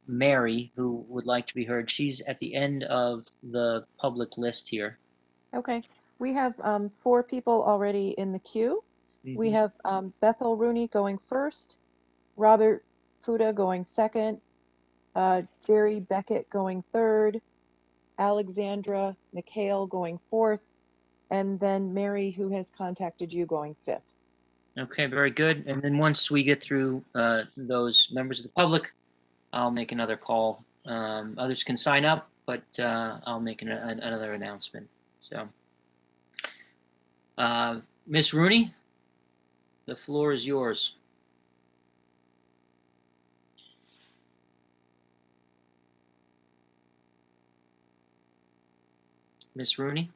Mary, who would like to be heard. She's at the end of the public list here. Okay, we have 4 people already in the queue. We have Bethel Rooney going first, Robert Fuda going second, Jerry Beckett going third, Alexandra McHale going fourth, and then Mary, who has contacted you, going fifth. Okay, very good. And then once we get through those members of the public, I'll make another call. Others can sign up, but I'll make another announcement. So, Ms. Rooney, the floor is yours. Ms. Rooney?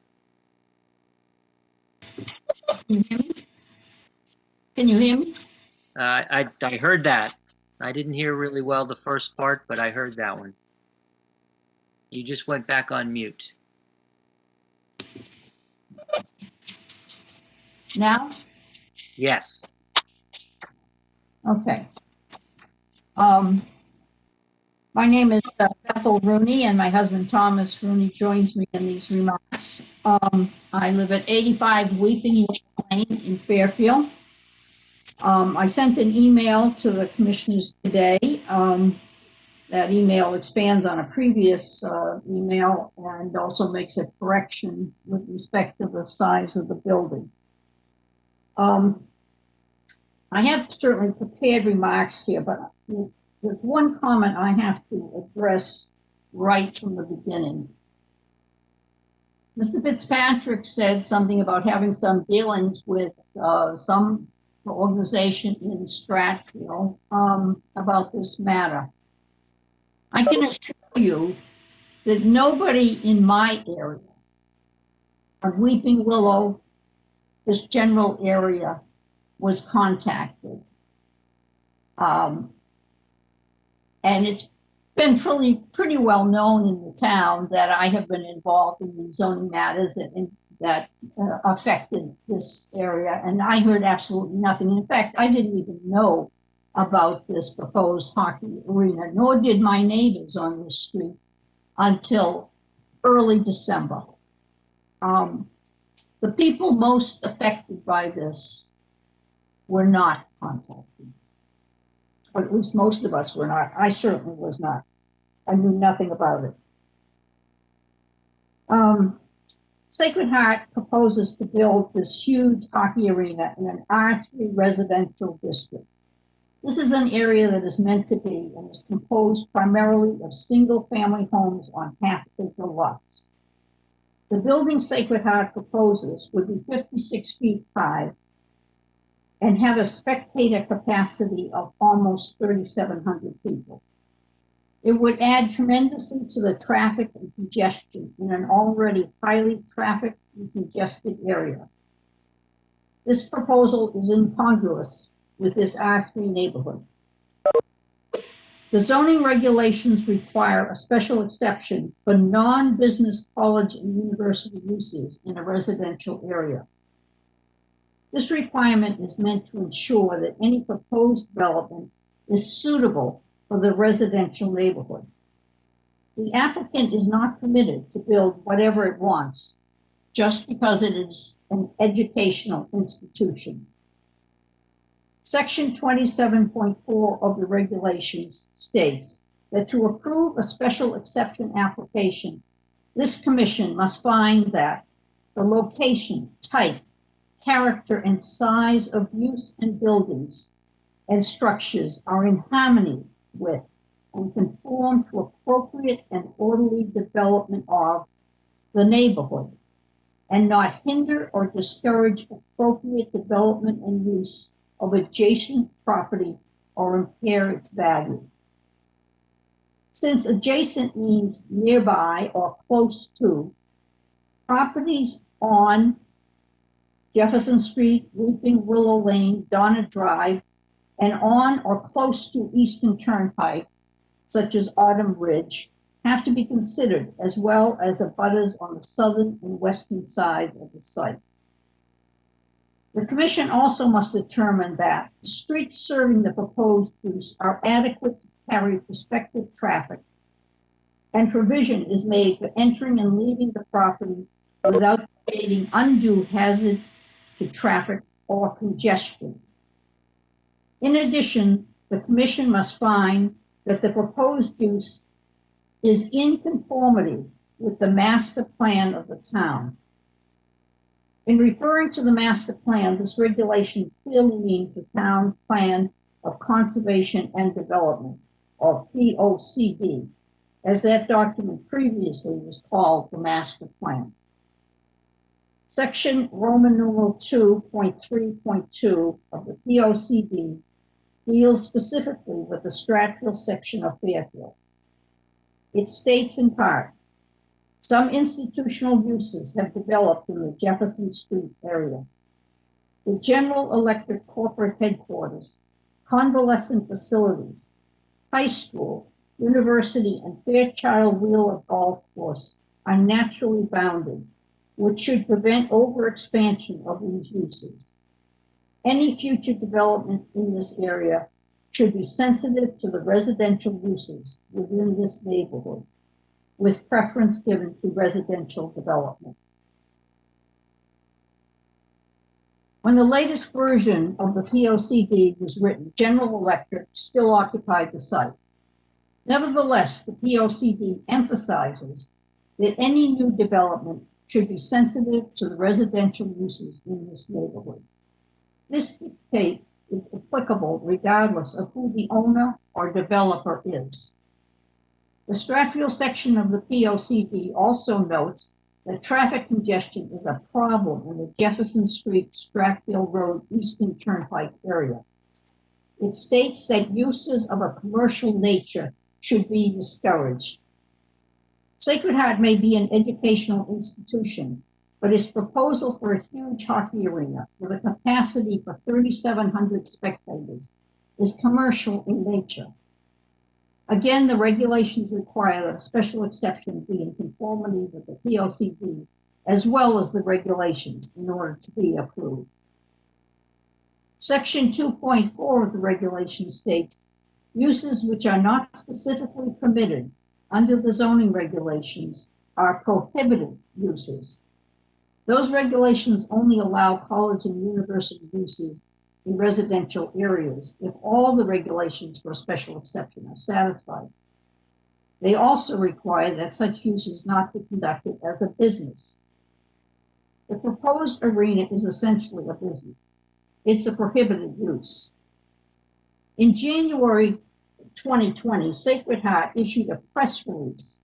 Can you hear me? Can you hear me? I heard that. I didn't hear really well the first part, but I heard that one. You just went back on mute. Now? Yes. Okay. My name is Bethel Rooney, and my husband Thomas Rooney joins me in these remarks. I live at 85 Weeping Willow Lane in Fairfield. I sent an email to the commissioners today. That email expands on a previous email and also makes a correction with respect to the size of the building. I have certainly prepared remarks here, but there's one comment I have to address right from the beginning. Mr. Fitzpatrick said something about having some dealings with some organization in Stratfield about this matter. I can assure you that nobody in my area, of Weeping Willow, this general area, was contacted. And it's been pretty well known in the town that I have been involved in these zoning matters that affected this area, and I heard absolutely nothing. In fact, I didn't even know about this proposed hockey arena, nor did my neighbors on this street until early December. The people most affected by this were not contacted. Or at least most of us were not. I certainly was not. I knew nothing about it. Sacred Heart proposes to build this huge hockey arena in an R3 residential district. This is an area that is meant to be and is composed primarily of single-family homes on half-acre lots. The building Sacred Heart proposes would be 56 feet high and have a spectator capacity of almost 3,700 people. It would add tremendously to the traffic and congestion in an already highly trafficked and congested area. This proposal is incongruous with this R3 neighborhood. The zoning regulations require a special exception for non-business college and university uses in a residential area. This requirement is meant to ensure that any proposed development is suitable for the residential neighborhood. The applicant is not permitted to build whatever it wants just because it is an educational institution. Section 27.4 of the regulations states that to approve a special exception application, this commission must find that the location, type, character, and size of use and buildings and structures are in harmony with and conform to appropriate and orderly development of the neighborhood, and not hinder or discourage appropriate development and use of adjacent property or impair its value. Since adjacent means nearby or close to, properties on Jefferson Street, Weeping Willow Lane, Donna Drive, and on or close to Eastern Turnpike, such as Autumn Ridge, have to be considered, as well as abutters on the southern and western side of the site. The Commission also must determine that the streets serving the proposed use are adequate to carry prospective traffic, and provision is made for entering and leaving the property without creating undue hazard to traffic or congestion. In addition, the Commission must find that the proposed use is in conformity with the master plan of the town. In referring to the master plan, this regulation clearly means the town plan of conservation and development, or POCD, as that document previously was called the master plan. Section Roman numeral 2.3.2 of the POCD deals specifically with the Stratfield section of Fairfield. It states in part, some institutional uses have developed in the Jefferson Street area. The General Electric corporate headquarters, convalescent facilities, high school, university, and Fairchild Wheeler Golf Course are naturally bounded, which should prevent overexpansion of these uses. Any future development in this area should be sensitive to the residential uses within this neighborhood, with preference given to residential development. When the latest version of the POCD was written, General Electric still occupied the site. Nevertheless, the POCD emphasizes that any new development should be sensitive to the residential uses in this neighborhood. This dictate is applicable regardless of who the owner or developer is. The Stratfield section of the POCD also notes that traffic congestion is a problem in the Jefferson Street, Stratfield Road, Eastern Turnpike area. It states that uses of a commercial nature should be discouraged. Sacred Heart may be an educational institution, but its proposal for a huge hockey arena with a capacity for 3,700 spectators is commercial in nature. Again, the regulations require that a special exception be in conformity with the POCD as well as the regulations in order to be approved. Section 2.4 of the regulation states, uses which are not specifically permitted under the zoning regulations are prohibited uses. Those regulations only allow college and university uses in residential areas if all the regulations for a special exception are satisfied. They also require that such uses not be conducted as a business. The proposed arena is essentially a business. It's a prohibited use. In January 2020, Sacred Heart issued a press release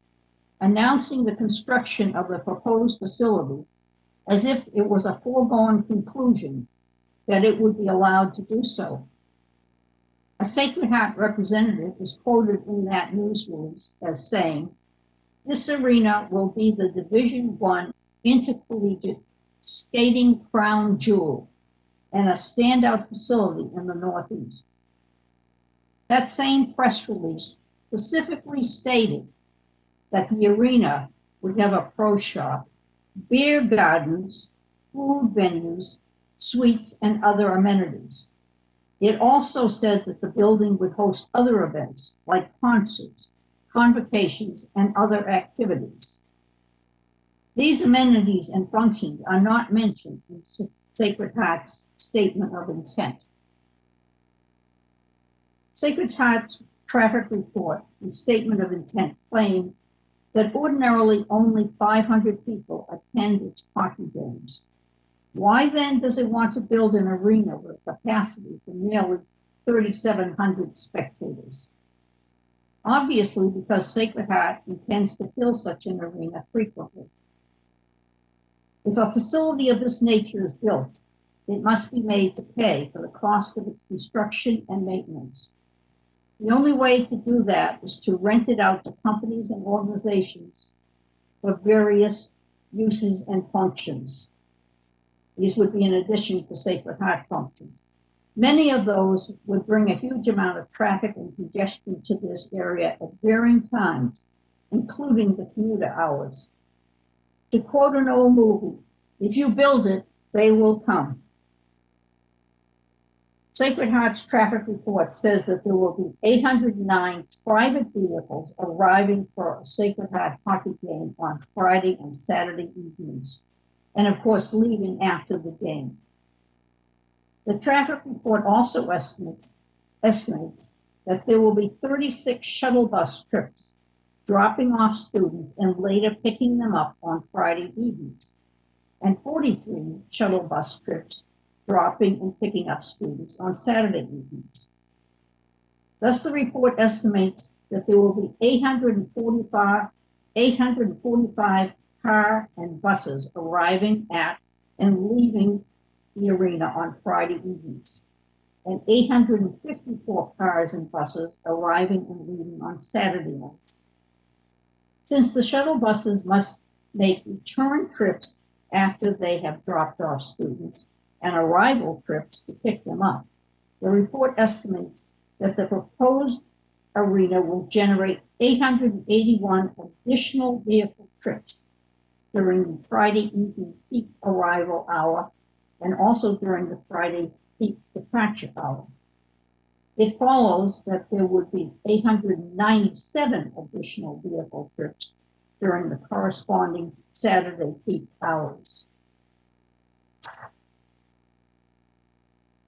announcing the construction of the proposed facility as if it was a foregone conclusion that it would be allowed to do so. A Sacred Heart representative is quoted in that news release as saying, this arena will be the Division I intercollegiate skating crown jewel and a standout facility in the Northeast. That same press release specifically stated that the arena would have a pro shop, beer gardens, food venues, suites, and other amenities. It also said that the building would host other events like concerts, convocations, and other activities. These amenities and functions are not mentioned in Sacred Heart's statement of intent. Sacred Heart's traffic report and statement of intent claim that ordinarily only 500 people attend its hockey games. Why then does it want to build an arena with a capacity for nearly 3,700 spectators? Obviously, because Sacred Heart intends to fill such an arena frequently. If a facility of this nature is built, it must be made to pay for the cost of its construction and maintenance. The only way to do that is to rent it out to companies and organizations for various uses and functions. These would be in addition to Sacred Heart functions. Many of those would bring a huge amount of traffic and congestion to this area at varying times, including the commuter hours. To quote an old movie, if you build it, they will come. Sacred Heart's traffic report says that there will be 809 private vehicles arriving for a Sacred Heart hockey game on Friday and Saturday evenings, and of course leaving after the game. The traffic report also estimates that there will be 36 shuttle bus trips dropping off students and later picking them up on Friday evenings, and 43 shuttle bus trips dropping and picking up students on Saturday evenings. Thus, the report estimates that there will be 845 car and buses arriving at and leaving the arena on Friday evenings, and 854 cars and buses arriving and leaving on Saturday nights. Since the shuttle buses must make return trips after they have dropped off students and arrival trips to pick them up, the report estimates that the proposed arena will generate 881 additional vehicle trips during the Friday evening peak arrival hour and also during the Friday peak departure hour. It follows that there would be 897 additional vehicle trips during the corresponding Saturday peak hours.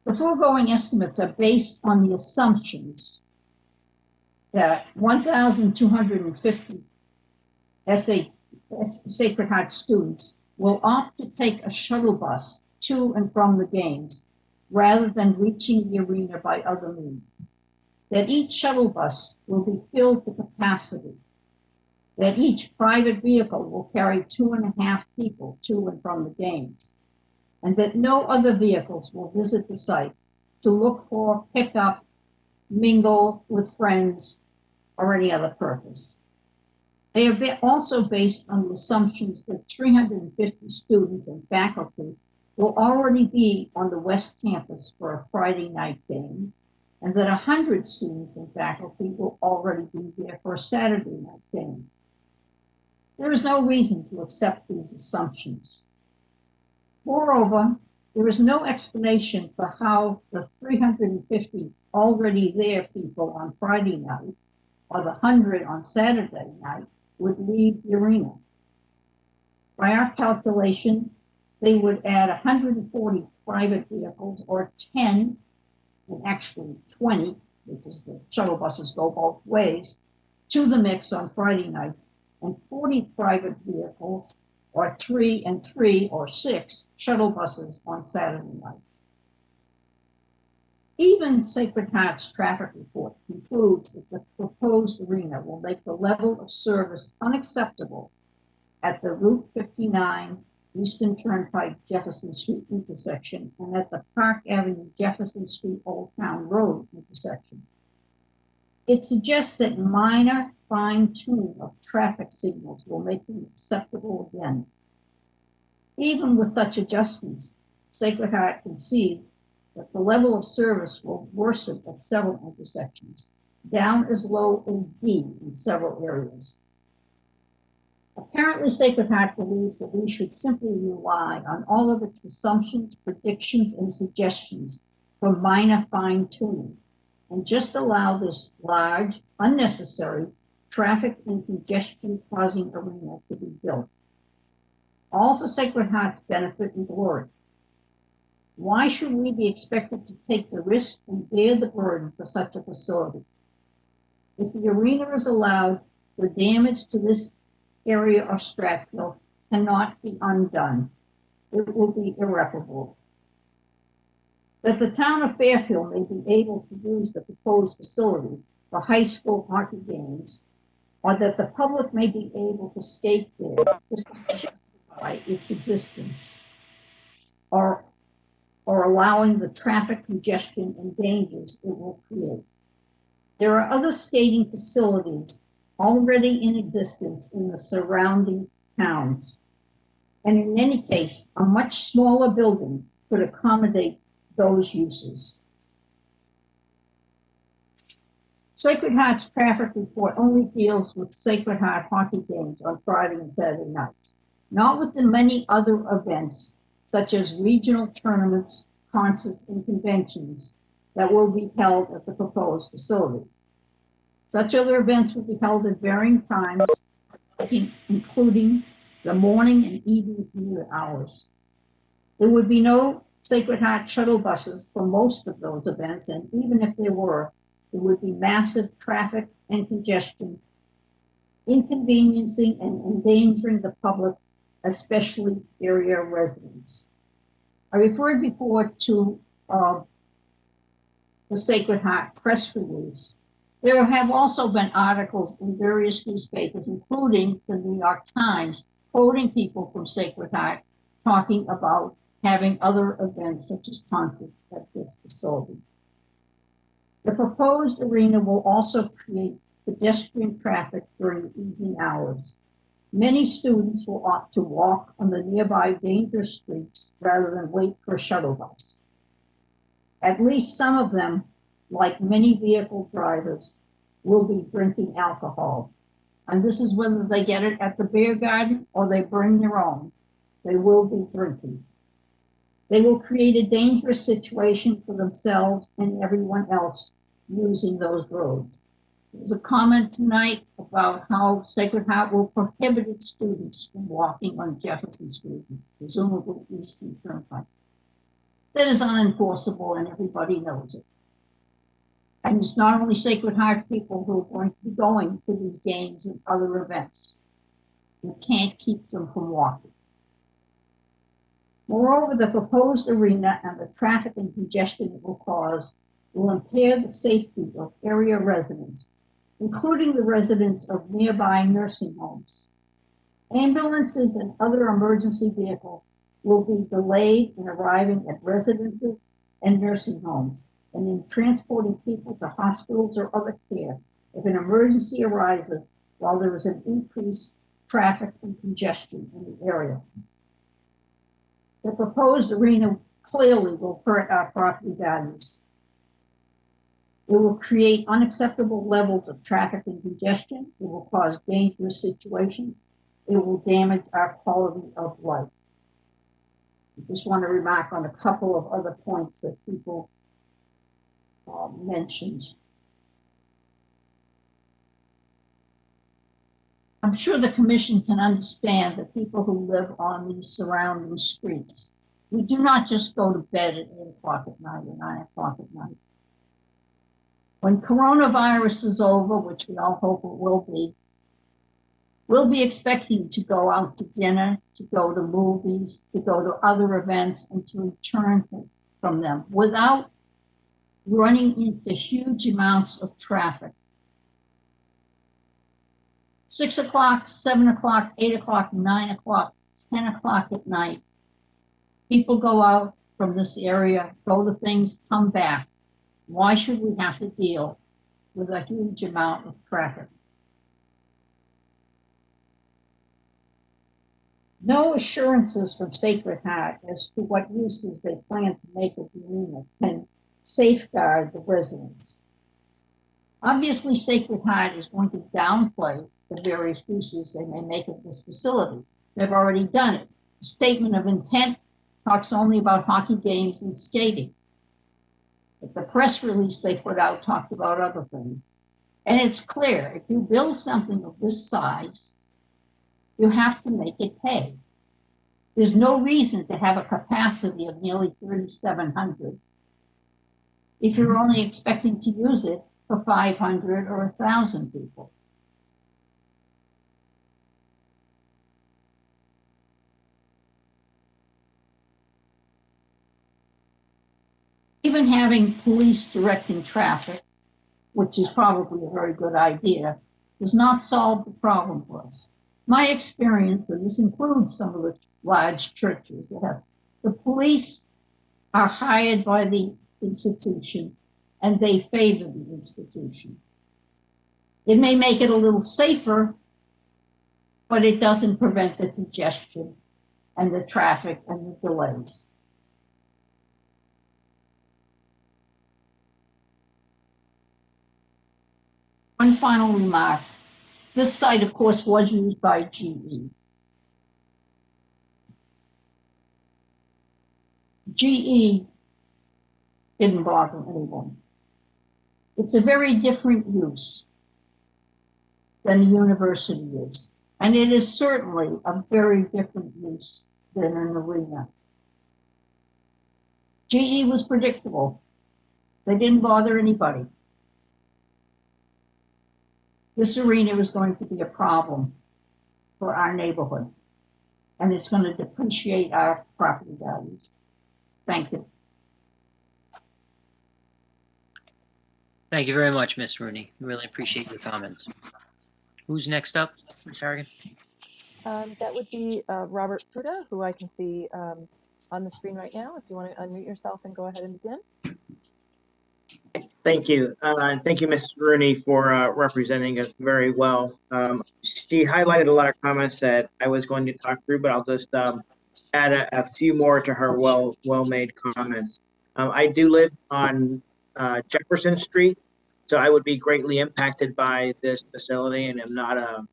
The foregoing estimates are based on the assumptions that 1,250 Sacred Heart students will opt to take a shuttle bus to and from the games rather than reaching the arena by other means, that each shuttle bus will be filled to capacity, that each private vehicle will carry 2.5 people to and from the games, and that no other vehicles will visit the site to look for, pick up, mingle with friends, or any other purpose. They are also based on the assumptions that 350 students and faculty will already be on the West Campus for a Friday night game, and that 100 students and faculty will already be there for a Saturday night game. There is no reason to accept these assumptions. Moreover, there is no explanation for how the 350 already there people on Friday night or the 100 on Saturday night would leave the arena. By our calculation, they would add 140 private vehicles or 10, and actually 20, because the shuttle buses go both ways, to the mix on Friday nights, and 40 private vehicles or 3 and 3 or 6 shuttle buses on Saturday nights. Even Sacred Heart's traffic report concludes that the proposed arena will make the level of service unacceptable at the Route 59 Eastern Turnpike Jefferson Street intersection and at the Park Avenue Jefferson Street Old Town Road intersection. It suggests that minor fine-tuning of traffic signals will make them acceptable again. Even with such adjustments, Sacred Heart concedes that the level of service will worsen at several intersections, down as low as D in several areas. Apparently, Sacred Heart believes that we should simply rely on all of its assumptions, predictions, and suggestions for minor fine-tuning, and just allow this large, unnecessary traffic and congestion-causing arena to be built, all for Sacred Heart's benefit and glory. Why should we be expected to take the risk and bear the burden for such a facility? If the arena is allowed, the damage to this area of Stratfield cannot be undone. It will be irreparable. That the town of Fairfield may be able to use the proposed facility for high school hockey games, or that the public may be able to skate there just to justify its existence, or allowing the traffic congestion and dangers it will create. There are other skating facilities already in existence in the surrounding towns. And in any case, a much smaller building could accommodate those uses. Sacred Heart's traffic report only deals with Sacred Heart hockey games on Friday and Saturday nights, not with the many other events such as regional tournaments, concerts, and conventions that will be held at the proposed facility. Such other events will be held at varying times, including the morning and evening commute hours. There would be no Sacred Heart shuttle buses for most of those events, and even if there were, there would be massive traffic and congestion, inconveniencing and endangering the public, especially area residents. I referred before to the Sacred Heart press release. There have also been articles in various newspapers, including the New York Times, quoting people from Sacred Heart talking about having other events such as concerts at this facility. The proposed arena will also create pedestrian traffic during the evening hours. Many students will opt to walk on the nearby dangerous streets rather than wait for a shuttle bus. At least some of them, like many vehicle drivers, will be drinking alcohol. And this is whether they get it at the beer garden or they bring their own. They will be drinking. They will create a dangerous situation for themselves and everyone else using those roads. There's a comment tonight about how Sacred Heart will prohibit its students from walking on Jefferson Street, presumably Eastern Turnpike. That is unenforceable and everybody knows it. And it's not only Sacred Heart people who are going to be going to these games and other events. You can't keep them from walking. Moreover, the proposed arena and the traffic and congestion it will cause will impair the safety of area residents, including the residents of nearby nursing homes. Ambulances and other emergency vehicles will be delayed in arriving at residences and nursing homes, and in transporting people to hospitals or other care if an emergency arises while there is an increased traffic and congestion in the area. The proposed arena clearly will hurt our property values. It will create unacceptable levels of traffic and congestion. It will cause dangerous situations. It will damage our quality of life. I just want to remark on a couple of other points that people mentioned. I'm sure the commission can understand that people who live on these surrounding streets, we do not just go to bed at 8 o'clock at night or 9 o'clock at night. When coronavirus is over, which we all hope it will be, we'll be expecting to go out to dinner, to go to movies, to go to other events, and to return from them without running into huge amounts of traffic. 6 o'clock, 7 o'clock, 8 o'clock, 9 o'clock, 10 o'clock at night. People go out from this area, go to things, come back. Why should we have to deal with a huge amount of traffic? No assurances from Sacred Heart as to what uses they plan to make of the arena can safeguard the residents. Obviously, Sacred Heart is going to downplay the various uses they may make of this facility. They've already done it. The statement of intent talks only about hockey games and skating. But the press release they put out talked about other things. And it's clear, if you build something of this size, you have to make it pay. There's no reason to have a capacity of nearly 3,700 if you're only expecting to use it for 500 or 1,000 people. even having police directing traffic, which is probably a very good idea, does not solve the problem for us. My experience, and this includes some of the large churches that have, the police are hired by the institution and they favor the institution. It may make it a little safer, but it doesn't prevent the congestion and the traffic and the delays. One final remark. This site, of course, was used by GE. GE didn't bother anyone. It's a very different use than a university use. And it is certainly a very different use than an arena. GE was predictable. They didn't bother anybody. This arena is going to be a problem for our neighborhood, and it's going to depreciate our property values. Thank you. Thank you very much, Ms. Rooney. Really appreciate your comments. Who's next up, Ms. Harrigan? That would be Robert Fuda, who I can see on the screen right now. If you want to unmute yourself and go ahead and begin. Thank you. Thank you, Ms. Rooney, for representing us very well. She highlighted a lot of comments that I was going to talk through, but I'll just add a few more to her well-made comments. I do live on Jefferson Street, so I would be greatly impacted by this facility, and am not a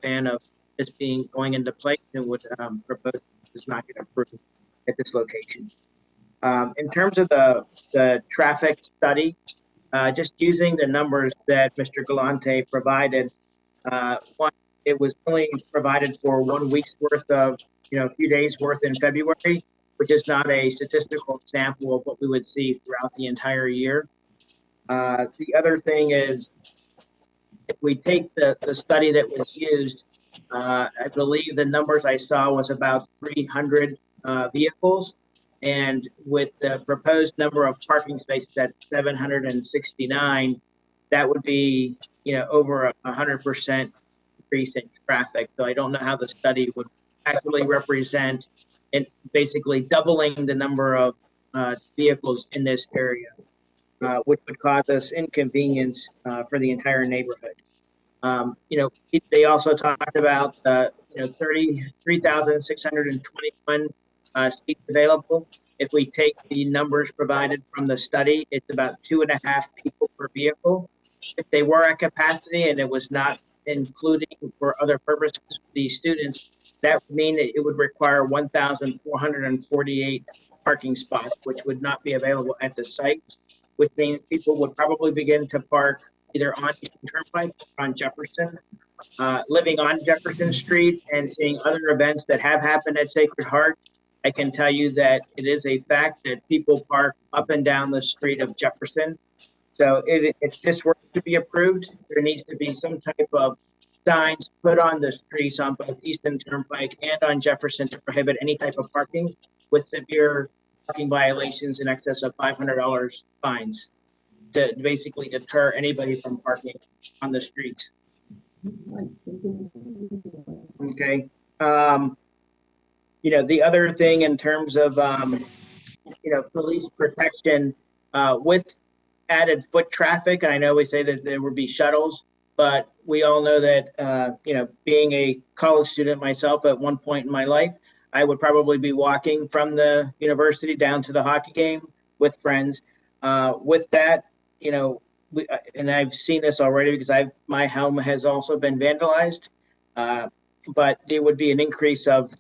fan of this going into place, and would propose this not get approved at this location. In terms of the traffic study, just using the numbers that Mr. Galante provided, it was only provided for 1 week's worth of, a few days worth in February, which is not a statistical sample of what we would see throughout the entire year. The other thing is, if we take the study that was used, I believe the numbers I saw was about 300 vehicles. And with the proposed number of parking spaces at 769, that would be, over 100% increase in traffic. So I don't know how the study would actually represent and basically doubling the number of vehicles in this area, which would cause us inconvenience for the entire neighborhood. They also talked about 33,621 seats available. If we take the numbers provided from the study, it's about 2.5 people per vehicle. If they were at capacity and it was not including for other purposes the students, that would mean that it would require 1,448 parking spots, which would not be available at the site, which means people would probably begin to park either on Eastern Turnpike or on Jefferson. Living on Jefferson Street and seeing other events that have happened at Sacred Heart, I can tell you that it is a fact that people park up and down the street of Jefferson. So if this were to be approved, there needs to be some type of signs put on the streets on both Eastern Turnpike and on Jefferson to prohibit any type of parking, with severe parking violations in excess of $500 fines to basically deter anybody from parking on the streets. Okay. The other thing in terms of, police protection with added foot traffic, and I know we say that there would be shuttles, but we all know that, being a college student myself at one point in my life, I would probably be walking from the university down to the hockey game with friends. With that, and I've seen this already because my home has also been vandalized. But there would be an increase of,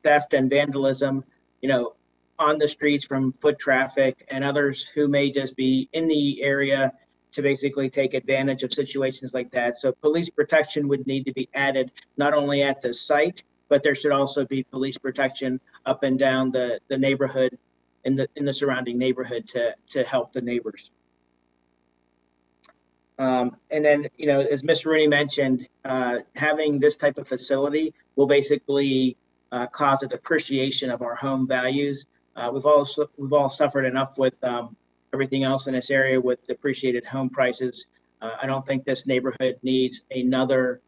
theft and vandalism, on the streets from foot traffic and others who may just be in the area to basically take advantage of situations like that. So police protection would need to be added not only at the site, but there should also be police protection up and down the neighborhood in the surrounding neighborhood to help the neighbors. And then, as Ms. Rooney mentioned, having this type of facility will basically cause a depreciation of our home values. We've all suffered enough with everything else in this area with depreciated home prices. I don't think this neighborhood needs another,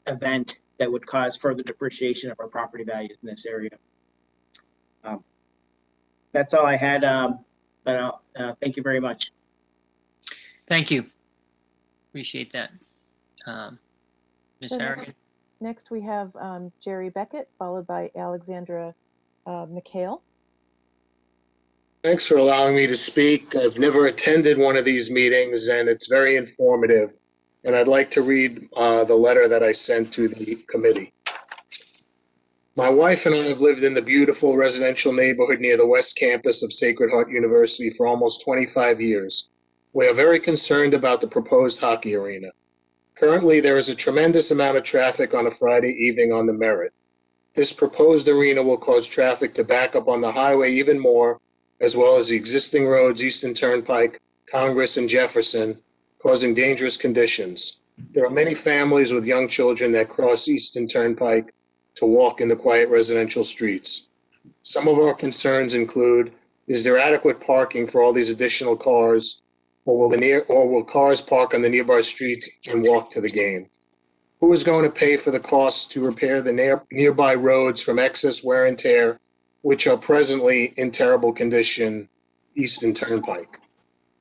event that would cause further depreciation of our property values in this area. That's all I had, but thank you very much. Thank you. Appreciate that. Ms. So Harrick? next we have Jerry Beckett, followed by Alexandra McHale. Thanks for allowing me to speak. I've never attended one of these meetings, and it's very informative. And I'd like to read the letter that I sent to the committee. My wife and I have lived in the beautiful residential neighborhood near the West Campus of Sacred Heart University for almost 25 years. We are very concerned about the proposed hockey arena. Currently, there is a tremendous amount of traffic on a Friday evening on the Merritt. This proposed arena will cause traffic to back up on the highway even more, as well as the existing roads, Eastern Turnpike, Congress, and Jefferson, causing dangerous conditions. There are many families with young children that cross Eastern Turnpike to walk in the quiet residential streets. Some of our concerns include, is there adequate parking for all these additional cars, or will cars park on the nearby streets and walk to the game? Who is going to pay for the costs to repair the nearby roads from excess wear and tear, which are presently in terrible condition, Eastern Turnpike?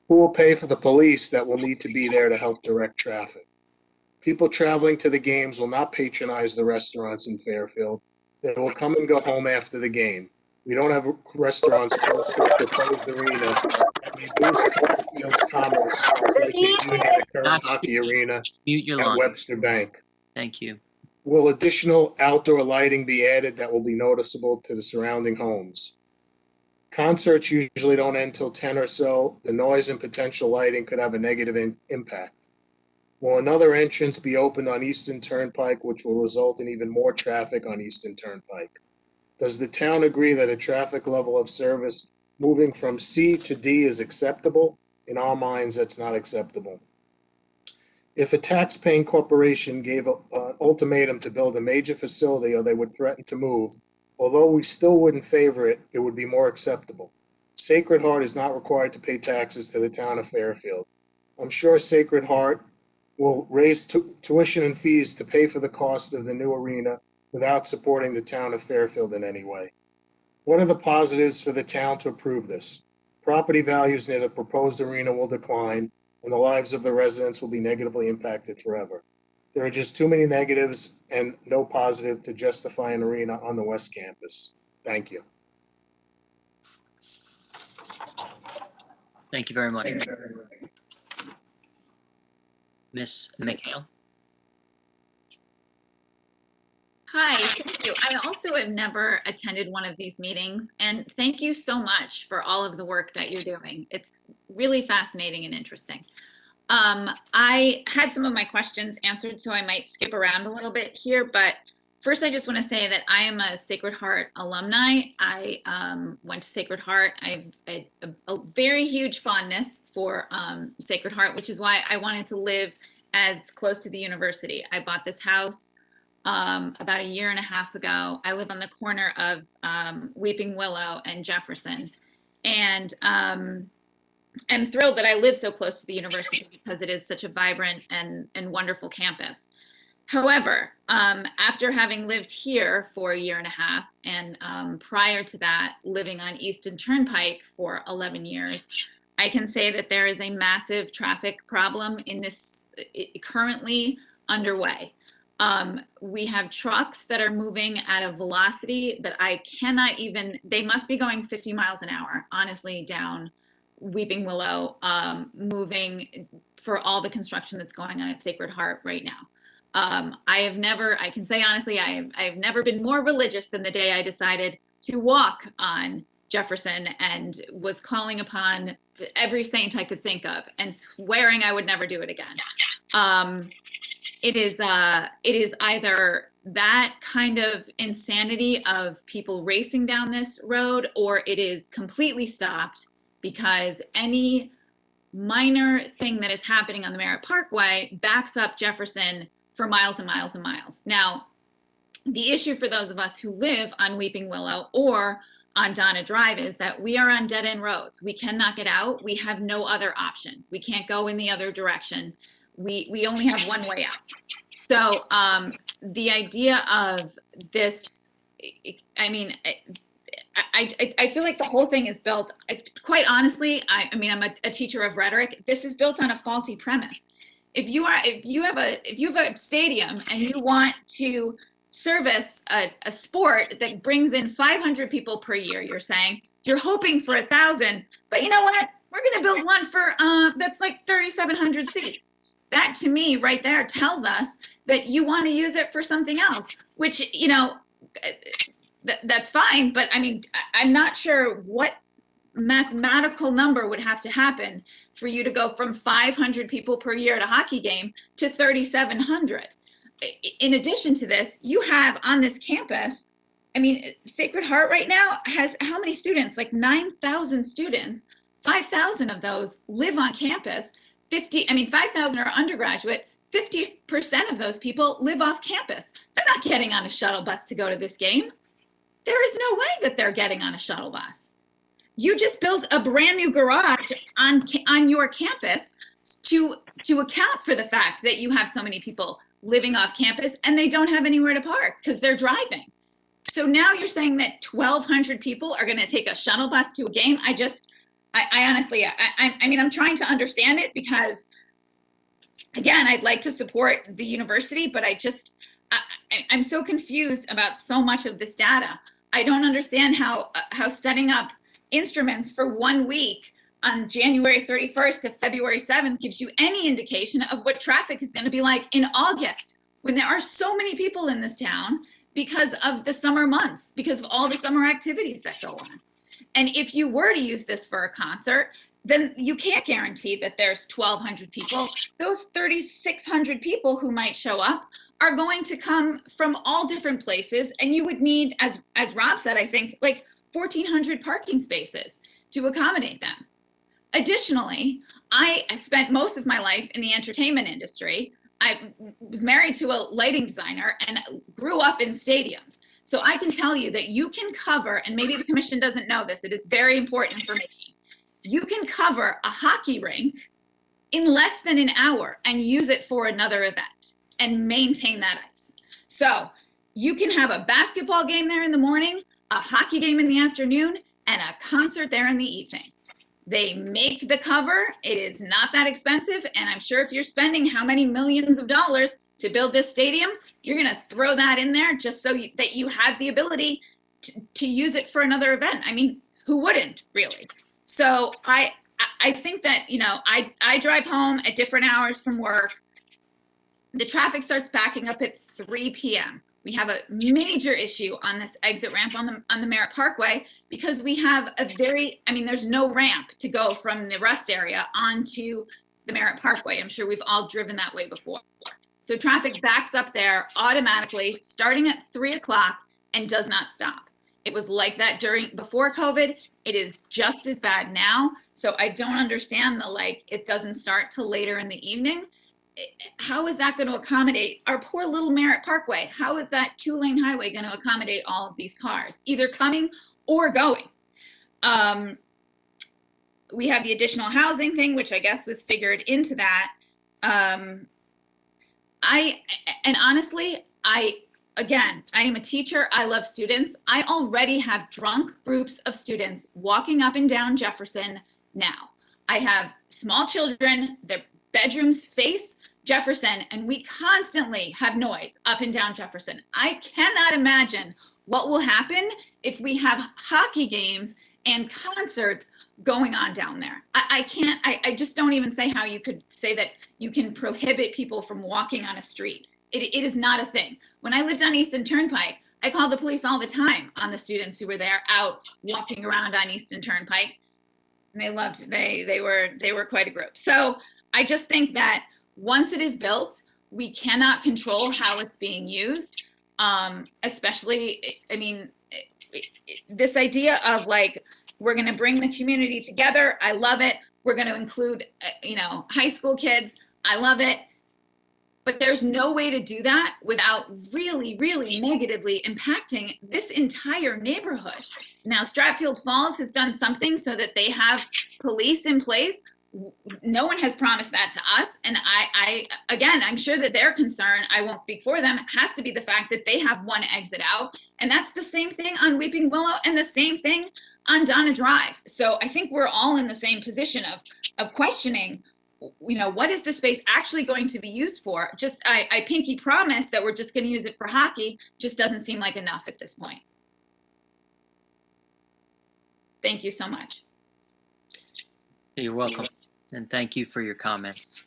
Who will pay for the police that will need to be there to help direct traffic? People traveling to the games will not patronize the restaurants in Fairfield. They will come and go home after the game. We don't have restaurants close to the proposed arena that may boost Fairfield's commerce like they do near the current hockey arena Mute your at line. Webster Bank. Thank you. Will additional outdoor lighting be added that will be noticeable to the surrounding homes? Concerts usually don't end till 10 or so. The noise and potential lighting could have a negative impact. Will another entrance be opened on Eastern Turnpike, which will result in even more traffic on Eastern Turnpike? Does the town agree that a traffic level of service moving from C to D is acceptable? In our minds, that's not acceptable. If a tax-paying corporation gave an ultimatum to build a major facility or they would threaten to move, although we still wouldn't favor it, it would be more acceptable. Sacred Heart is not required to pay taxes to the town of Fairfield. I'm sure Sacred Heart will raise tuition and fees to pay for the cost of the new arena without supporting the town of Fairfield in any way. What are the positives for the town to approve this? Property values near the proposed arena will decline, and the lives of the residents will be negatively impacted forever. There are just too many negatives and no positive to justify an arena on the West Campus. Thank you. Thank you very much. Ms. McHale? Hi, thank you. I also have never attended one of these meetings, and thank you so much for all of the work that you're doing. It's really fascinating and interesting. I had some of my questions answered, so I might skip around a little bit here, but first I just want to say that I am a Sacred Heart alumni. I went to Sacred Heart. I have a very huge fondness for Sacred Heart, which is why I wanted to live as close to the university. I bought this house about a year and a half ago. I live on the corner of Weeping Willow and Jefferson. And I'm thrilled that I live so close to the university because it is such a vibrant and wonderful campus. However, after having lived here for a year and a half and prior to that, living on Eastern Turnpike for 11 years, I can say that there is a massive traffic problem in this currently underway. We have trucks that are moving at a velocity that I cannot even, they must be going 50 miles an hour, honestly, down Weeping Willow, moving for all the construction that's going on at Sacred Heart right now. I can say honestly, I have never been more religious than the day I decided to walk on Jefferson and was calling upon every saint I could think of and swearing I would never do it again. It is either that kind of insanity of people racing down this road, or it is completely stopped because any minor thing that is happening on the Merritt Parkway backs up Jefferson for miles and miles and miles. Now, the issue for those of us who live on Weeping Willow or on Donna Drive is that we are on dead end roads. We cannot get out. We have no other option. We can't go in the other direction. We only have one way out. So the idea of this, I mean, I feel like the whole thing is built, quite honestly, I mean, I'm a teacher of rhetoric. This is built on a faulty premise. If you have a stadium and you want to service a sport that brings in 500 people per year, you're saying you're hoping for 1,000, but you know what? We're going to build one for that's like 3,700 seats. That to me right there tells us that you want to use it for something else, which, you know, that's fine. But I mean, I'm not sure what mathematical number would have to happen for you to go from 500 people per year at a hockey game to 3,700. In addition to this, you have on this campus, I mean, Sacred Heart right now has how many students? Like 9,000 students. 5,000 of those live on campus. 5,000 are undergraduate. 50% of those people live off campus. They're not getting on a shuttle bus to go to this game. There is no way that they're getting on a shuttle bus. You just built a brand new garage on your campus to account for the fact that you have so many people living off campus and they don't have anywhere to park because they're driving. So now you're saying that 1,200 people are going to take a shuttle bus to a game? I honestly, I mean, I'm trying to understand it because, again, I'd like to support the university, but I'm so confused about so much of this data. I don't understand how setting up instruments for 1 week on January 31st to February 7th gives you any indication of what traffic is going to be like in August, when there are so many people in this town because of the summer months, because of all the summer activities that go on. And if you were to use this for a concert, then you can't guarantee that there's 1,200 people. Those 3,600 people who might show up are going to come from all different places. And you would need, as Rob said, I think, like 1,400 parking spaces to accommodate them. Additionally, I spent most of my life in the entertainment industry. I was married to a lighting designer and grew up in stadiums. So I can tell you that you can cover, and maybe the commission doesn't know this, it is very important information. You can cover a hockey rink in less than an hour and use it for another event and maintain that ice. So you can have a basketball game there in the morning, a hockey game in the afternoon, and a concert there in the evening. They make the cover. It is not that expensive. And I'm sure if you're spending how many millions of dollars to build this stadium, you're going to throw that in there just so that you have the ability to use it for another event. I mean, who wouldn't really? So I think that, you know, I drive home at different hours from work. The traffic starts backing up at 3 p.m. We have a major issue on this exit ramp on the Merritt Parkway because we have there's no ramp to go from the rest area onto the Merritt Parkway. I'm sure we've all driven that way before. So traffic backs up there automatically starting at 3 o'clock and does not stop. It was like that before COVID. It is just as bad now. So I don't understand it doesn't start till later in the evening. How is that going to accommodate our poor little Merritt Parkway? How is that 2-lane highway going to accommodate all of these cars, either coming or going? We have the additional housing thing, which I guess was figured into that. Honestly, I am a teacher. I love students. I already have drunk groups of students walking up and down Jefferson now. I have small children, their bedrooms face Jefferson, and we constantly have noise up and down Jefferson. I cannot imagine what will happen if we have hockey games and concerts going on down there. I just don't even say how you could say that you can prohibit people from walking on a street. It is not a thing. When I lived on Easton Turnpike, I called the police all the time on the students who were there out walking around on Easton Turnpike. And they were quite a group. So I just think that once it is built, we cannot control how it's being used. Especially, I mean, this idea of we're going to bring the community together. I love it. We're going to include, high school kids. I love it. But there's no way to do that without really, really negatively impacting this entire neighborhood. Now, Stratfield Falls has done something so that they have police in place. No one has promised that to us. And again, I'm sure that their concern, I won't speak for them, has to be the fact that they have one exit out. And that's the same thing on Weeping Willow and the same thing on Donna Drive. So I think we're all in the same position of questioning, what is the space actually going to be used for? Just, I pinky promise that we're just going to use it for hockey, just doesn't seem like enough at this point. Thank you so much. You're welcome. And thank you for your comments.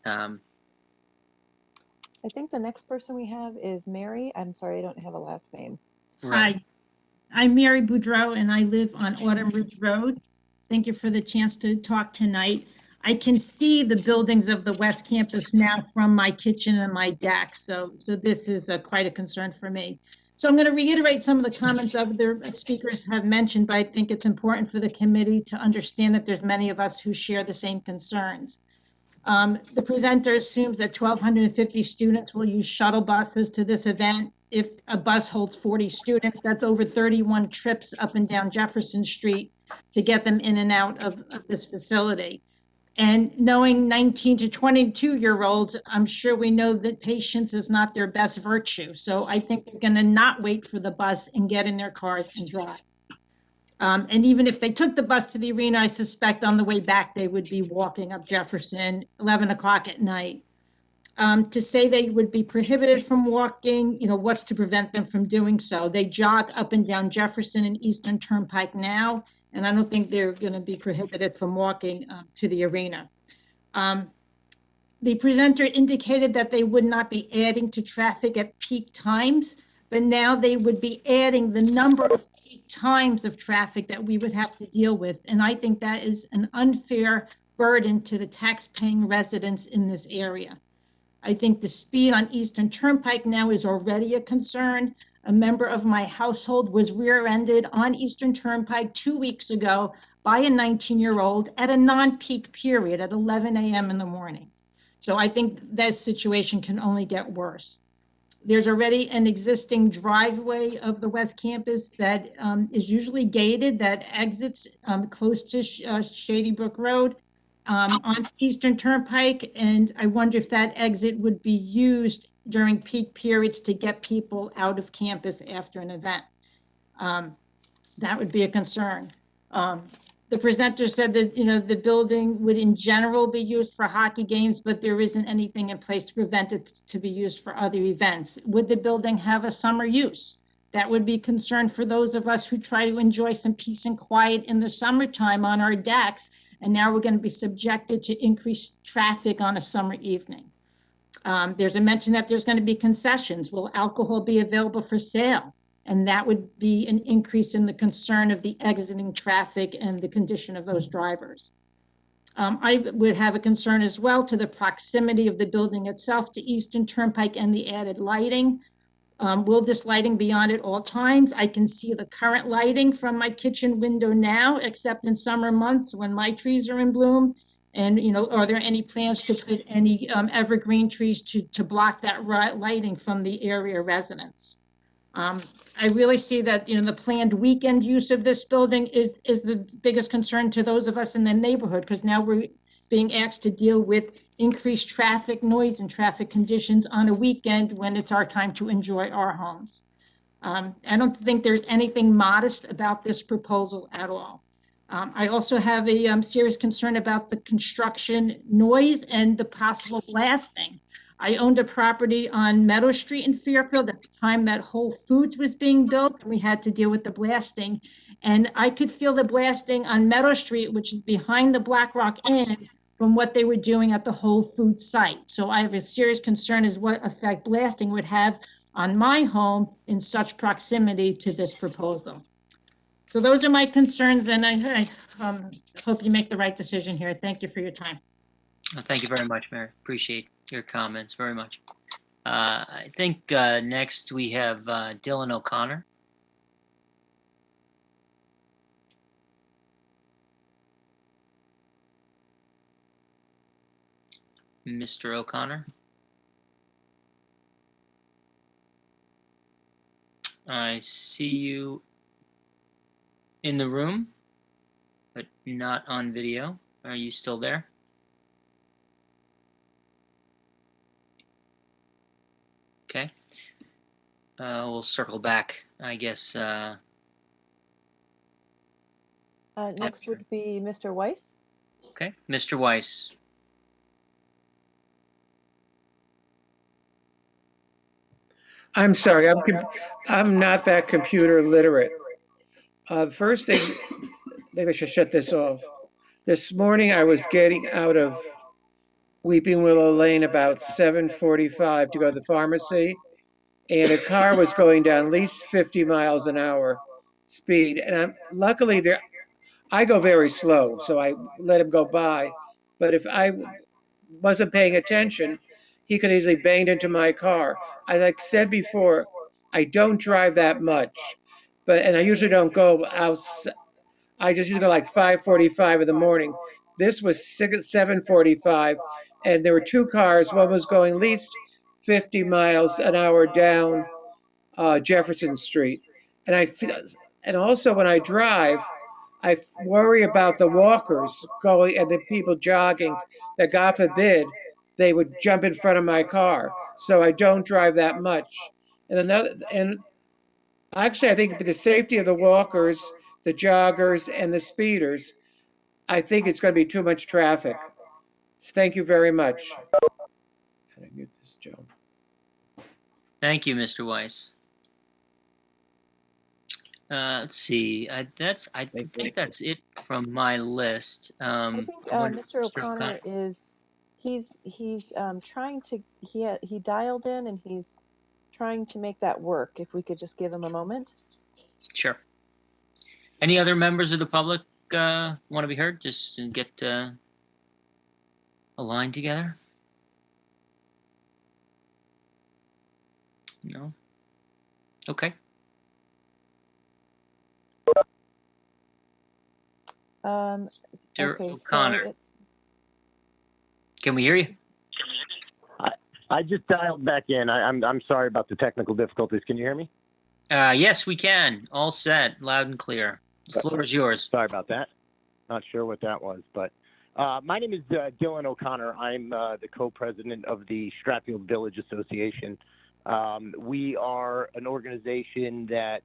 I think the next person we have is Mary. I'm sorry, I don't have a last name. Right. Hi, I'm Mary Boudreau and I live on Autumn Ridge Road. Thank you for the chance to talk tonight. I can see the buildings of the West Campus now from my kitchen and my deck, so this is quite a concern for me. So I'm going to reiterate some of the comments other speakers have mentioned, but I think it's important for the committee to understand that there's many of us who share the same concerns. The presenter assumes that 1,250 students will use shuttle buses to this event. If a bus holds 40 students, that's over 31 trips up and down Jefferson Street to get them in and out of this facility. And knowing 19 to 22-year-olds, I'm sure we know that patience is not their best virtue. So I think they're going to not wait for the bus and get in their cars and drive. And even if they took the bus to the arena, I suspect on the way back, they would be walking up Jefferson, 11 o'clock at night. To say they would be prohibited from walking, what's to prevent them from doing so? They jog up and down Jefferson and Eastern Turnpike now, and I don't think they're going to be prohibited from walking to the arena. The presenter indicated that they would not be adding to traffic at peak times, but now they would be adding the number of peak times of traffic that we would have to deal with. And I think that is an unfair burden to the tax-paying residents in this area. I think the speed on Eastern Turnpike now is already a concern. A member of my household was rear-ended on Eastern Turnpike 2 weeks ago by a 19-year-old at a non-peak period at 11 a.m. in the morning. So I think that situation can only get worse. There's already an existing driveway of the West Campus that is usually gated, that exits close to Shady Brook Road onto Eastern Turnpike. And I wonder if that exit would be used during peak periods to get people out of campus after an event. That would be a concern. The presenter said that, the building would in general be used for hockey games, but there isn't anything in place to prevent it to be used for other events. Would the building have a summer use? That would be concern for those of us who try to enjoy some peace and quiet in the summertime on our decks. And now we're going to be subjected to increased traffic on a summer evening. There's a mention that there's going to be concessions. Will alcohol be available for sale? And that would be an increase in the concern of the exiting traffic and the condition of those drivers. I would have a concern as well to the proximity of the building itself to Eastern Turnpike and the added lighting. Will this lighting be on at all times? I can see the current lighting from my kitchen window now, except in summer months when my trees are in bloom. And, are there any plans to put any evergreen trees to block that lighting from the area residents? I really see that, the planned weekend use of this building is the biggest concern to those of us in the neighborhood, because now we're being asked to deal with increased traffic noise and traffic conditions on a weekend when it's our time to enjoy our homes. I don't think there's anything modest about this proposal at all. I also have a serious concern about the construction noise and the possible blasting. I owned a property on Meadow Street in Fairfield at the time that Whole Foods was being built, and we had to deal with the blasting. And I could feel the blasting on Meadow Street, which is behind the Black Rock Inn, from what they were doing at the Whole Foods site. So I have a serious concern as what effect blasting would have on my home in such proximity to this proposal. So those are my concerns, and I hope you make the right decision here. Thank you for your time. Well, thank you very much, Mary. Appreciate your comments very much. I think next we have Dylan O'Connor. Mr. O'Connor. I see you in the room, but not on video. Are you still there? Okay. We'll circle back, I guess. Next would be Mr. Weiss. Okay, Mr. Weiss. I'm sorry, I'm not that computer literate. First thing, maybe I should shut this off. This morning I was getting out of Weeping Willow Lane about 7:45 to go to the pharmacy, and a car was going down at least 50 miles an hour speed. And luckily there, I go very slow, so I let him go by. But if I wasn't paying attention, he could easily banged into my car. As I said before, I don't drive that much, and I usually don't go out. I just usually go like 5:45 in the morning. This was 7:45, and there were two cars. One was going at least 50 miles an hour down Jefferson Street, and also when I drive, I worry about the walkers going and the people jogging that, God forbid, they would jump in front of my car. So I don't drive that much. And actually, I think for the safety of the walkers, the joggers, and the speeders, I think it's going to be too much traffic. Thank you very much. How do I mute this, Joe? Thank you, Mr. Weiss. Let's see. I think that's it from my list. I think Mr. O'Connor is he's trying to he dialed in and he's trying to make that work. If we could just give him a moment. Sure. Any other members of the public want to be heard? Just to get a line together. No. Okay. Okay, O'Connor. so Can we hear you? I just dialed back in. I'm sorry about the technical difficulties. Can you hear me? Yes, we can. All set, loud and clear. The floor is yours. Sorry about that. Not sure what that was, but my name is Dylan O'Connor. I'm the co-president of the Stratfield Village Association. We are an organization that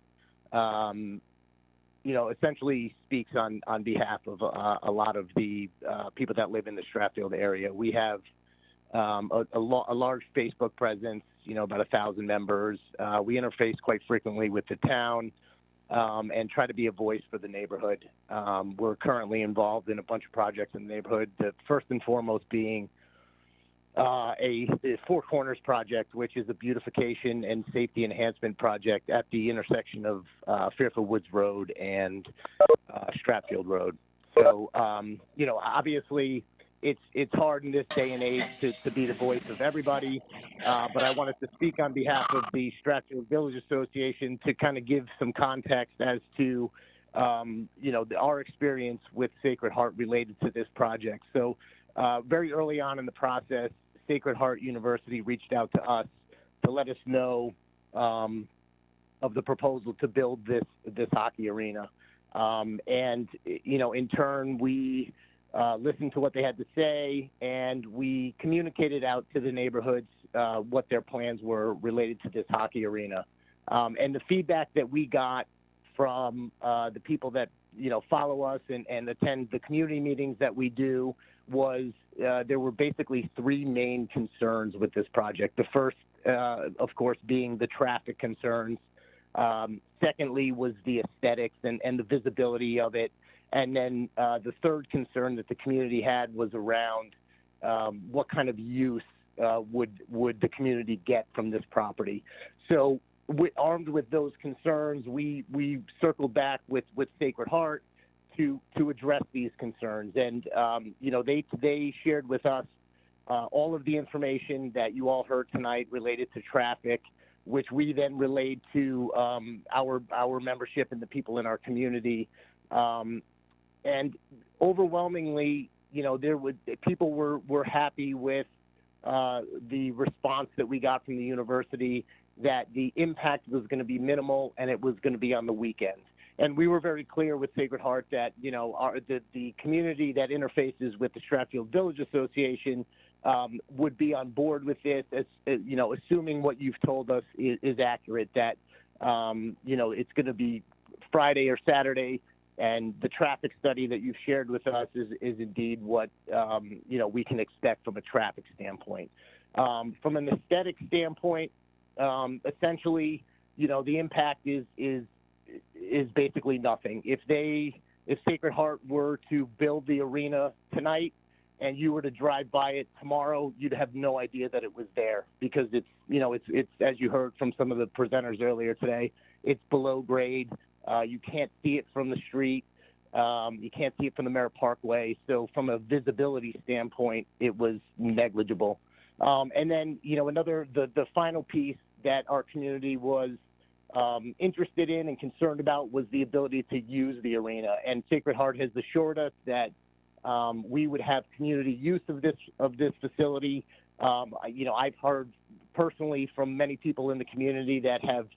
essentially speaks on behalf of a lot of the people that live in the Stratfield area. We have a large Facebook presence, about 1,000 members. We interface quite frequently with the town and try to be a voice for the neighborhood. We're currently involved in a bunch of projects in the neighborhood, the first and foremost being a Four Corners project, which is a beautification and safety enhancement project at the intersection of Fairfield Woods Road and Stratfield Road. So, obviously it's hard in this day and age to be the voice of everybody, but I wanted to speak on behalf of the Stratfield Village Association to kind of give some context as to, our experience with Sacred Heart related to this project. So, very early on in the process, Sacred Heart University reached out to us to let us know of the proposal to build this hockey arena. And, in turn, we listened to what they had to say, and we communicated out to the neighborhoods what their plans were related to this hockey arena. And the feedback that we got from the people that follow us and attend the community meetings that we do was there were basically three main concerns with this project. The first, of course, being the traffic concerns. Secondly was the aesthetics and the visibility of it. And then the third concern that the community had was around what kind of use would the community get from this property. So armed with those concerns, we circled back with Sacred Heart to address these concerns. And, they shared with us all of the information that you all heard tonight related to traffic, which we then relayed to our membership and the people in our community. And overwhelmingly, people were happy with the response that we got from the university, that the impact was going to be minimal and it was going to be on the weekend. And we were very clear with Sacred Heart that, you know, the community that interfaces with the Stratfield Village Association would be on board with this, as you know, assuming what you've told us is accurate, that, you know, it's going to be Friday or Saturday, and the traffic study that you've shared with us is indeed what, you know, we can expect from a traffic standpoint. From an aesthetic standpoint, essentially, you know, the impact is basically nothing. If Sacred Heart were to build the arena tonight and you were to drive by it tomorrow, you'd have no idea that it was there, because it's, you know, it's as you heard from some of the presenters earlier today, it's below grade. You can't see it from the street. You can't see it from the Merritt Parkway. So from a visibility standpoint, it was negligible. And then, you know, the final piece that our community was interested in and concerned about was the ability to use the arena. And Sacred Heart has assured us that we would have community use of this facility. You know, I've heard personally from many people in the community that have,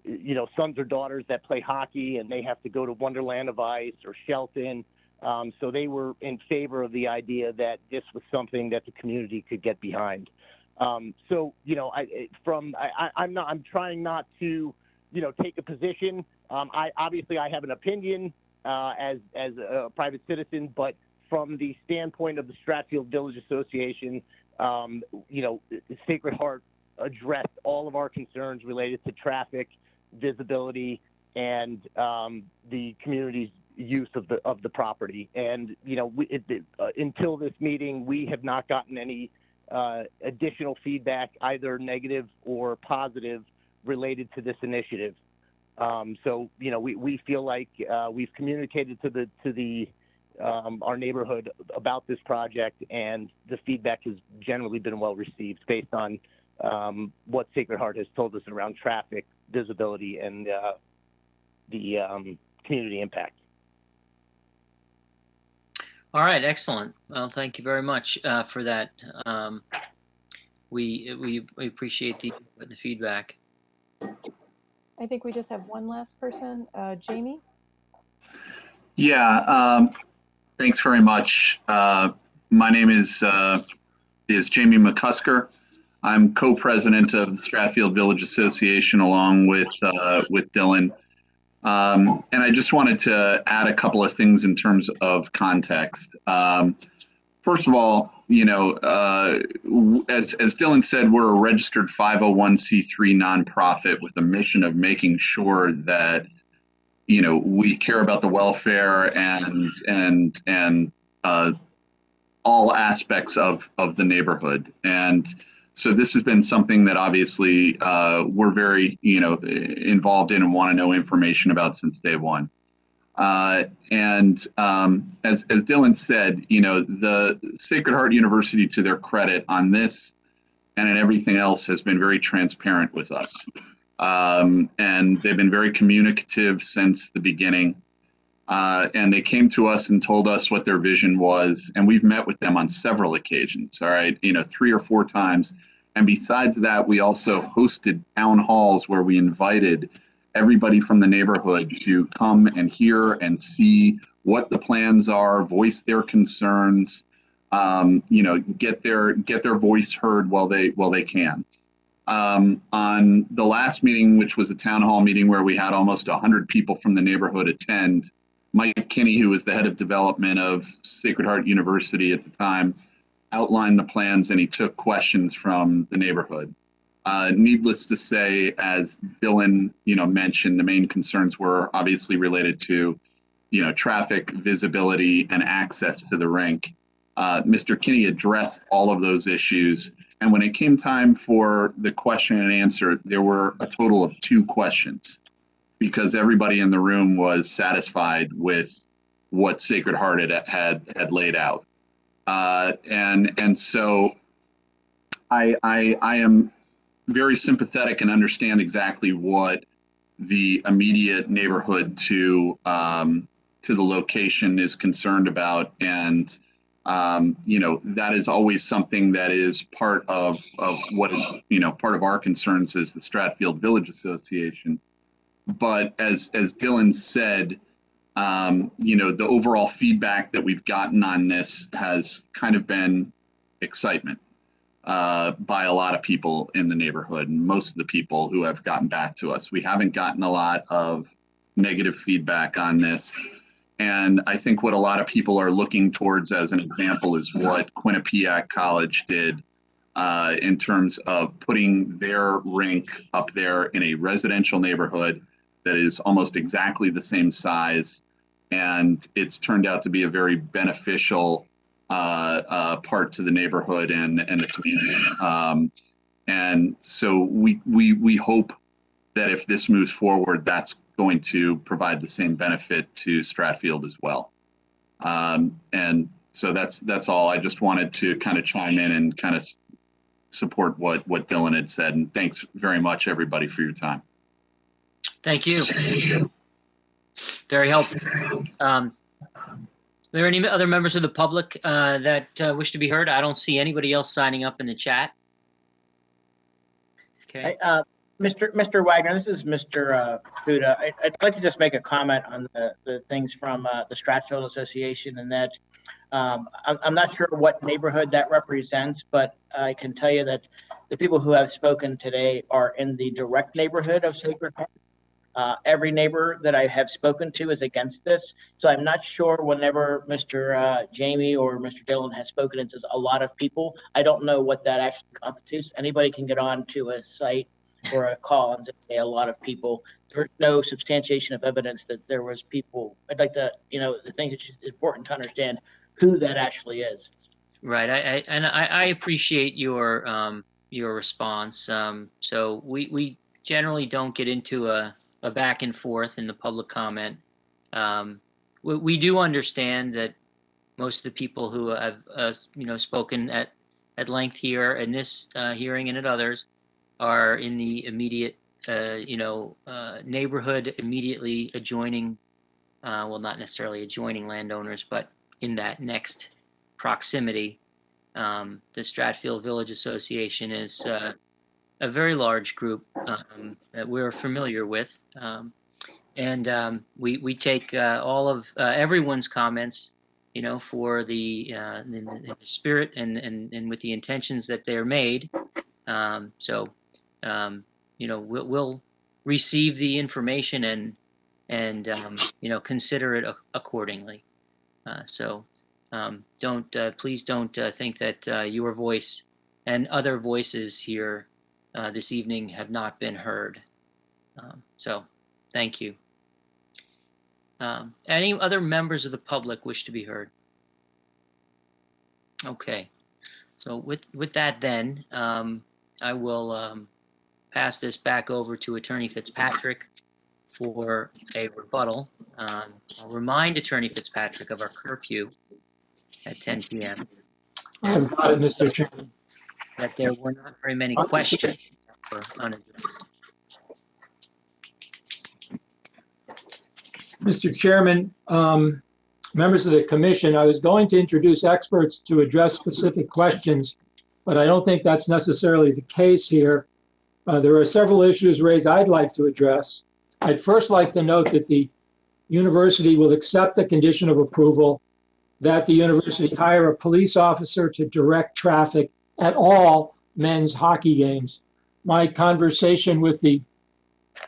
you know, sons or daughters that play hockey, and they have to go to Wonderland of Ice or Shelton. So they were in favor of the idea that this was something that the community could get behind. So, you know, I'm trying not to, you know, take a position. Obviously I have an opinion as a private citizen, but from the standpoint of the Stratfield Village Association, you know, Sacred Heart addressed all of our concerns related to traffic, visibility, and the community's use of the property. And, you know, until this meeting, we have not gotten any additional feedback, either negative or positive, related to this initiative. So, you know, we feel like we've communicated to our neighborhood about this project, and the feedback has generally been well received based on what Sacred Heart has told us around traffic, visibility, and the community impact. All right, excellent. Well, thank you very much for that. We appreciate the feedback. I think we just have one last person, Jamie. Yeah, thanks very much. My name is Jamie McCusker. I'm co-president of the Stratfield Village Association along with Dylan. And I just wanted to add a couple of things in terms of context. First of all, you know, as Dylan said, we're a registered 501c3 nonprofit with a mission of making sure that, you know, we care about the welfare and all aspects of the neighborhood. And so this has been something that obviously we're very, you know, involved in and want to know information about since day one. And as Dylan said, you know, the Sacred Heart University, to their credit on this and in everything else, has been very transparent with us. And they've been very communicative since the beginning. And they came to us and told us what their vision was. And we've met with them on several occasions, all right, you know, 3 or 4 times. And besides that, we also hosted town halls where we invited everybody from the neighborhood to come and hear and see what the plans are, voice their concerns, you know, get their voice heard while they can. On the last meeting, which was a town hall meeting where we had almost 100 people from the neighborhood attend, Mike Kinney, who was the head of development of Sacred Heart University at the time, outlined the plans, and he took questions from the neighborhood. Needless to say, as Dylan, you know, mentioned, the main concerns were obviously related to, you know, traffic, visibility, and access to the rink. Mr. Kinney addressed all of those issues. And when it came time for the question and answer, there were a total of 2 questions, because everybody in the room was satisfied with what Sacred Heart had laid out. And so I am very sympathetic and understand exactly what the immediate neighborhood to the location is concerned about. And you know, that is always something that is part of what is, you know, part of our concerns as the Stratfield Village Association. But as Dylan said, the overall feedback that we've gotten on this has kind of been excitement by a lot of people in the neighborhood, and most of the people who have gotten back to us. We haven't gotten a lot of negative feedback on this. And I think what a lot of people are looking towards as an example is what Quinnipiac College did in terms of putting their rink up there in a residential neighborhood that is almost exactly the same size. And it's turned out to be a very beneficial part to the neighborhood and the community. And so we hope that if this moves forward, that's going to provide the same benefit to Stratfield as well. And so that's all. I just wanted to kind of chime in and kind of support what Dylan had said. And thanks very much, everybody, for your time. Thank you. Very helpful. Are there any other members of the public that wish to be heard? I don't see anybody else signing up in the chat. Okay. Mr. Wagner, this is Mr. Fuda. I'd like to just make a comment on the things from the Stratfield Association, and that I'm not sure what neighborhood that represents, but I can tell you that the people who have spoken today are in the direct neighborhood of Sacred Heart. Every neighbor that I have spoken to is against this. So I'm not sure whenever Mr. Jamie or Mr. Dillon has spoken, it says a lot of people. I don't know what that actually constitutes. Anybody can get on to a site or a call and just say a lot of people. There's no substantiation of evidence that there was people. I'd like to, the thing that's important to understand who that actually is. Right. I appreciate your response. So we generally don't get into a back and forth in the public comment. We do understand that most of the people who have spoken at length here in this hearing and at others are in the immediate neighborhood immediately adjoining, well, not necessarily adjoining landowners, but in that next proximity. The Stratfield Village Association is a very large group that we're familiar with. And we take all of everyone's comments, for the spirit and with the intentions that they're made. We'll receive the information and consider it accordingly. Please don't think that your voice and other voices here this evening have not been heard. Thank you. Any other members of the public wish to be heard? Okay. So with that then, I will pass this back over to Attorney Fitzpatrick for a rebuttal. I'll remind Attorney Fitzpatrick of our curfew at 10 p.m. I've got it, Mr. Chairman. That there were not very many questions that were unaddressed. Mr. Chairman, members of the commission, I was going to introduce experts to address specific questions, but I don't think that's necessarily the case here. There are several issues raised I'd like to address. I'd first like to note that the university will accept the condition of approval that the university hire a police officer to direct traffic at all men's hockey games. My conversation with the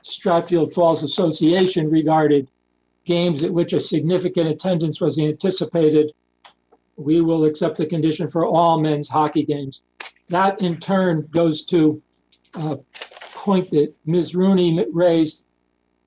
Stratfield Falls Association regarded games at which a significant attendance was anticipated. We will accept the condition for all men's hockey games. That in turn goes to a point that Ms. Rooney raised.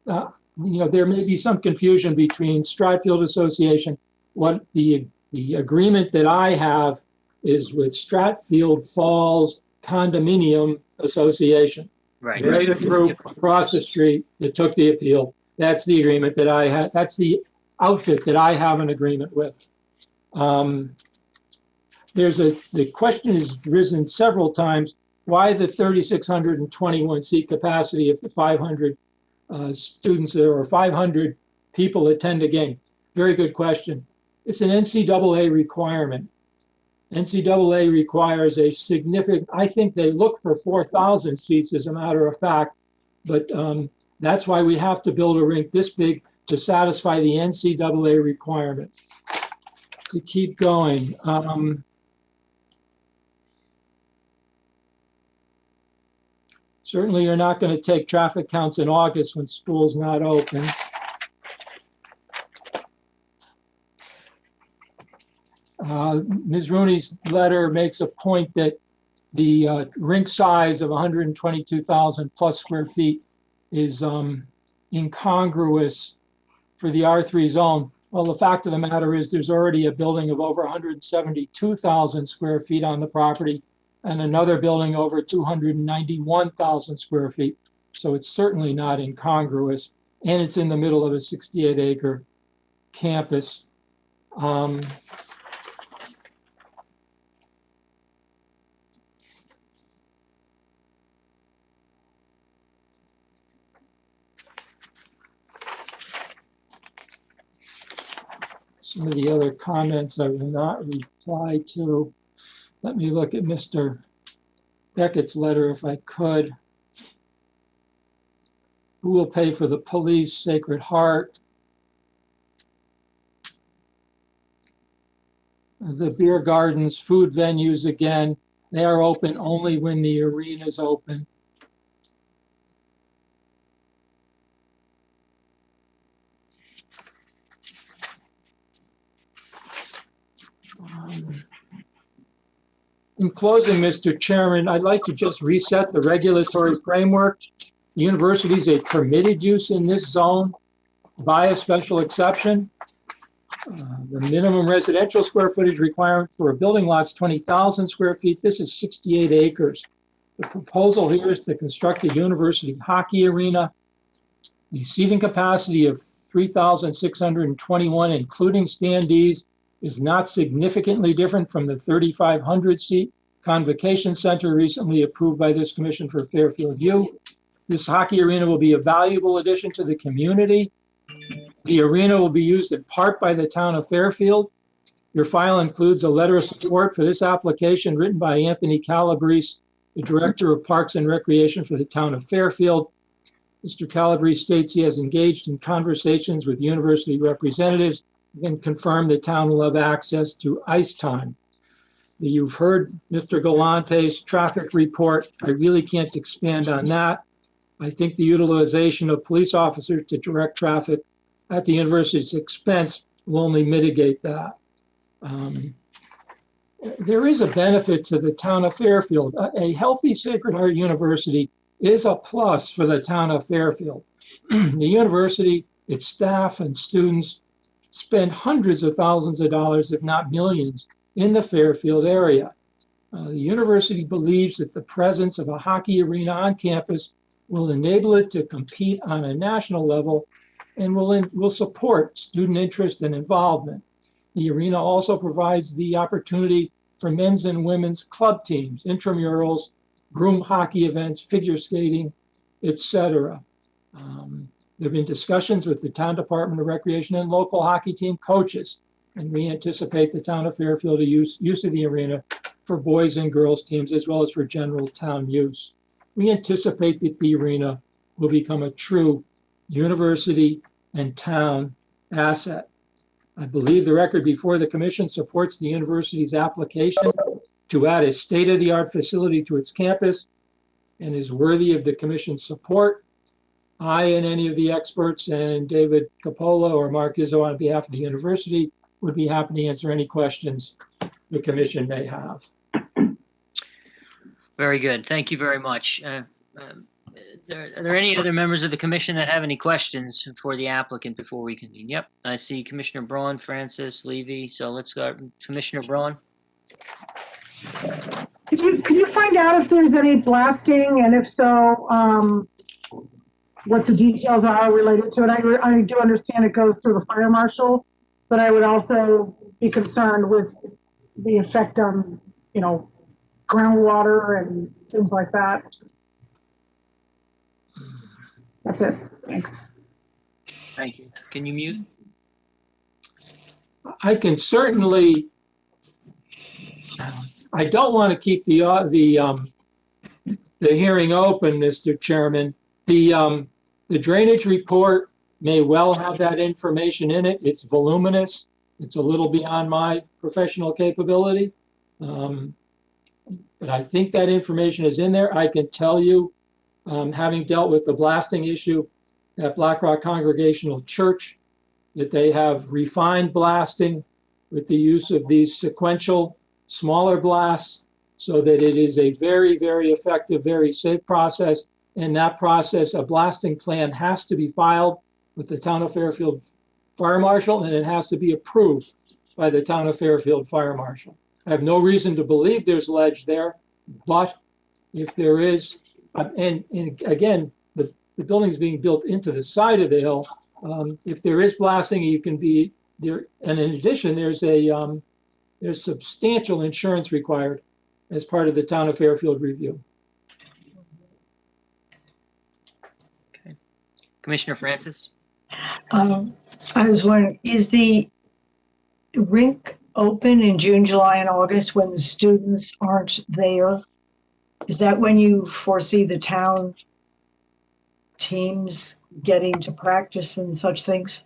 There may be some confusion between Stratfield Association. What the agreement that I have is with Stratfield Falls Condominium Association. Right. They're the group across the street that took the appeal. That's the agreement that I have. That's the outfit that I have an agreement with. The question has risen several times, why the 3,621 seat capacity if the 500 students or 500 people attend a game? Very good question. It's an NCAA requirement. NCAA requires a significant, I think they look for 4,000 seats as a matter of fact, but That's why we have to build a rink this big to satisfy the NCAA requirement. To keep going. Certainly, you're not going to take traffic counts in August when school's not open. Ms. Rooney's letter makes a point that the rink size of 122,000 plus square feet is incongruous for the R3 zone. Well, the fact of the matter is there's already a building of over 172,000 square feet on the property and another building over 291,000 square feet. So it's certainly not incongruous. And it's in the middle of a 68-acre campus. Some of the other comments I will not reply to. Let me look at Mr. Beckett's letter if I could. Who will pay for the police? Sacred Heart. The beer gardens, food venues again, they are open only when the arena is open. In closing, Mr. Chairman, I'd like to just reset the regulatory framework. The university is a permitted use in this zone by a special exception. The minimum residential square footage requirement for a building lot is 20,000 square feet. This is 68 acres. The proposal here is to construct a university hockey arena. The seating capacity of 3,621, including standees, is not significantly different from the 3,500 seat convocation center recently approved by this commission for Fairfield U. This hockey arena will be a valuable addition to the community. The arena will be used in part by the town of Fairfield. Your file includes a letter of support for this application written by Anthony Calabrese, the Director of Parks and Recreation for the town of Fairfield. Mr. Calabrese states he has engaged in conversations with university representatives and confirmed the town will have access to ice time. You've heard Mr. Galante's traffic report. I really can't expand on that. I think the utilization of police officers to direct traffic at the university's expense will only mitigate that. There is a benefit to the town of Fairfield. A healthy Sacred Heart University is a plus for the town of Fairfield. The university, its staff and students spend hundreds of thousands of dollars, if not millions, in the Fairfield area. The university believes that the presence of a hockey arena on campus will enable it to compete on a national level and will support student interest and involvement. The arena also provides the opportunity for men's and women's club teams, intramurals, broom hockey events, figure skating, etc. There have been discussions with the Town Department of Recreation and local hockey team coaches, and we anticipate the town of Fairfield to use of the arena for boys and girls teams as well as for general town use. We anticipate that the arena will become a true university and town asset. I believe the record before the commission supports the university's application to add a state-of-the-art facility to its campus and is worthy of the commission's support. I and any of the experts and David Capola or Mark Izzo on behalf of the university would be happy to answer any questions the commission may have. Very good. Thank you very much. Are there any other members of the commission that have any questions for the applicant before we convene? Yep, I see Commissioner Braun, Francis, Levy. So let's go. Commissioner Braun. Could you find out if there's any blasting, and if so, what the details are related to it? I do understand it goes through the fire marshal, but I would also be concerned with the effect on, groundwater and things like that. That's it. Thanks. Thank you. Can you mute? I can certainly. I don't want to keep the hearing open, Mr. Chairman. The The drainage report may well have that information in it. It's voluminous. It's a little beyond my professional capability. But I think that information is in there. I can tell you, having dealt with the blasting issue at Black Rock Congregational Church, that they have refined blasting with the use of these sequential smaller blasts so that it is a very, very effective, very safe process. In that process, a blasting plan has to be filed with the Town of Fairfield Fire Marshal, and it has to be approved by the Town of Fairfield Fire Marshal. I have no reason to believe there's ledge there, but if there is, and again, the building's being built into the side of the hill. If there is blasting, you can be there. And in addition, there's substantial insurance required as part of the Town of Fairfield review. Okay. Commissioner Francis? I was wondering, is the rink open in June, July, and August when the students aren't there? Is that when you foresee the town teams getting to practice and such things?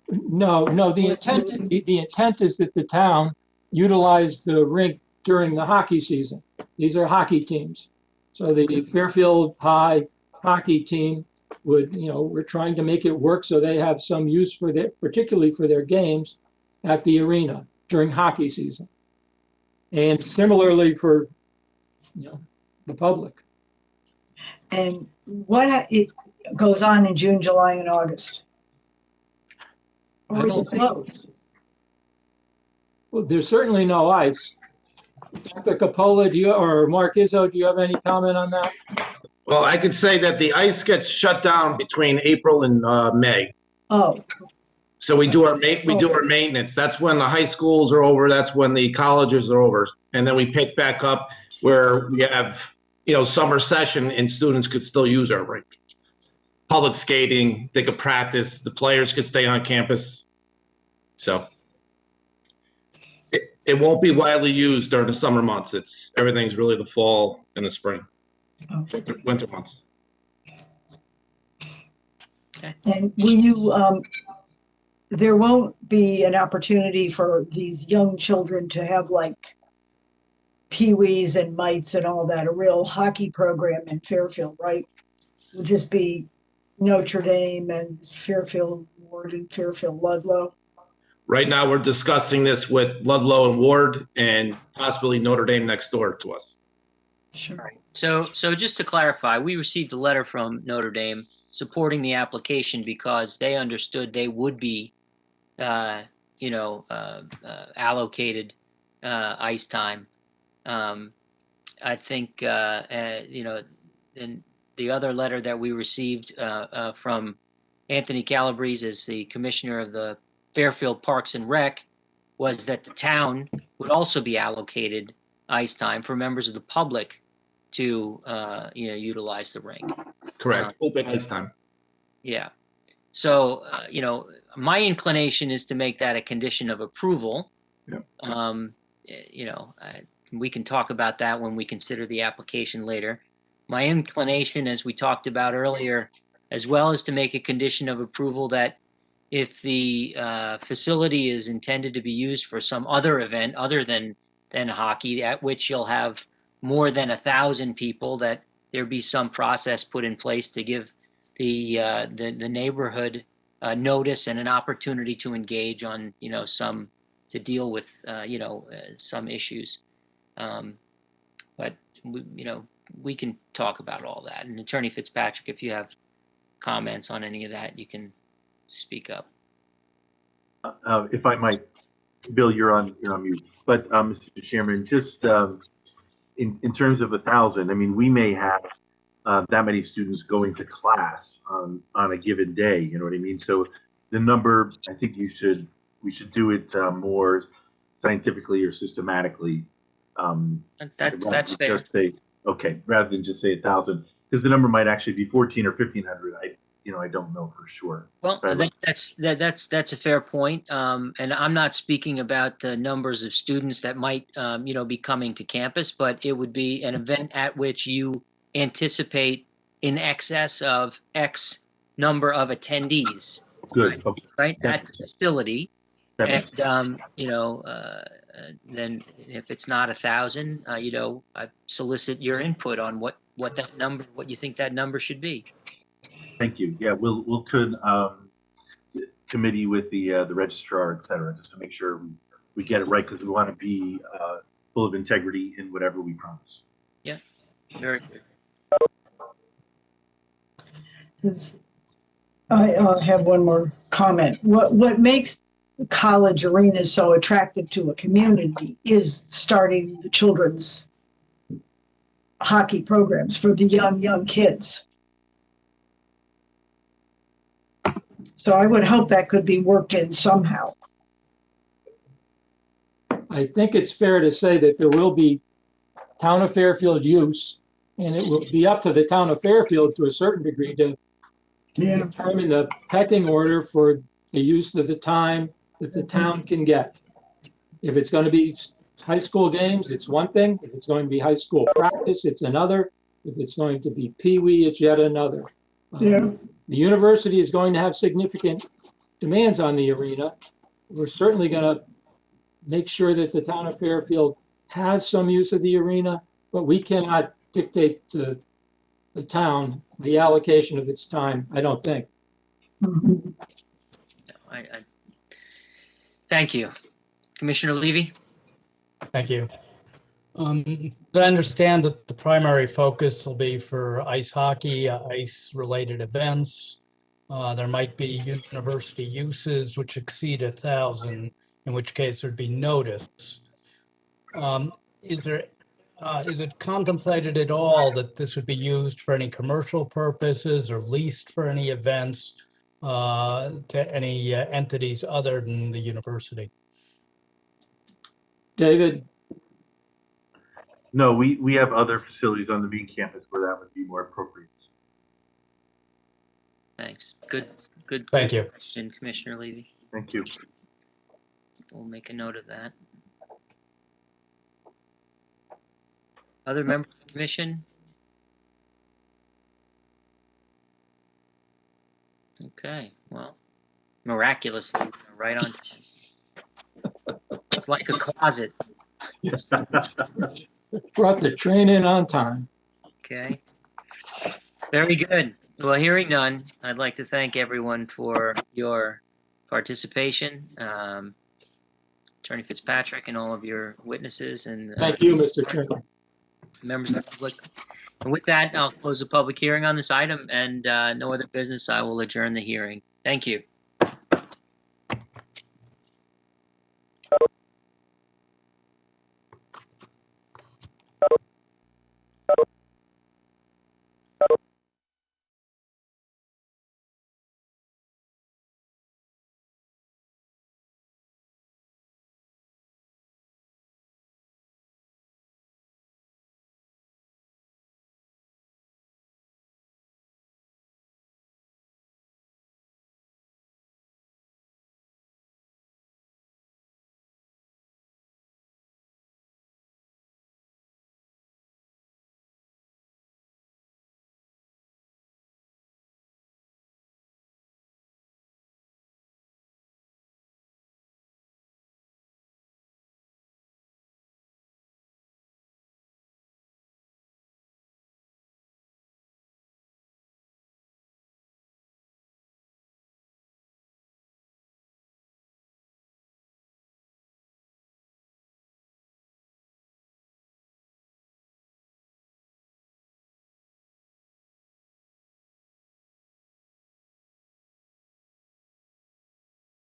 No, the intent is that the town utilize the rink during the hockey season. These are hockey teams. So the Fairfield High hockey team would, we're trying to make it work so they have some use for their, particularly for their games at the arena during hockey season. And similarly for, the public. And what it goes on in June, July, and August? Or is it closed? Well, there's certainly no ice. Dr. Coppola, or Mark Izzo, do you have any comment on that? Well, I could say that the ice gets shut down between April and May. Oh. So we do our maintenance. That's when the high schools are over. That's when the colleges are over, and then we pick back up where we have summer session and students could still use our rink. Public skating, they could practice. The players could stay on campus. So it won't be widely used during the summer months. Everything's really the fall and the spring, winter months. Okay. And will you, there won't be an opportunity for these young children to have like peewees and mites and all that, a real hockey program in Fairfield, right? It would just be Notre Dame and Fairfield Ward and Fairfield Ludlow. Right now, we're discussing this with Ludlow and Ward and possibly Notre Dame next door to us. Sure. So just to clarify, we received a letter from Notre Dame supporting the application because they understood they would be, allocated ice time. I think, in the other letter that we received from Anthony Calabrese as the commissioner of the Fairfield Parks and Rec was that the town would also be allocated ice time for members of the public to, utilize the rink. Correct. Open ice time. Yeah. So, my inclination is to make that a condition of approval. Yeah. We can talk about that when we consider the application later. My inclination, as we talked about earlier, as well, is to make a condition of approval that if the facility is intended to be used for some other event other than hockey, at which you'll have more than 1,000 people, that there be some process put in place to give the neighborhood notice and an opportunity to engage on, to deal with, some issues. But we can talk about all that. And Attorney Fitzpatrick, if you have comments on any of that, you can speak up. If I might, Bill, you're on mute. But Mr. Chairman, just in terms of 1,000, I mean, we may have that many students going to class on a given day. You know what I mean? So the number, I think we should do it more scientifically or systematically. That's fair. Just say, okay, rather than just say 1,000, because the number might actually be 1,400 or 1,500. I don't know for sure. Well, that's a fair point. And I'm not speaking about the numbers of students that might, be coming to campus, but it would be an event at which you anticipate in excess of X number of attendees. Good. Okay. Right, That- at the facility. that makes And, then if it's not 1,000, I solicit your input on what that number, what you think that number should be. Thank you. Yeah, we'll committee with the registrar, et cetera, just to make sure we get it right, because we want to be full of integrity in whatever we promise. Yeah, very good. I have one more comment. What makes the college arena so attractive to a community is starting the children's hockey programs for the young kids. So I would hope that could be worked in somehow. I think it's fair to say that there will be town of Fairfield use, and it will be up to the town of Fairfield to a certain degree to determine the pecking order for the use of the time that the town can get. If it's going to be high school games, it's one thing. If it's going to be high school practice, it's another. If it's going to be pee-wee, it's yet another. The university is going to have significant demands on the arena. We're certainly going to make sure that the town of Fairfield has some use of the arena, but we cannot dictate to the town the allocation of its time, I don't think. Thank you. Commissioner Levy? Thank you. I understand that the primary focus will be for ice hockey, ice-related events. There might be university uses which exceed 1,000, in which case there'd be notice. Is it contemplated at all that this would be used for any commercial purposes or leased for any events to any entities other than the university? David? No, we have other facilities on the main campus where that would be more appropriate. Thanks. Good Thank you. question, Commissioner Levy. Thank you. We'll make a note of that. Other members of the commission? Okay, well, miraculously, we're right on time. It's like a closet. Yes. Brought the train in on time. Okay. Very good. Well, hearing none, I'd like to thank everyone for your participation. Attorney Fitzpatrick and all of your witnesses and Thank you, Mr. Chairman. Members of the public. And with that, I'll close the public hearing on this item, and no other business. I will adjourn the hearing. Thank you.